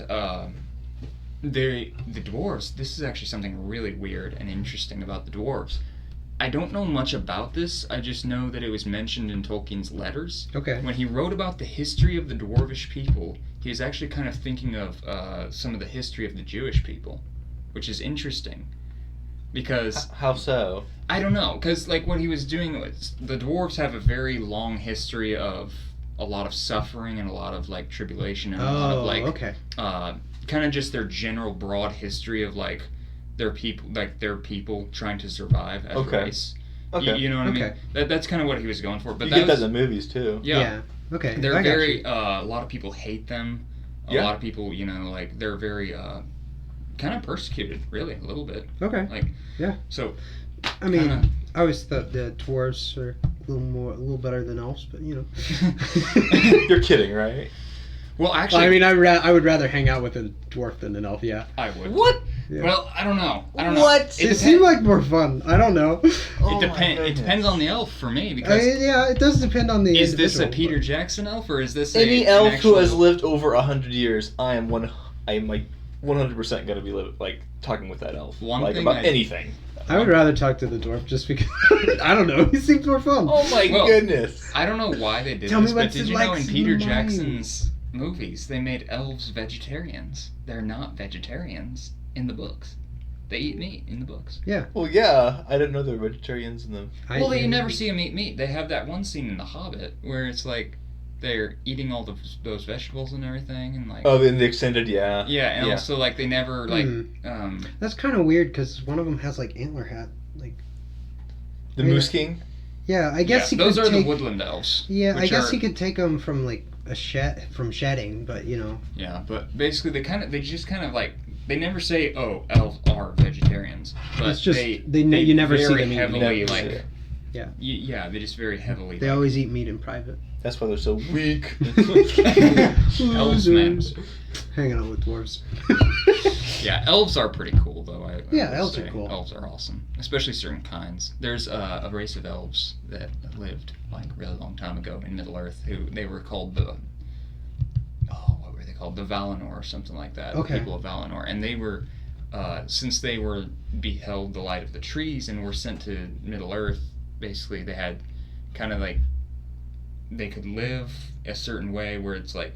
the dwarves. This is actually something really weird and interesting about the dwarves. I don't know much about this. I just know that it was mentioned in Tolkien's letters. Okay. When he wrote about the history of the dwarvish people, he was actually kind of thinking of some of the history of the Jewish people, which is interesting. Because How so? I don't know, because like what he was doing was the dwarves have a very long history of a lot of suffering and a lot of like tribulation and a lot of like okay. kind of just their general broad history of like their people trying to survive as a race. Okay. You know what I mean? Okay. That's kind of what he was going for. But You get that in the movies too. yeah. Okay. They're I got very you. a lot of people hate them. A Yeah. lot of people, like they're very kind of persecuted, really, a little bit. Okay. Like Yeah. So I mean, kinda- I always thought the dwarves are a little better than elves, but You're kidding, right? Well, actually, I mean, I would rather hang out with a dwarf than an elf. Yeah. I would. What? Yeah. Well, I don't know. What? It seemed like more fun. I don't know. It depends on the elf for me because Yeah, it does depend on the. is this a individual, Peter but- Jackson elf or is this Any an elf actual... who has lived over 100 years, I am like 100% gonna be like talking with that elf, One like thing about I- anything. I would rather talk to the dwarf just because I don't know. He seems more fun. Oh my Well, goodness! I don't know why they did Tell me this, but what's did it you know like in in Peter the Jackson's movies they made elves vegetarians? They're not vegetarians in the books. They eat meat in the books. Well, yeah, I didn't know there were vegetarians in them. Well, you never see them eat meat. They have that one scene in The Hobbit where it's like they're eating all those vegetables and everything, and like Oh, in the extended, yeah. yeah, and also like they never like That's kind of weird because one of them has like antler hat. Like The Moose King. yeah, I guess he those could are take. the woodland elves. Yeah, I which guess are- he could take them from like from shedding, but Yeah, but basically they just kind of like they never say elves are vegetarians, but It's just- they you never see very them eat heavily Never see like it. Yeah. yeah they just very heavily they like, always eat meat in private. That's why they're so weak. elves man. Hanging out with dwarves. Yeah, elves are pretty cool though. I Yeah, would elves are say. cool. Elves are awesome, especially certain kinds. There's a race of elves that lived like a really long time ago in Middle Earth. Who they were called what were they called? The Valinor or something like that. Okay. The people of Valinor, and they were since they beheld the light of the trees and were sent to Middle Earth. Basically, they had kind of like they could live a certain way where it's like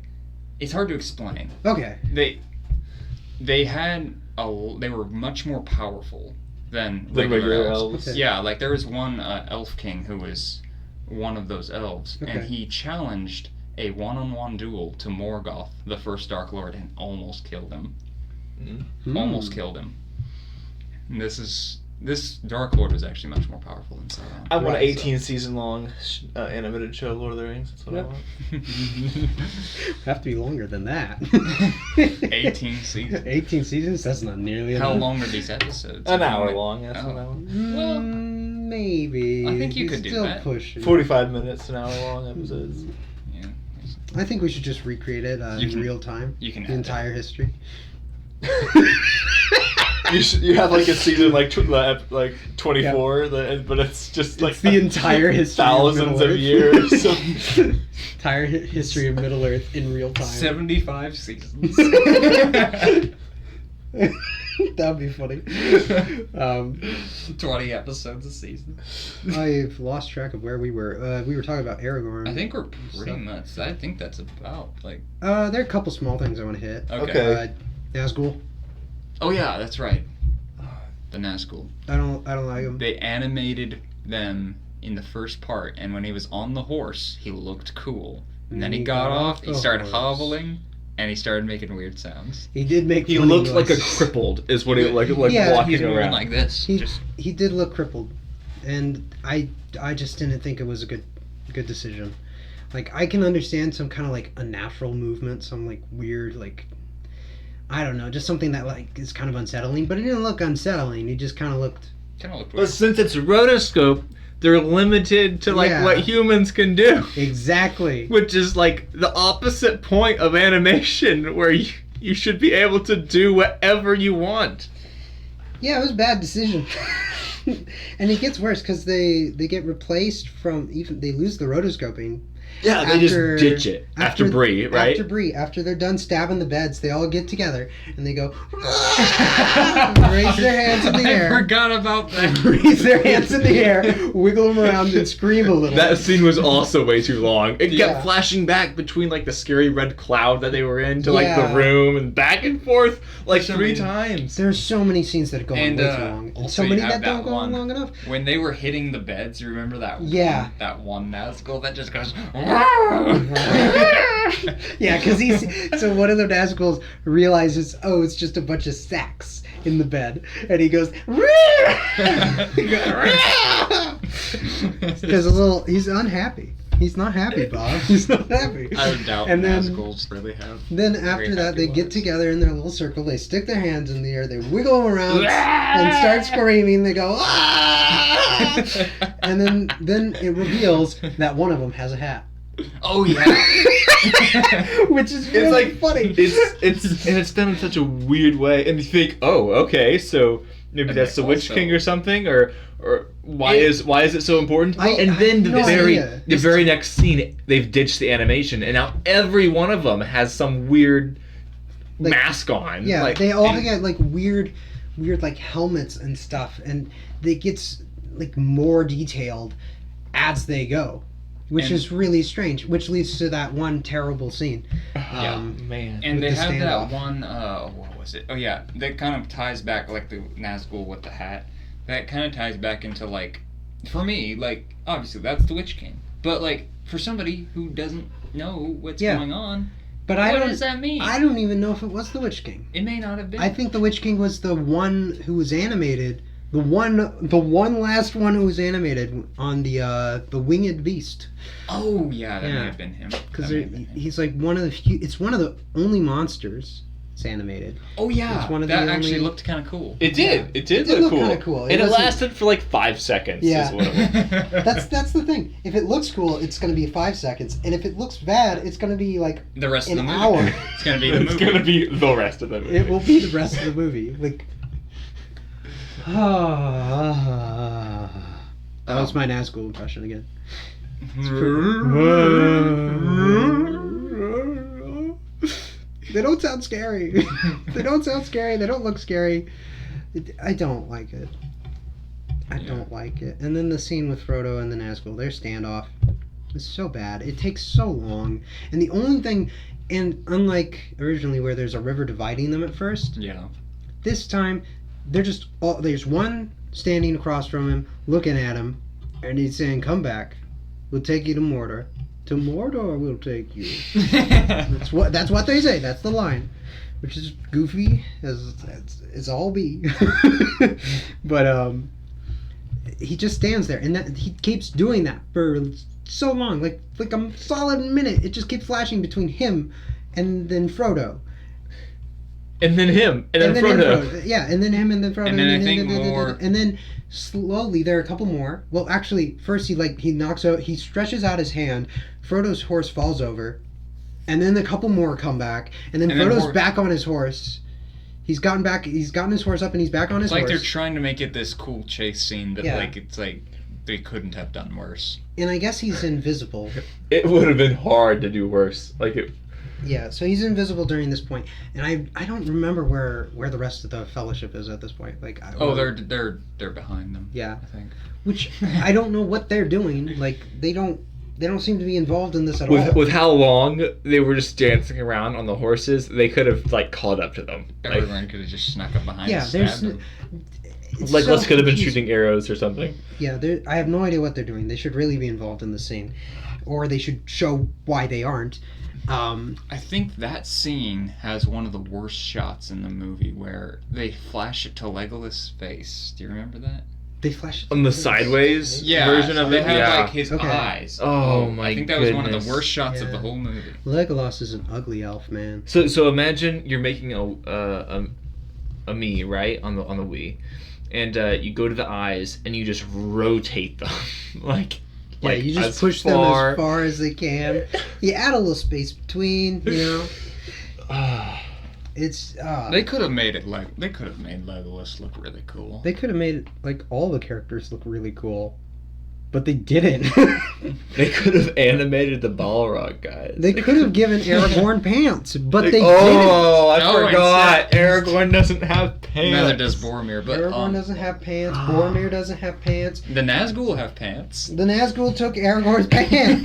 it's hard to explain. Okay. They were much more powerful than The regular regular elves. elves. Okay. Yeah, like there was one elf king who was one of those elves, and Okay. he challenged a one-on-one duel to Morgoth, the first Dark Lord, and almost killed him. Almost killed him. And this Dark Lord was actually much more powerful than Sauron. I want an Right, 18 season long animated show, Lord of the Rings. That's what Yep. I want. Have to be longer than that. 18 seasons. 18 seasons? That's not nearly How enough. long are these episodes? An hour long. That's Oh. what I want. Well, Maybe. I think you He's could do still that. pushing. 45 minutes, an hour long episodes. Yeah. I think we should just recreate it You in can- real time. You can The add entire history. You have like a season like 24, but it's just like It's the entire history thousands of of Middle-earth. years. Entire history of Middle Earth in real time. 75 seasons. That'd be funny. 20 episodes a season. I've lost track of where we were. We were talking about Aragorn. I think we're pretty much. I think that's about like. There are a couple small things I want to hit. Okay. Nazgul. Oh yeah, that's right. The Nazgul. I don't like him. They animated them in the first part, and when he was on the horse, he looked cool. And then he got off. He the started horse. hobbling, and he started making weird sounds. He did make. He funny looked like a noises. crippled, is what he like Yeah, walking He's moving around. like this. He did look crippled, and I just didn't think it was a good decision. Like I can understand some kind of like unnatural movement, some like weird like I don't know, just something that like is kind of unsettling. But it didn't look unsettling. It just kind of looked. But weird. since it's rotoscope, they're limited to like what humans can do. Exactly. Which is like the opposite point of animation, where you should be able to do whatever you want. Yeah, it was a bad decision. And it gets worse because they get replaced from they lose the rotoscoping. Yeah, they just ditch it after Brie, right? After Brie, after they're done stabbing the beds, they all get together and they go raise their hands in the air. I forgot about that. Raise their hands in the air, wiggle them around, and scream a little. That scene was also way too long. It kept flashing back between like the scary red cloud that they were in to like the room and back and forth like 3 times. There's so many scenes that go on way too long, and so many that don't go on long enough. When they were hitting the beds, you remember that? Yeah. That one Nazgul that just goes. Yeah, because so one of the Nazguls realizes, oh, it's just a bunch of sacks in the bed, and he goes, because he's unhappy. He's not happy, Bob. He's not happy. I would doubt Nazguls really have. Then after that, they get together in their little circle. They stick their hands in the air. They wiggle them around and start screaming. They go, and then it reveals that one of them has a hat. Oh yeah. Which is really funny. It's done in such a weird way, and you think, oh, okay, so maybe that's the Witch King or something, or why is it so important? And then the very next scene, they've ditched the animation, and now every one of them has some weird mask on. Yeah, they all get like weird like helmets and stuff, and it gets like more detailed as they go. Which is really strange, which leads to that one terrible scene. Yeah, man. And they have that one, what was it? Oh yeah, that kind of ties back, like the Nazgul with the hat. That kind of ties back into like, for me, like, obviously that's the Witch King. But like, for somebody who doesn't know what's going on, but what does that mean? I don't even know if it was the Witch King. It may not have been. I think the Witch King was the one who was animated. The one last one who was animated on the Winged Beast. Oh yeah, that may have been him. Because he's like one of the few. It's one of the only monsters that's animated. Oh yeah, it's one of that actually looked kind of cool. It did. Yeah. It did look cool. Kind of cool. And it lasted for like 5 seconds. Yeah. Is what it was. That's the thing. If it looks cool, it's going to be 5 seconds, and if it looks bad, it's going to be like the rest of the movie. Hour. It's going to be the movie. It's going to be the rest of the movie. It will be the rest of the movie. Like. That was my Nazgul impression again. They don't sound scary. They don't sound scary. They don't look scary. I don't like it. I don't like it. And then the scene with Frodo and the Nazgul, their standoff, is so bad. It takes so long. And the only thing, and unlike originally where there's a river dividing them at first, this time they're just there's one standing across from him, looking at him, and he's saying, "Come back. We'll take you to Mordor. To Mordor, we'll take you." That's what they say. That's the line, which is goofy as all be. But he just stands there, and that he keeps doing that for so long, like a solid minute. It just keeps flashing between him and then Frodo. And then him, and then Frodo. Yeah, and then him, and then Frodo. And then I think more. And then slowly there are a couple more. Well, actually, first he knocks out. He stretches out his hand. Frodo's horse falls over, and then a couple more come back, and then Frodo's back on his horse. He's gotten his horse up, and he's back on his horse. It's like they're trying to make it this cool chase scene, but like it's like they couldn't have done worse. And I guess he's invisible. It would have been hard to do worse. Like it. Yeah, so he's invisible during this point, and I don't remember where the rest of the Fellowship is at this point. Like, they're behind them. Yeah, I think. Which I don't know what they're doing. Like they don't seem to be involved in this at all. With how long they were just dancing around on the horses, they could have like caught up to them. Everyone could have just snuck up behind. Yeah, there's. Like Les could have been shooting arrows or something. Yeah, I have no idea what they're doing. They should really be involved in the scene, or they should show why they aren't. I think that scene has one of the worst shots in the movie where they flash it to Legolas' face. Do you remember that? They flash on the sideways version of they it. have like his Okay. eyes. Oh my I think that was one of goodness. the worst shots of Yeah. the whole movie. Legolas is an ugly elf, man. So imagine you're making a me, right, on the Wii, and you go to the eyes and you just rotate them Yeah, you just push them as far as they can. You add a little space between, you know. It's They could have made Legolas look really cool. they could have made like all the characters look really cool, but they didn't. They could have animated the Balrog guys. They could have given Aragorn pants, but they didn't. Oh, I No, forgot. instead- Aragorn doesn't have pants. Neither does Boromir, but Aragorn doesn't have pants. Boromir doesn't have pants. the Nazgul have pants. The Nazgul took Aragorn's pants.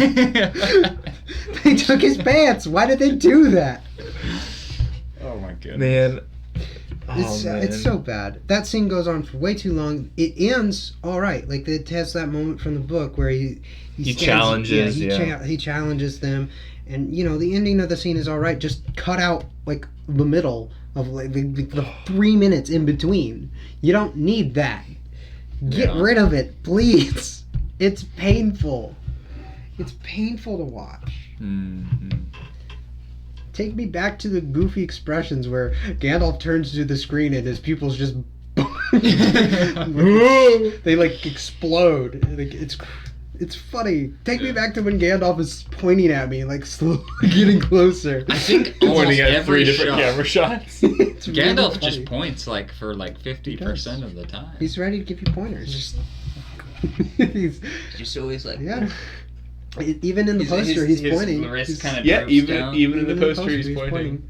They took his pants. Why did they do that? Oh my goodness. Man. It's so bad. That scene goes on for way too long. It ends all right. Like it has that moment from the book where he challenges, he challenges them, and you know the ending of the scene is all right. Just cut out like the middle of like the 3 minutes in between. You don't need that. Get rid of it, please. It's painful. It's painful to watch. Mm-hmm. Take me back to the goofy expressions where Gandalf turns to the screen and his pupils just they like explode. Like it's funny. Take me back to when Gandalf is pointing at me, like slowly getting closer. I think Pointing almost at every 3 different shot, camera shots. It's really Gandalf funny. just points like for like 50% of the time. He's ready to give you pointers. just He's, just always like yeah. Even in the poster, he's pointing. The wrist He's- kind of Yeah, even down. in the poster, he's pointing.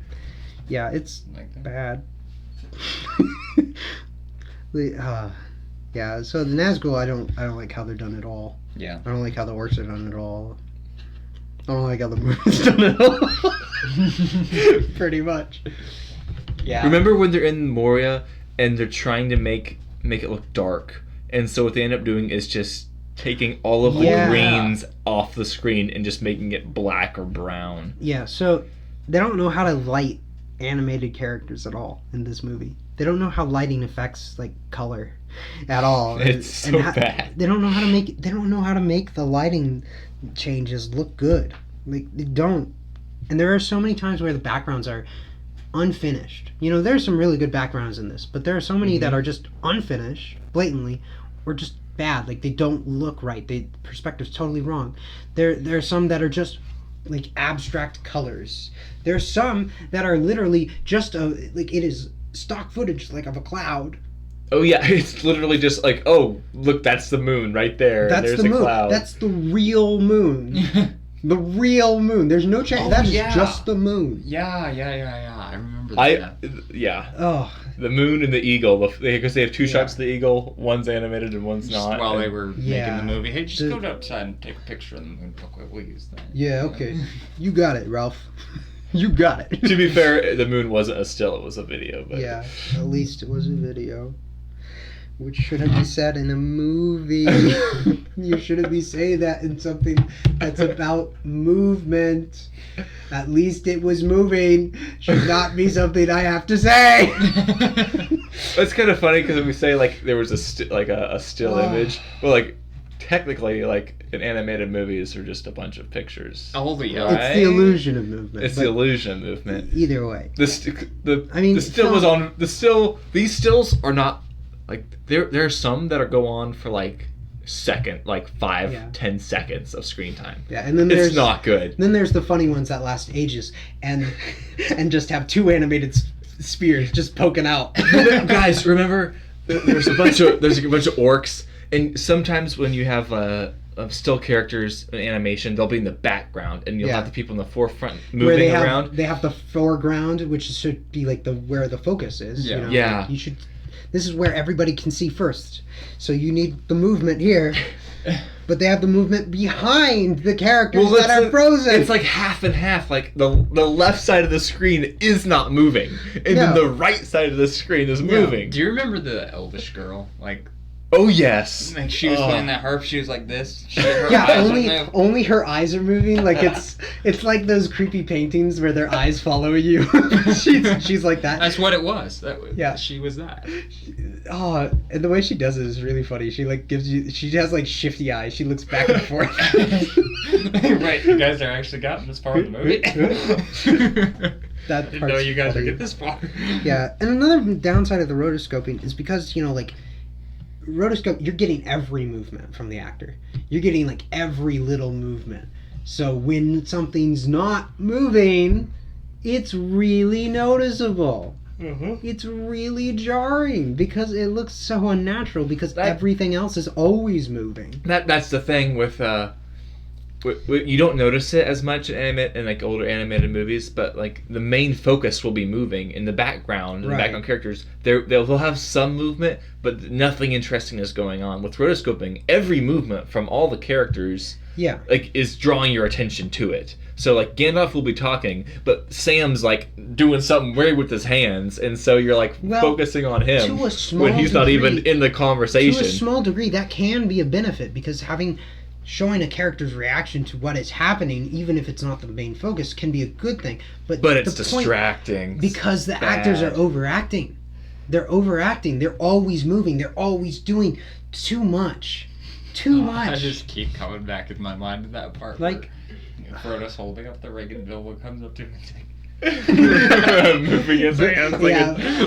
Yeah, it's like that. bad. Yeah, so the Nazgul, I don't like how they're done at all. Yeah. I don't like how the orcs are done at all. I don't like how the movie's done at all. Pretty much. Yeah. Remember when they're in Moria and they're trying to make it look dark, and so what they end up doing is just taking all of the Yeah. greens off the screen and just making it black or brown. Yeah, so they don't know how to light animated characters at all in this movie. They don't know how lighting affects like color at all. It's so bad. They don't know how to make the lighting changes look good. Like they don't. And there are so many times where the backgrounds are unfinished. You know, there's some really good backgrounds in this, but there are so many that are just unfinished, blatantly, or just bad. Like they don't look right. The perspective's totally wrong. There are some that are just like abstract colors. There's some that are literally just like it is stock footage like of a cloud. Oh yeah, it's literally just like, oh, look, that's the moon right there. That's There's the a moon. cloud. That's the real moon. The real moon. There's no change. Oh, That's yeah. just the moon. Yeah. I remember that. Yeah. Oh, The moon and the eagle, because they have 2 Yeah. shots of the eagle, one's animated and one's Just not. while they and- were Yeah. making the movie. Hey, just The- go outside and take a picture of the moon real quick. We'll use that. yeah. Okay. You got it, Ralph. You got it. To be fair, the moon wasn't a still; it was a video. But Yeah. At least it was a video. Which shouldn't be said in a movie. You shouldn't be saying that in something that's about movement. At least it was moving. Should not be something I have to say. it's kind of funny because we say like there was a still image, but like technically like an animated movies are just a bunch of pictures. Oh, yeah. Right? It's the illusion of movement. It's but the illusion of movement. Either way. The still was on the still. These stills are not like there are some that go on for like 5-10 seconds of screen time. Yeah, and then there's It's not good. Then there's the funny ones that last ages and just have 2 animated spears just poking out. Guys, remember there's a bunch of orcs, and sometimes when you have still characters in animation, they'll be in the background, and you'll Yeah. have the people in the forefront Where moving they have, around. They have the foreground, which should be like where the focus is. Yeah. You know? Yeah. Like you should. This is where everybody can see first. So you need the movement here, but they have the movement behind the characters that are frozen. It's like half and half. Like the left side of the screen is not moving, and then No. the right side of the screen is moving. Do you remember the Elvish girl? Like, Oh yes. Like she was playing that harp, she was like this. Her Yeah, eyes would move. only her eyes are moving. Like it's like those creepy paintings where their eyes follow you. she's like that. That's what it was. Yeah. She was that. Oh, and the way she does it is really funny. She like she has like shifty eyes. She looks back and forth. Right, you guys are actually gotten this far in the movie. That Didn't know you guys would get this far. Yeah, and another downside of the rotoscoping is because, like, rotoscope, you're getting every movement from the actor. You're getting, like, every little movement. So when something's not moving, it's really noticeable. It's really jarring because it looks so unnatural because everything else is always moving. That's the thing with you don't notice it as much in like older animated movies, but like the main focus will be moving in the background. The background characters, they'll have some movement, but nothing interesting is going on. With rotoscoping, every movement from all the characters, like is drawing your attention to it. So like Gandalf will be talking, but Sam's like doing something weird with his hands, and so you're like focusing on him to a small when he's not even in the conversation. To a small degree, that can be a benefit because showing a character's reaction to what is happening, even if it's not the main focus, can be a good thing. But it's distracting. Because the actors are overacting. They're overacting. They're always moving. They're always doing too much. Too much. I just keep coming back in my mind to that part. Like, Frodo's holding up the ring and Bilbo comes up to him and saying, moving his hands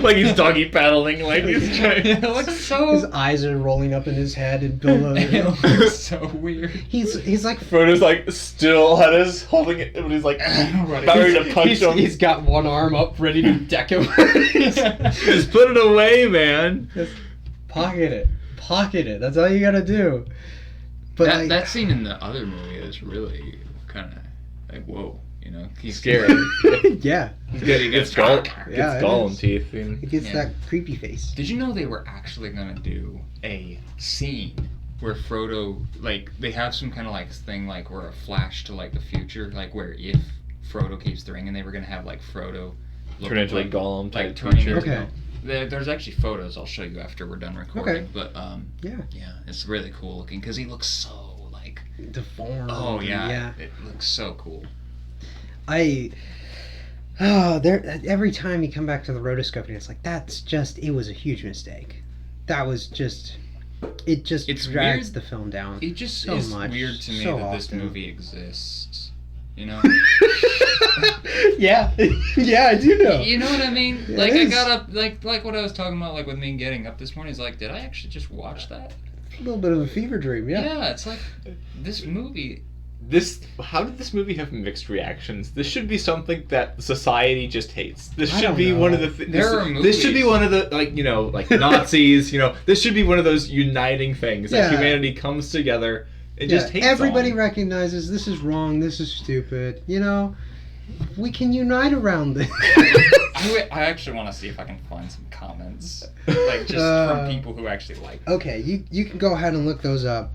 like he's doggy paddling, like he's trying. It looks so. His eyes are rolling up in his head, and Bilbo. It looks so weird. He's like Frodo's like still holding it, but he's like ready to punch him. He's got one arm up, ready to deck him. Just put it away, man. Just pocket it. That's all you gotta do. But that scene in the other movie is really kind of like whoa. He's scary. Yeah. He gets Gollum teeth. He gets that creepy face. Did you know they were actually gonna do a scene where Frodo, like, they have some kind of like thing like where a flash to like the future, like where if Frodo keeps the ring, and they were gonna have like Frodo turn into like a Gollum type creature. Okay. There's actually photos I'll show you after we're done recording. Okay. But yeah, it's really cool looking because he looks so like deformed. Oh yeah. It looks so cool. Every time you come back to the rotoscoping, it's like it was a huge mistake. It drags weird. the film down. It just so is much, weird to me so that often. this movie exists. Yeah, I do know. You know what I mean? Yeah, like I got up, like what I was talking about, like with me getting up this morning. Is like, did I actually just watch that? A little bit of a fever dream, yeah. Yeah, it's like this movie. How did this movie have mixed reactions? This should be something that society just hates. This I should don't be know. one of the this should be one of the like Nazis, this should be one of those uniting things that humanity comes together and just hates everybody on. recognizes this is wrong, this is stupid. We can unite around this. I actually want to see if I can find some comments, like just from people who actually like it. Okay, you can go ahead and look those up.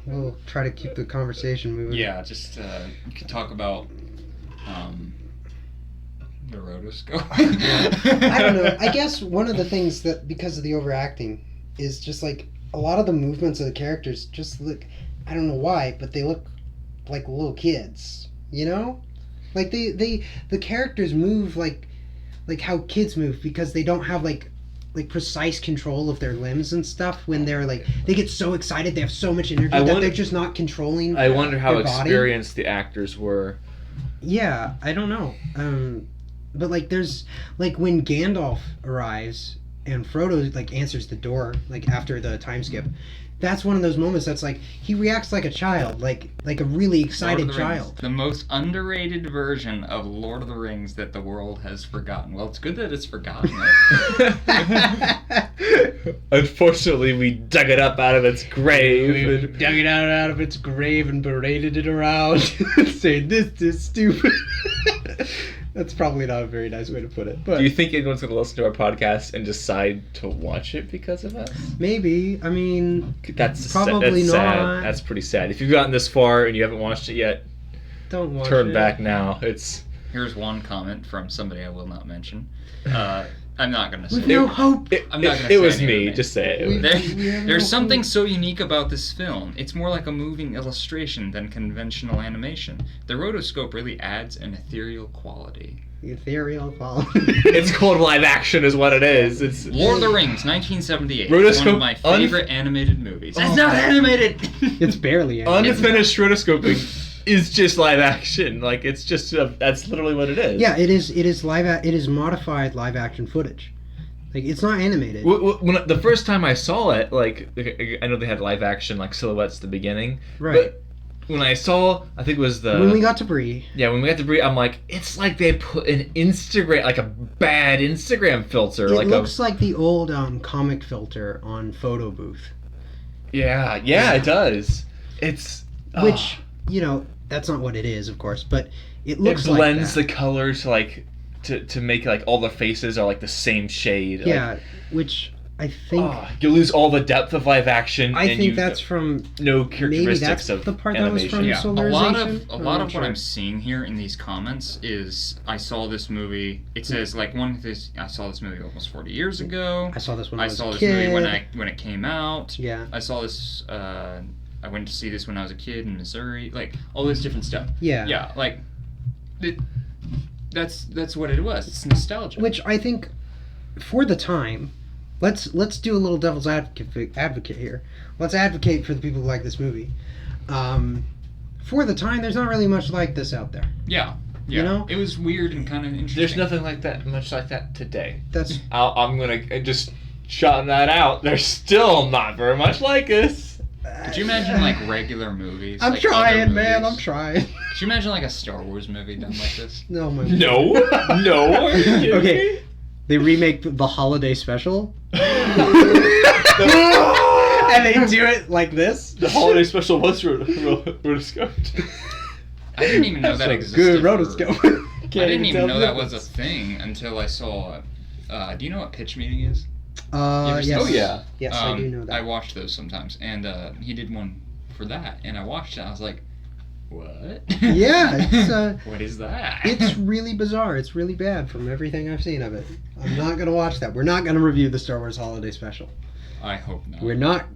We'll try to keep the conversation moving. Yeah, just you can talk about the rotoscope. I don't know. I guess one of the things that, because of the overacting, is just like a lot of the movements of the characters just look, I don't know why, but they look like little kids, Like the characters move like how kids move because they don't have like precise control of their limbs and stuff when they're like, they get so excited, they have so much energy they're just not controlling. I wonder how their body. experienced the actors were. Yeah, I don't know. But like there's like when Gandalf arrives and Frodo like answers the door like after the time skip. That's one of those moments that's like he reacts like a child, like a really excited child. The most underrated version of Lord of the Rings that the world has forgotten. Well, it's good that it's forgotten. Unfortunately, we dug it up out of its grave. We dug it out of its grave and paraded it around, saying this is stupid. That's probably not a very nice way to put it. But do you think anyone's going to listen to our podcast and decide to watch it because of us? Maybe. I mean, that's probably that's not. Sad. That's pretty sad. If you've gotten this far and you haven't watched it yet, don't watch turn it. back now. Here's one comment from somebody I will not mention. I'm not gonna say We've no hope. I'm not gonna It say was any of me. it. Just say it. We- There, have there's no something hope. so unique about this film. It's more like a moving illustration than conventional animation. The rotoscope really adds an ethereal quality. Ethereal quality. It's called live action, is what it is. It's Lord of the Rings, 1978. Rotoscope One of my favorite animated movies. It's not animated! It's barely animated. unfinished rotoscoping is just live action. Like it's just that's literally what it is. Yeah, it is. It is it is modified live action footage. Like it's not animated. When the first time I saw it, like I know they had live action like silhouettes at the beginning, Right. But when I saw, I think it was When we got to Brie. Yeah, when we got to Brie, I'm like, it's like they put an Instagram, like a bad Instagram filter. It like looks like the old comic filter on Photo Booth. Yeah, it does. It's Which, that's not what it is, of course, but it it looks blends like the colors like to make like all the faces are like the same shade. Yeah, which I think... you lose all the depth of live action. I and think that's from... no Maybe characteristics that's of the part animation. that was Yeah, from a Solarization. lot of what I'm seeing here in these comments is I saw this movie. It says like I saw this movie almost 40 years ago. I saw this when I I was saw a this kid. movie when it came out. Yeah. I saw this. I went to see this when I was a kid in Missouri. Like all this different stuff. Yeah. Yeah. Like, that's what it was. It's nostalgia. Which I think, for the time, let's do a little devil's advocate here. Let's advocate for the people who like this movie. For the time, there's not really much like this out there. Yeah. You know? It was weird and kind of interesting. There's nothing like that, much like that today. That's I'm gonna just shouting that out. There's still not very much like us. Could you imagine like regular movies? I'm like trying, other man. I'm movies? trying. Could you imagine like a Star Wars movie done like this? No, my. No, no. Are you kidding Okay. me? They remake the holiday special, and they do it like this. The holiday special was rotoscoped. I didn't even know That's that a existed. good for- rotoscope. I Can't didn't even tell know the that was a difference. thing until I saw. Do you know what pitch meeting is? You ever Yes. seen Oh, yeah. Yes, I do know that. I watch those sometimes, and he did one for that, and I watched it. And I was like, "What? Yeah, it's what is that?" it's really bizarre. It's really bad from everything I've seen of it. I'm not gonna watch that. We're not gonna review the Star Wars Holiday Special. I hope not. We're not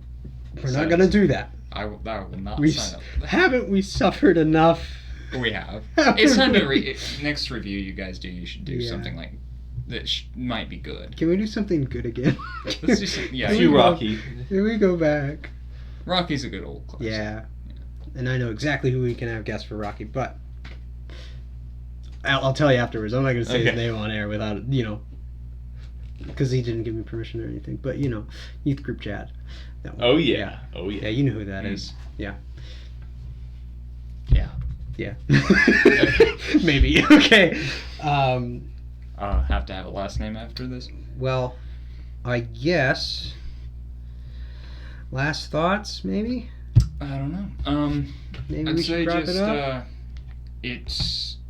So- gonna do that. I will not We sign up for that. haven't we suffered enough? We have. Haven't It's time to we? next review you guys do. You should do Yeah. something like that. Might be good. Can we do something good again? Let's do some. Yeah, Can we You go- Rocky. Can we go back? Rocky's a good old classic. Yeah. And I know exactly who we can have guests for Rocky, but I'll tell you afterwards. I'm not going to say his Okay. name on air without, because he didn't give me permission or anything. But, youth group chat. That one. Oh yeah. Oh Yeah, yeah. you know who that Mm. is. Yeah. Yeah. Yeah. Maybe. Okay. Have to have a last name after this. Well, I guess. Last thoughts, maybe? I don't know. Maybe I'd we say should wrap just it up.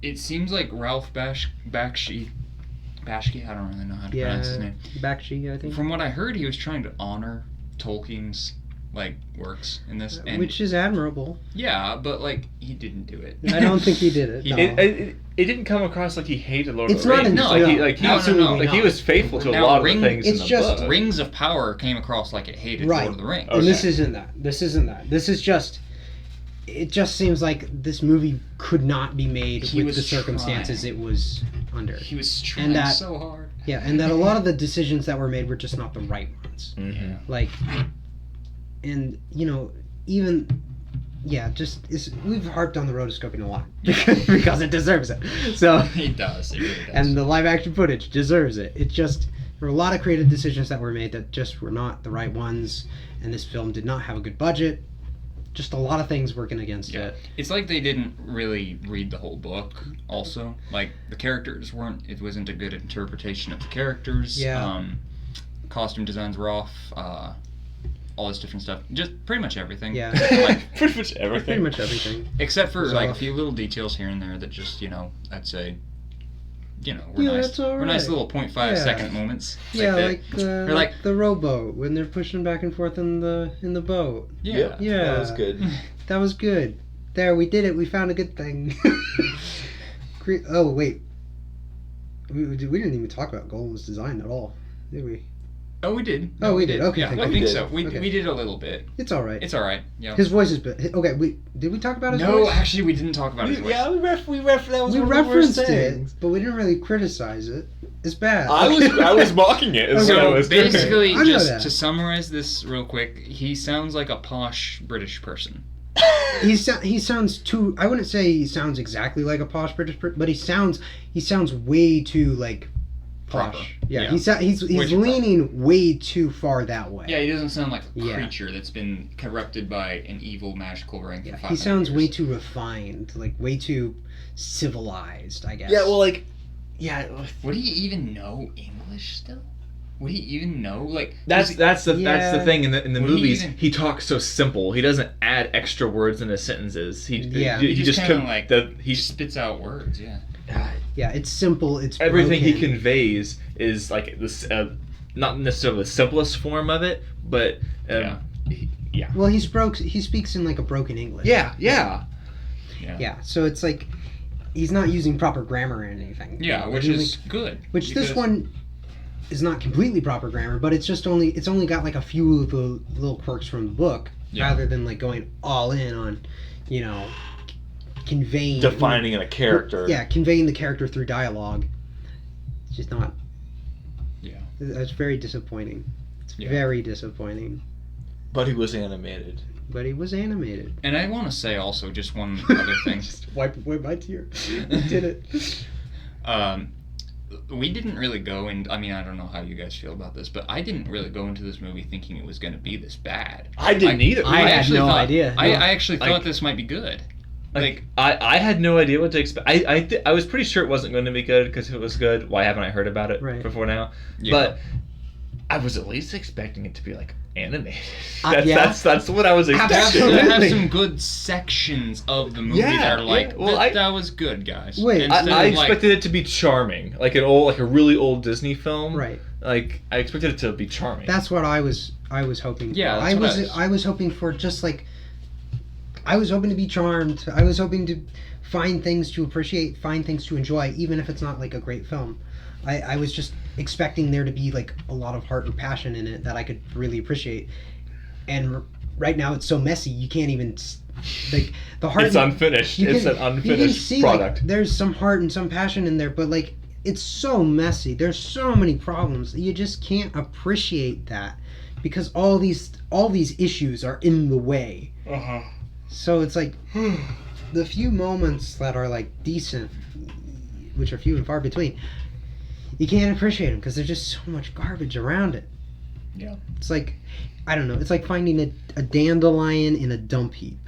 it seems like Ralph Bakshi. Bashki, I don't really know how to pronounce his name. Bakshi, I think. From what I heard, he was trying to honor Tolkien's works in this, and Which is admirable. yeah, but he didn't do it. I don't think he did it. He no. It didn't come across like he hated Lord It's of the not Rings. in- like he no, like he no, was no, no. like he was faithful to a Now, lot of Ring- the things it's in the just book. Rings of Power came across like it hated Right. Lord of the Rings. And this Okay. isn't that. This isn't that. This is just. It just seems like this movie could not be made He with was the circumstances trying. it was under. He was trying that- so hard. Yeah, and that a lot of the decisions that were made were just not the right ones. Mhm. Like, and even. Yeah, we've harped on the rotoscoping a lot because it deserves it. So He does. It really does. and the live action footage deserves it. It just there were a lot of creative decisions that were made that just were not the right ones, and this film did not have a good budget. Just a lot of things working against Yeah. it. It's like they didn't really read the whole book, also. The characters weren't, it wasn't a good interpretation of the characters. Yeah. Costume designs were off, all this different stuff. Just pretty much everything. Yeah. Pretty much everything. Pretty much everything. Except for, Was a off. few little details here and there that just, I'd say, were Yeah, nice. that's all Were nice right. little 0.5 Yeah. second moments. Yeah, that. like Or like- the rowboat when they're pushing back and forth in the boat. Yeah. Yep. Yeah. That was good. That was good. There, we did it. We found a good thing. Oh wait. We didn't even talk about Golem's design at all, did we? Oh, we did. Oh, we did. Okay, Yeah, thank I you. think did. so. We Okay. did a little bit. It's all right. It's all right. Yeah. His voice is okay. Did we talk about his No, voice? actually, we didn't talk about his voice. Yeah, that was We one of the worst referenced it, things. but we didn't really criticize it. It's bad. I was mocking it. Is Okay. what I So was doing. basically, I know just that. to summarize this real quick, he sounds like a posh British person. he sounds too. I wouldn't say he sounds exactly like a posh British person, but he sounds way too like posh. Proper. Yeah, Yeah. he's Which- leaning way too far that way. Yeah, he doesn't sound like a Yeah. creature that's been corrupted by an evil magical ring Yeah, for 500 he sounds years. way too refined, like way too civilized, I guess. Yeah, well, like, yeah, Would he even know English still? Would he even know like? That's the Yeah. thing in the Would he movies. even- He talks so simple. He doesn't add extra words into sentences. He He just kinda com- like he spits out words. Yeah. yeah, it's simple. It's everything he broken. conveys is like this, not necessarily the simplest form of it, but yeah. Well, he speaks in like a broken English. Yeah. Yeah, so it's like he's not using proper grammar or anything. Yeah, which Like, is good. Which this because- one is not completely proper grammar, but it's only got like a few of the little quirks from the book, Yeah. rather than like going all in on, conveying defining a character. Yeah, conveying the character through dialogue. It's just not. Yeah. That's very disappointing. It's Yeah. very disappointing. But he was animated. But he was animated. And I want to say also just one other thing. Just wipe away my tear. I did it. We didn't really go in. I mean, I don't know how you guys feel about this, but I didn't really go into this movie thinking it was going to be this bad. I didn't either. I had actually no thought- idea. I No. actually thought Like- this might be good. Like I had no idea what to expect. I was pretty sure it wasn't going to be good because if it was good, why haven't I heard about it Right. before now? Yeah. But I was at least expecting it to be like animated. Yeah. That's what I was They have, expecting. they have Absolutely. some good sections of the movie Yeah, that are like, yeah. Well, that was good, guys. Wait, Instead I of, like, expected it to be charming, like a really old Disney film. Right. Like I expected it to be charming. That's what I was hoping. Yeah, for. that's what I was hoping for just like. I was hoping to be charmed. I was hoping to find things to appreciate, find things to enjoy, even if it's not like a great film. I was just expecting there to be like a lot of heart and passion in it that I could really appreciate. And right now it's so messy, you can't even like the heart. It's unfinished. It's an you can unfinished see, product. Like, there's some heart and some passion in there, but like it's so messy. There's so many problems. You just can't appreciate that because all these issues are in the way. Uh-huh. So it's like the few moments that are like decent, which are few and far between, you can't appreciate them because there's just so much garbage around it. Yeah. It's like, I don't know, it's like finding a dandelion in a dump heap.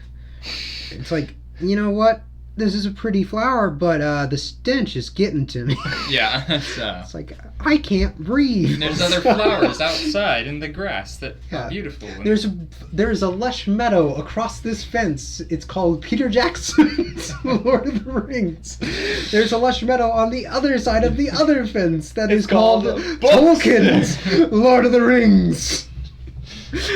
It's like, you know what? This is a pretty flower, but the stench is getting to me. Yeah. It's like, I can't breathe. There's other flowers outside in the grass that Yeah. are beautiful. and- There's a lush meadow across this fence. It's called Peter Jackson's Lord of the Rings. There's a lush meadow on the other side of the other fence that is called Tolkien's Lord of the Rings.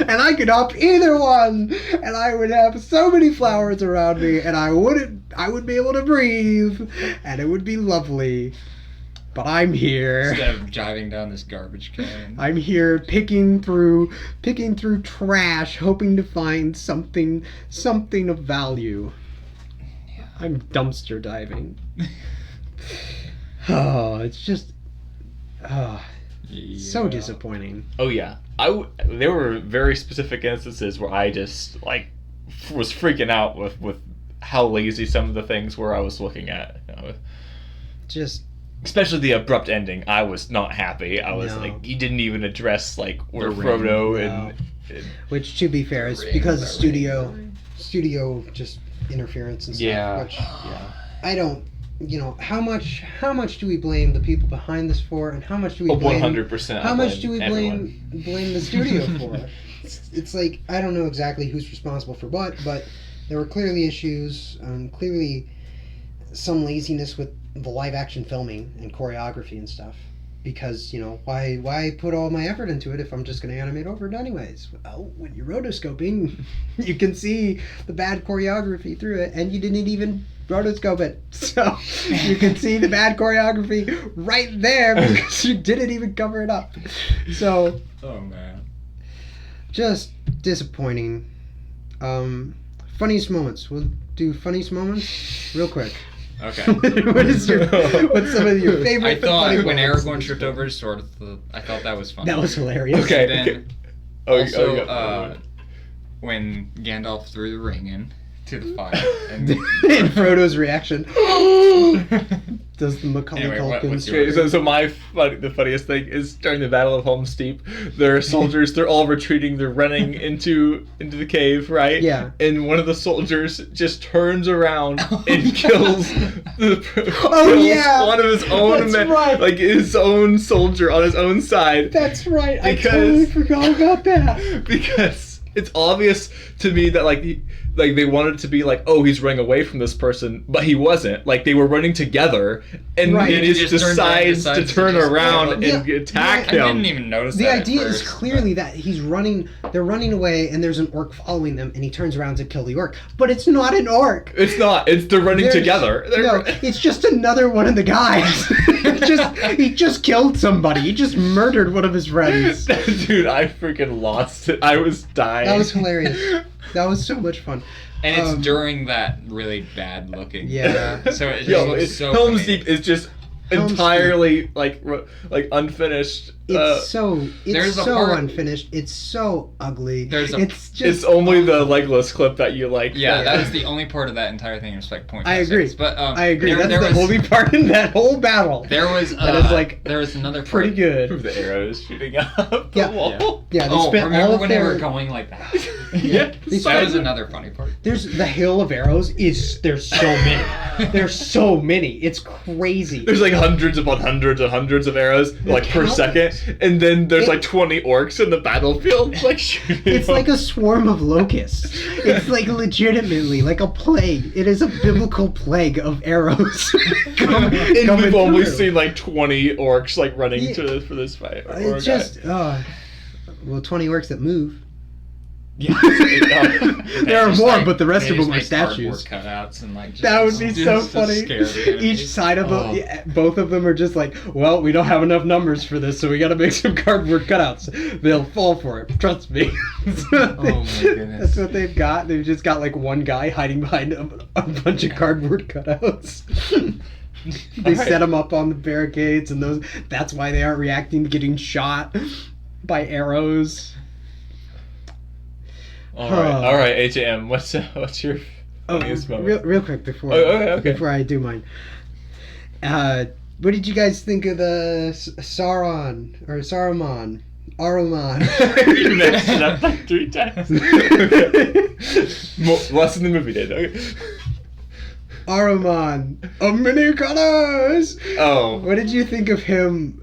And I could opt either one, and I would have so many flowers around me, and I would be able to breathe, and it would be lovely. But I'm here. Instead of driving down this garbage can. I'm here picking through trash, hoping to find something of value. I'm dumpster diving. Oh, it's just so Yeah. disappointing. Oh yeah, there were very specific instances where I just like was freaking out with how lazy some of the things were I was looking at. Just Especially the abrupt ending. I was not happy. I was No. like, he didn't even address like where The ring, Frodo no. and which, to be fair, is Ring, because the studio just interference and stuff. Yeah. Which I don't. How much do we blame the people behind this for, and how much do we blame 100%. How much do we blame the studio for? It's like, I don't know exactly who's responsible for what, but there were clearly issues, clearly some laziness with the live action filming and choreography and stuff. because, why put all my effort into it if I'm just going to animate over it anyways? Well, when you're rotoscoping, you can see the bad choreography through it, and you didn't even rotoscope it. So you can see the bad choreography right there because you didn't even cover it up. So, oh man, just disappointing. Funniest moments. We'll do funniest moments real quick. Okay. What's some of your favorite? I thought funny when moments? Aragorn tripped over his sword, I thought that was funny. That was hilarious. Okay. Then Also, also, when Gandalf threw the ring in to the fire, and And Frodo's reaction. Does the Macaulay Anyway, Culkin what's your- Okay, so the funniest thing is during the Battle of Helm's Deep, there are soldiers. They're all retreating. They're running into the cave, right? Yeah. And one of the soldiers just turns around and kills one of his own That's men, right. like his own soldier on his own side. That's right. I Because- totally forgot about that. Because it's obvious to me that like they wanted it to be like, oh, he's running away from this person, but he wasn't. Like they were running together, and Right. he just decides to turn around Yeah, and attack I him. didn't even notice The that. idea at is first, clearly that he's running. They're running away, and there's an orc following them, and he turns around to kill the orc. But it's not an orc. It's not. It's they're running There's- together. No, it's just another one of the guys. He just killed somebody. He just murdered one of his friends. Dude, I freaking lost it. I was dying. That was hilarious. That was so much fun. And it's during that really bad looking. Yeah. So it just Yo, looks so Helm's funny. Deep is just Helm's entirely like unfinished. It's there's a so part- unfinished. It's so ugly. There's a- it's just It's only the Legolas clip that you like. Yeah, that is the only part of that entire thing. It's like 0.5 I agree. seconds. But I agree. There, That's there the was, only part in that whole battle. There was That is, like, there was another part. Pretty good. The arrows shooting up the Yeah. wall. Yeah, they Oh, spent remember all of when they were their. going like that? Yeah. That was another funny part. There's the hill of arrows. There's so many. There's so many. It's crazy. There's like hundreds upon hundreds and hundreds of arrows like per countless. second, and then there's like 20 orcs in the battlefield like shooting. It's them. like a swarm of locusts. It's like legitimately like a plague. It is a biblical plague of arrows. And coming we've only through. seen like 20 orcs like running Yeah. for this fight. It's just 20 orcs that move. Yeah. There are Just, more, like, but the rest they of just them are make cardboard statues. Cutouts and like. Just, That would be so just funny. scare the enemies. Each side of Oh. both of them are just like, well, we don't have enough numbers for this, so we got to make some cardboard cutouts. They'll fall for it. Trust me. Oh my goodness. That's what they've got. They've just got like one guy hiding behind a bunch of cardboard cutouts. They Alright. set them up on the barricades, and that's why they aren't reacting to getting shot by arrows. All right, HM. What's your Oh, funniest moment? real quick before Okay. before I do mine. What did you guys think of the Saruman? Aruman. You messed it up like 3 times. Less than the movie did. Okay. Aruman of many colors. Oh. What did you think of him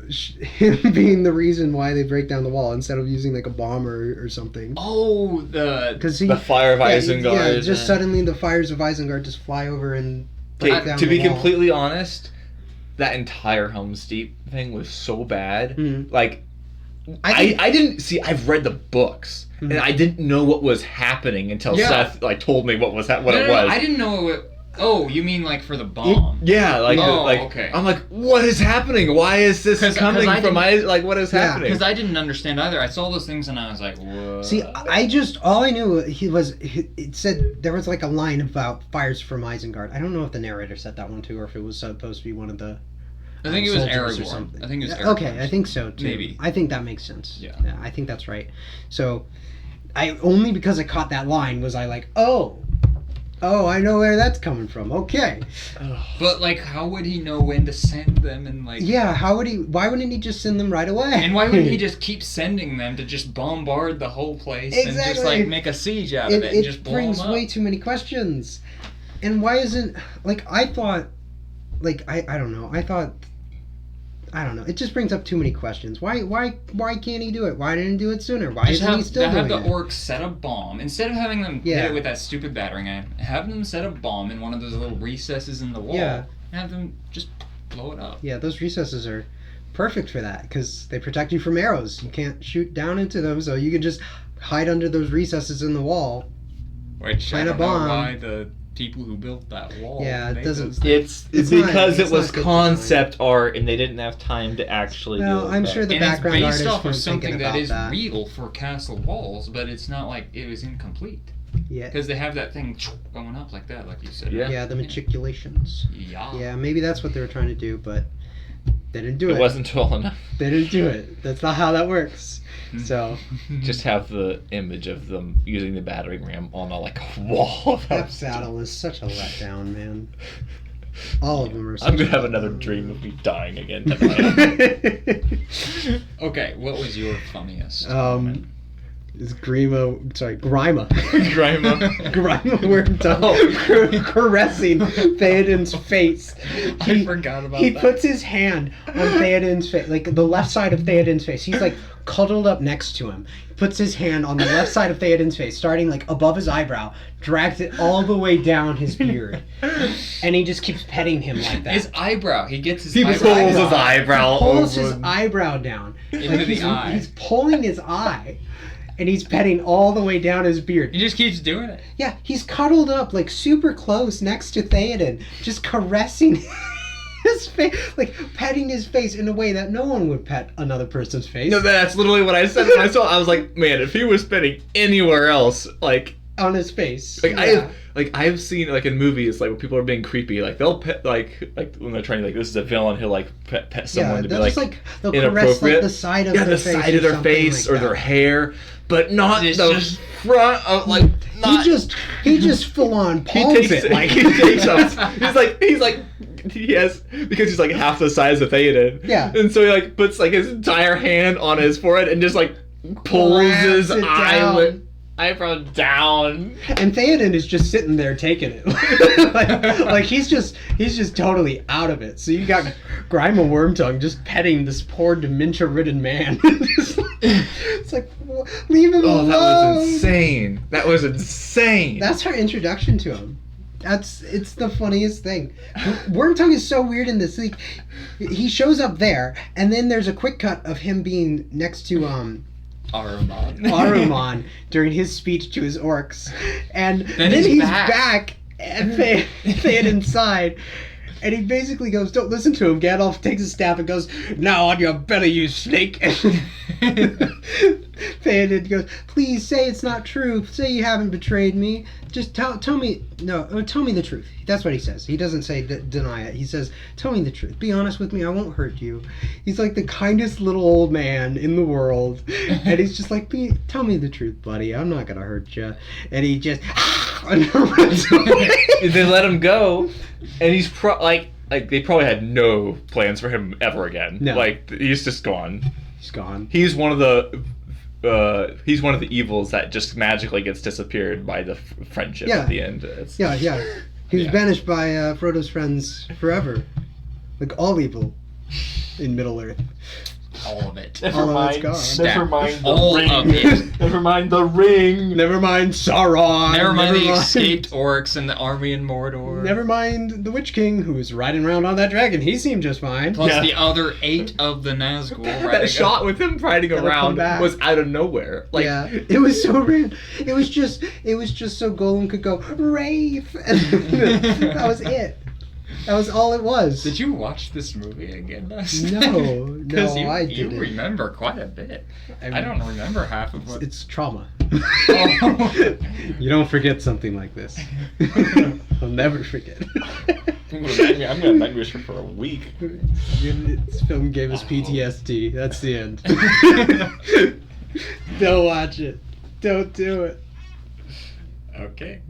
being the reason why they break down the wall instead of using like a bomb or something? Oh, the Because The fire of Isengard. Yeah, just suddenly the fires of Isengard just fly over and break down To the be wall. completely honest, that entire Helm's Deep thing was so bad. Mhm. Like, I I didn't see. I've read the books, Mhm. and I didn't know what was happening until Yeah. Seth like told me what was what no, it no, was. I didn't know it. Oh, you mean like for the bomb? Yeah, like Oh, like okay. I'm like, what is happening? Why is this 'Cause coming I from didn't- like what is Yeah. happening? Because I didn't understand either. I saw those things and I was like, what? See, all I knew it said there was like a line about fires from Isengard. I don't know if the narrator said that one too, or if it was supposed to be one of the. I think it was soldiers or Aragorn. something. I think it was Aragorn. Okay, I think so too. Maybe. I think that makes sense. Yeah. I think that's right. So, I only because I caught that line was I like, oh, I know where that's coming from. Okay. But like, how would he know when to send them and like? Yeah. Why wouldn't he just send them right away? And why wouldn't he just keep sending them to just bombard the whole place and just Exactly. like make a siege out of it and just blow brings them up? way too many questions. And why isn't I thought, I don't know. I don't know. It just brings up too many questions. Why can't he do it? Why didn't he do it sooner? Why Just isn't he still have doing the it? orcs set a bomb instead of having them Yeah. hit it with that stupid battering ram. Have them set a bomb in one of those little recesses in the wall. Yeah. And have them just blow it up. Yeah, those recesses are perfect for that because they protect you from arrows. You can't shoot down into them, so you can just hide under those recesses in the wall. Which I Plant a don't know bomb. why the people who built that wall. Yeah, it made doesn't- those- It's not- because it's it was not good concept art and they didn't have time to actually Well, do it. I'm but- sure the and it's background based artists off of weren't something thinking that about is that. real for castle walls, but it's not like it was incomplete. Yeah. Because they have that thing going up like that, like you said. Yeah. Yeah, the matriculations. Yeah. Yeah, maybe that's what they were trying to do, but they didn't do it. It wasn't tall enough. They didn't do it. That's not how that works. So Just have the image of them using the battering ram on a wall. that battle is such a letdown, man. All of them are. Such I'm gonna a have another letdown. dream of me dying again tonight. Okay, what was your funniest? Is Grima Grima. Wormtongue caressing Theoden's face. I forgot about He that. puts his hand on Theoden's face, like the left side of Theoden's face. He's like cuddled up next to him. He puts his hand on the left side of Theoden's face, starting like above his eyebrow, drags it all the way down his beard, and he just keeps petting him like that. His eyebrow. He gets his He eyebrow. pulls his eyebrow Pulls over. his eyebrow down Into the eye. He's pulling his eye, and he's petting all the way down his beard. He just keeps doing it. Yeah, he's cuddled up like super close next to Theoden, just caressing his face, like petting his face in a way that no one would pet another person's face. No, that's literally what I said when I saw it. I was like, man, if he was spitting anywhere else, On his face. I've seen in movies when people are being creepy, they'll pet when they're trying this is a villain, he'll pet someone to be they'll just, they'll caress inappropriate. the side of Yeah, their the face. side of their something face like or their that. hair, but not It's the just- front of not. He just full on He palms takes it like he takes up. He has because he's half the size of Theoden. Yeah. And so he puts his entire hand on his forehead and just pulls his Grabs it eyebrow down. And Theoden is just sitting there taking it. He's just totally out of it. So you got Grima Wormtongue just petting this poor dementia-ridden man. It's like, leave him alone. That was insane. That was insane. That's her introduction to him. It's the funniest thing. Wormtongue is so weird in this. He shows up there, and then there's a quick cut of him being next to Aruman during his speech to his orcs, and then he's back at Theoden's side. And he basically goes, "Don't listen to him." Gandalf takes his staff and goes, "Now on your belly, you snake." Theoden goes, "Please say it's not true. Say you haven't betrayed me. Just tell me. No, tell me the truth." That's what he says. He doesn't say deny it. He says, "Tell me the truth. Be honest with me. I won't hurt you." He's like the kindest little old man in the world, and he's just like, "Tell me the truth, buddy. I'm not gonna hurt you." And he just and runs away. They let him go, and he's they probably had no plans for him ever again. No. He's just gone. He's gone. He's one of the evils that just magically gets disappeared by the friendship Yeah. at the end. Yeah. He was Yeah. banished by Frodo's friends forever. Like all evil in Middle Earth. All of it. All of it's gone. Never mind the All ring. of it. Never mind the ring. Never mind Sauron. Never mind the escaped orcs and the army in Mordor. Never mind the Witch King who was riding around on that dragon. He seemed just fine. Plus Yeah. the other 8 of the Nazgul. That shot with him riding That'll around come back. was out of nowhere. Yeah, it was so random. It was just so Golem could go Rafe, and that was it. That was all it was. Did you watch this movie again last No, night? Because no, I you didn't. remember quite a bit. I mean, I don't remember half of what. It's trauma. Oh. You don't forget something like this. I'll never forget. I'm gonna have nightmares for a week. This film gave us PTSD. That's the end. Don't watch it. Don't do it. Okay.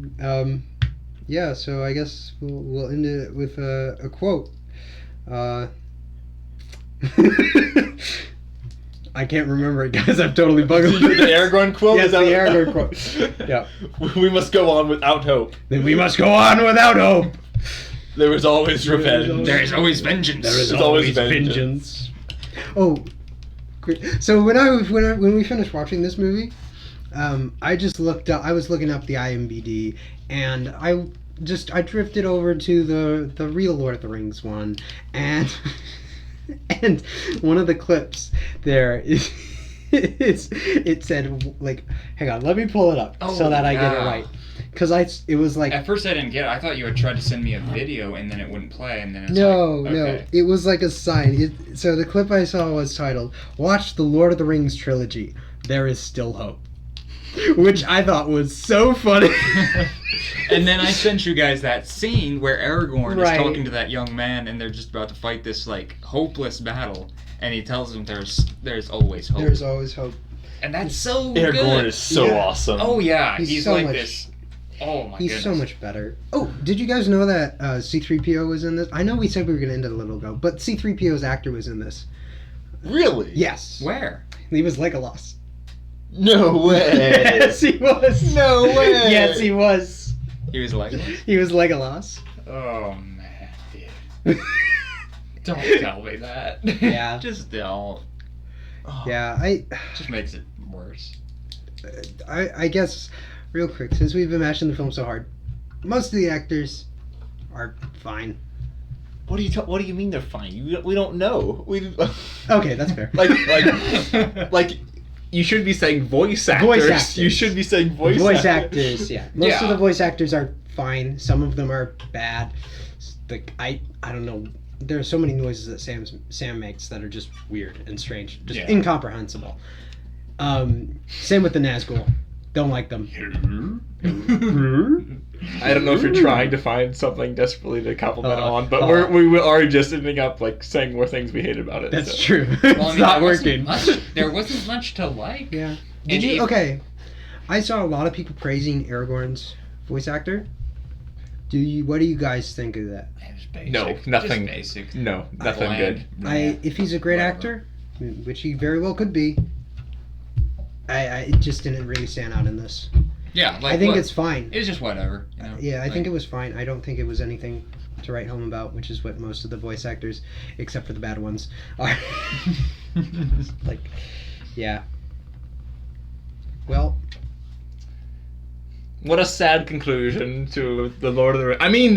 Yeah, so I guess we'll end it with a quote. I can't remember it, guys. I'm totally bugged. The Aragorn quote? Yes, Is the that- Aragorn quote. Yeah. We must go on without hope. Then we must go on without hope. There is always revenge. There is always vengeance. There is There's always always vengeance. Oh, great. So when we finished watching this movie, I just looked up. I was looking up the IMDb, and I drifted over to the real Lord of the Rings one, and And one of the clips there is it said, like, hang on, let me pull it up so that I get it right. Because it was like... At first I didn't get it. I thought you had tried to send me a video and then it wouldn't play and then it's No. okay. It was like a sign. So the clip I saw was titled, "Watch the Lord of the Rings trilogy. There is still hope." Which I thought was so funny. And then I sent you guys that scene where Aragorn Right. is talking to that young man and they're just about to fight this, like, hopeless battle. And he tells him there's always hope. There's always hope. And that's so Aragorn good. is so Yeah. awesome. Oh, yeah. He's He's so like much- this... Oh, my He's goodness. so much better. Oh, did you guys know that C-3PO was in this? I know we said we were going to end it a little ago, but C-3PO's actor was in this. Really? Yes. Where? He was Legolas. No way. Yes, he was. No way. Yes, he was. He was like... He was Legolas. Oh, man, dude. Don't tell me that. Yeah. Just don't. Oh. Yeah, I Just makes it worse. guess, real quick, since we've been mashing the film so hard, most of the actors are fine. What do you mean they're fine? We don't know. Okay, that's fair. like you should be saying voice actors. Voice actors. You should be saying voice actors, yeah. Most of the voice actors are fine. Some of them are bad. Like I don't know. There are so many noises that Sam makes that are just weird and strange, just incomprehensible. Same with the Nazgul. Don't like them. I don't know if you're trying to find something desperately to compliment on, but oh. we are just ending up like saying more things we hate about it. That's so. true. Well, It's I mean, not there wasn't working. there wasn't much to like. Yeah. Did And you? if- Okay. I saw a lot of people praising Aragorn's voice actor. What do you guys think of that? It was basic. No, nothing. Just basic. No, nothing Bland. good. If he's a great Whatever. actor, which he very well could be, it just didn't really stand out in this. Yeah, like I think what- it's fine. It's just whatever. You know? Yeah, I Like, think it was fine. I don't think it was anything to write home about, which is what most of the voice actors, except for the bad ones, are. Like, yeah. Well, What a sad conclusion to the Lord of the Rings. I mean,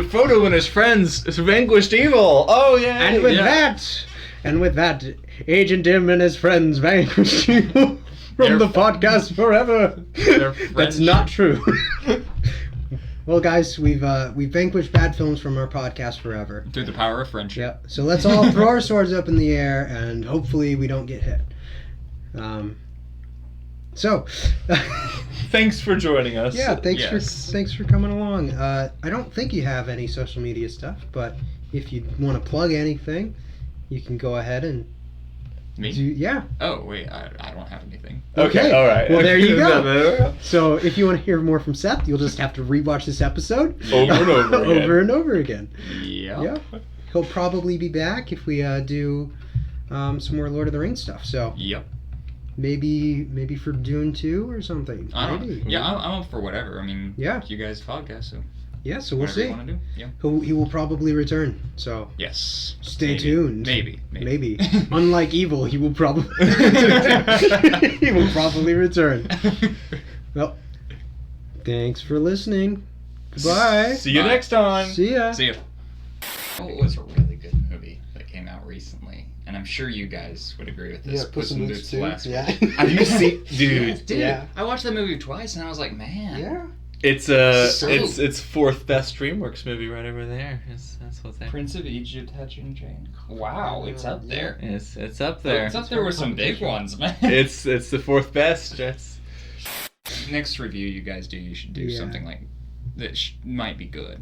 Frodo and his friends vanquished evil. Oh yeah. and with that, Agent M and his friends vanquished you from They're the podcast forever. They're That's French. not true. Well, guys, we've vanquished bad films from our podcast forever. Through the power of friendship. Yeah. So let's all throw our swords up in the air, and hopefully we don't get hit. So, Thanks for joining us. yeah, Yes. thanks for coming along. I don't think you have any social media stuff, but if you want to plug anything, you can go ahead and Me? yeah. Oh wait, I don't have anything. Okay. All right. Well, there you go. go. So if you want to hear more from Seth, you'll just have to rewatch this episode Over and over again. over and over again. Yeah. Yeah. He'll probably be back if we do some more Lord of the Rings stuff. So Yep. maybe for Dune 2 or something. I don't. Maybe. Yeah, I'm up for whatever. I mean, Yeah. You guys podcast, so Yeah. So we'll whatever see. you want to do. Yeah. He will probably return. So Yes. stay Maybe. tuned. Maybe. Unlike Evil, he will probably return. Well, thanks for listening. Goodbye. See you Bye. next time. See ya. See ya. Oh, it was a really good movie that came out recently, and I'm sure you guys would agree with this. Puss in Boots last week. Have you seen, dude? Dude, Yeah. I watched that movie twice, and I was like, man. Yeah. It's So- it's fourth best DreamWorks movie right over there. That's what's there. Prince of Egypt, Hatching Jane. Wow, it's up there. It's up there. It's up there with some big ones, man. It's the fourth best. It's Next review you guys do, you should do Yeah. something like that might be good.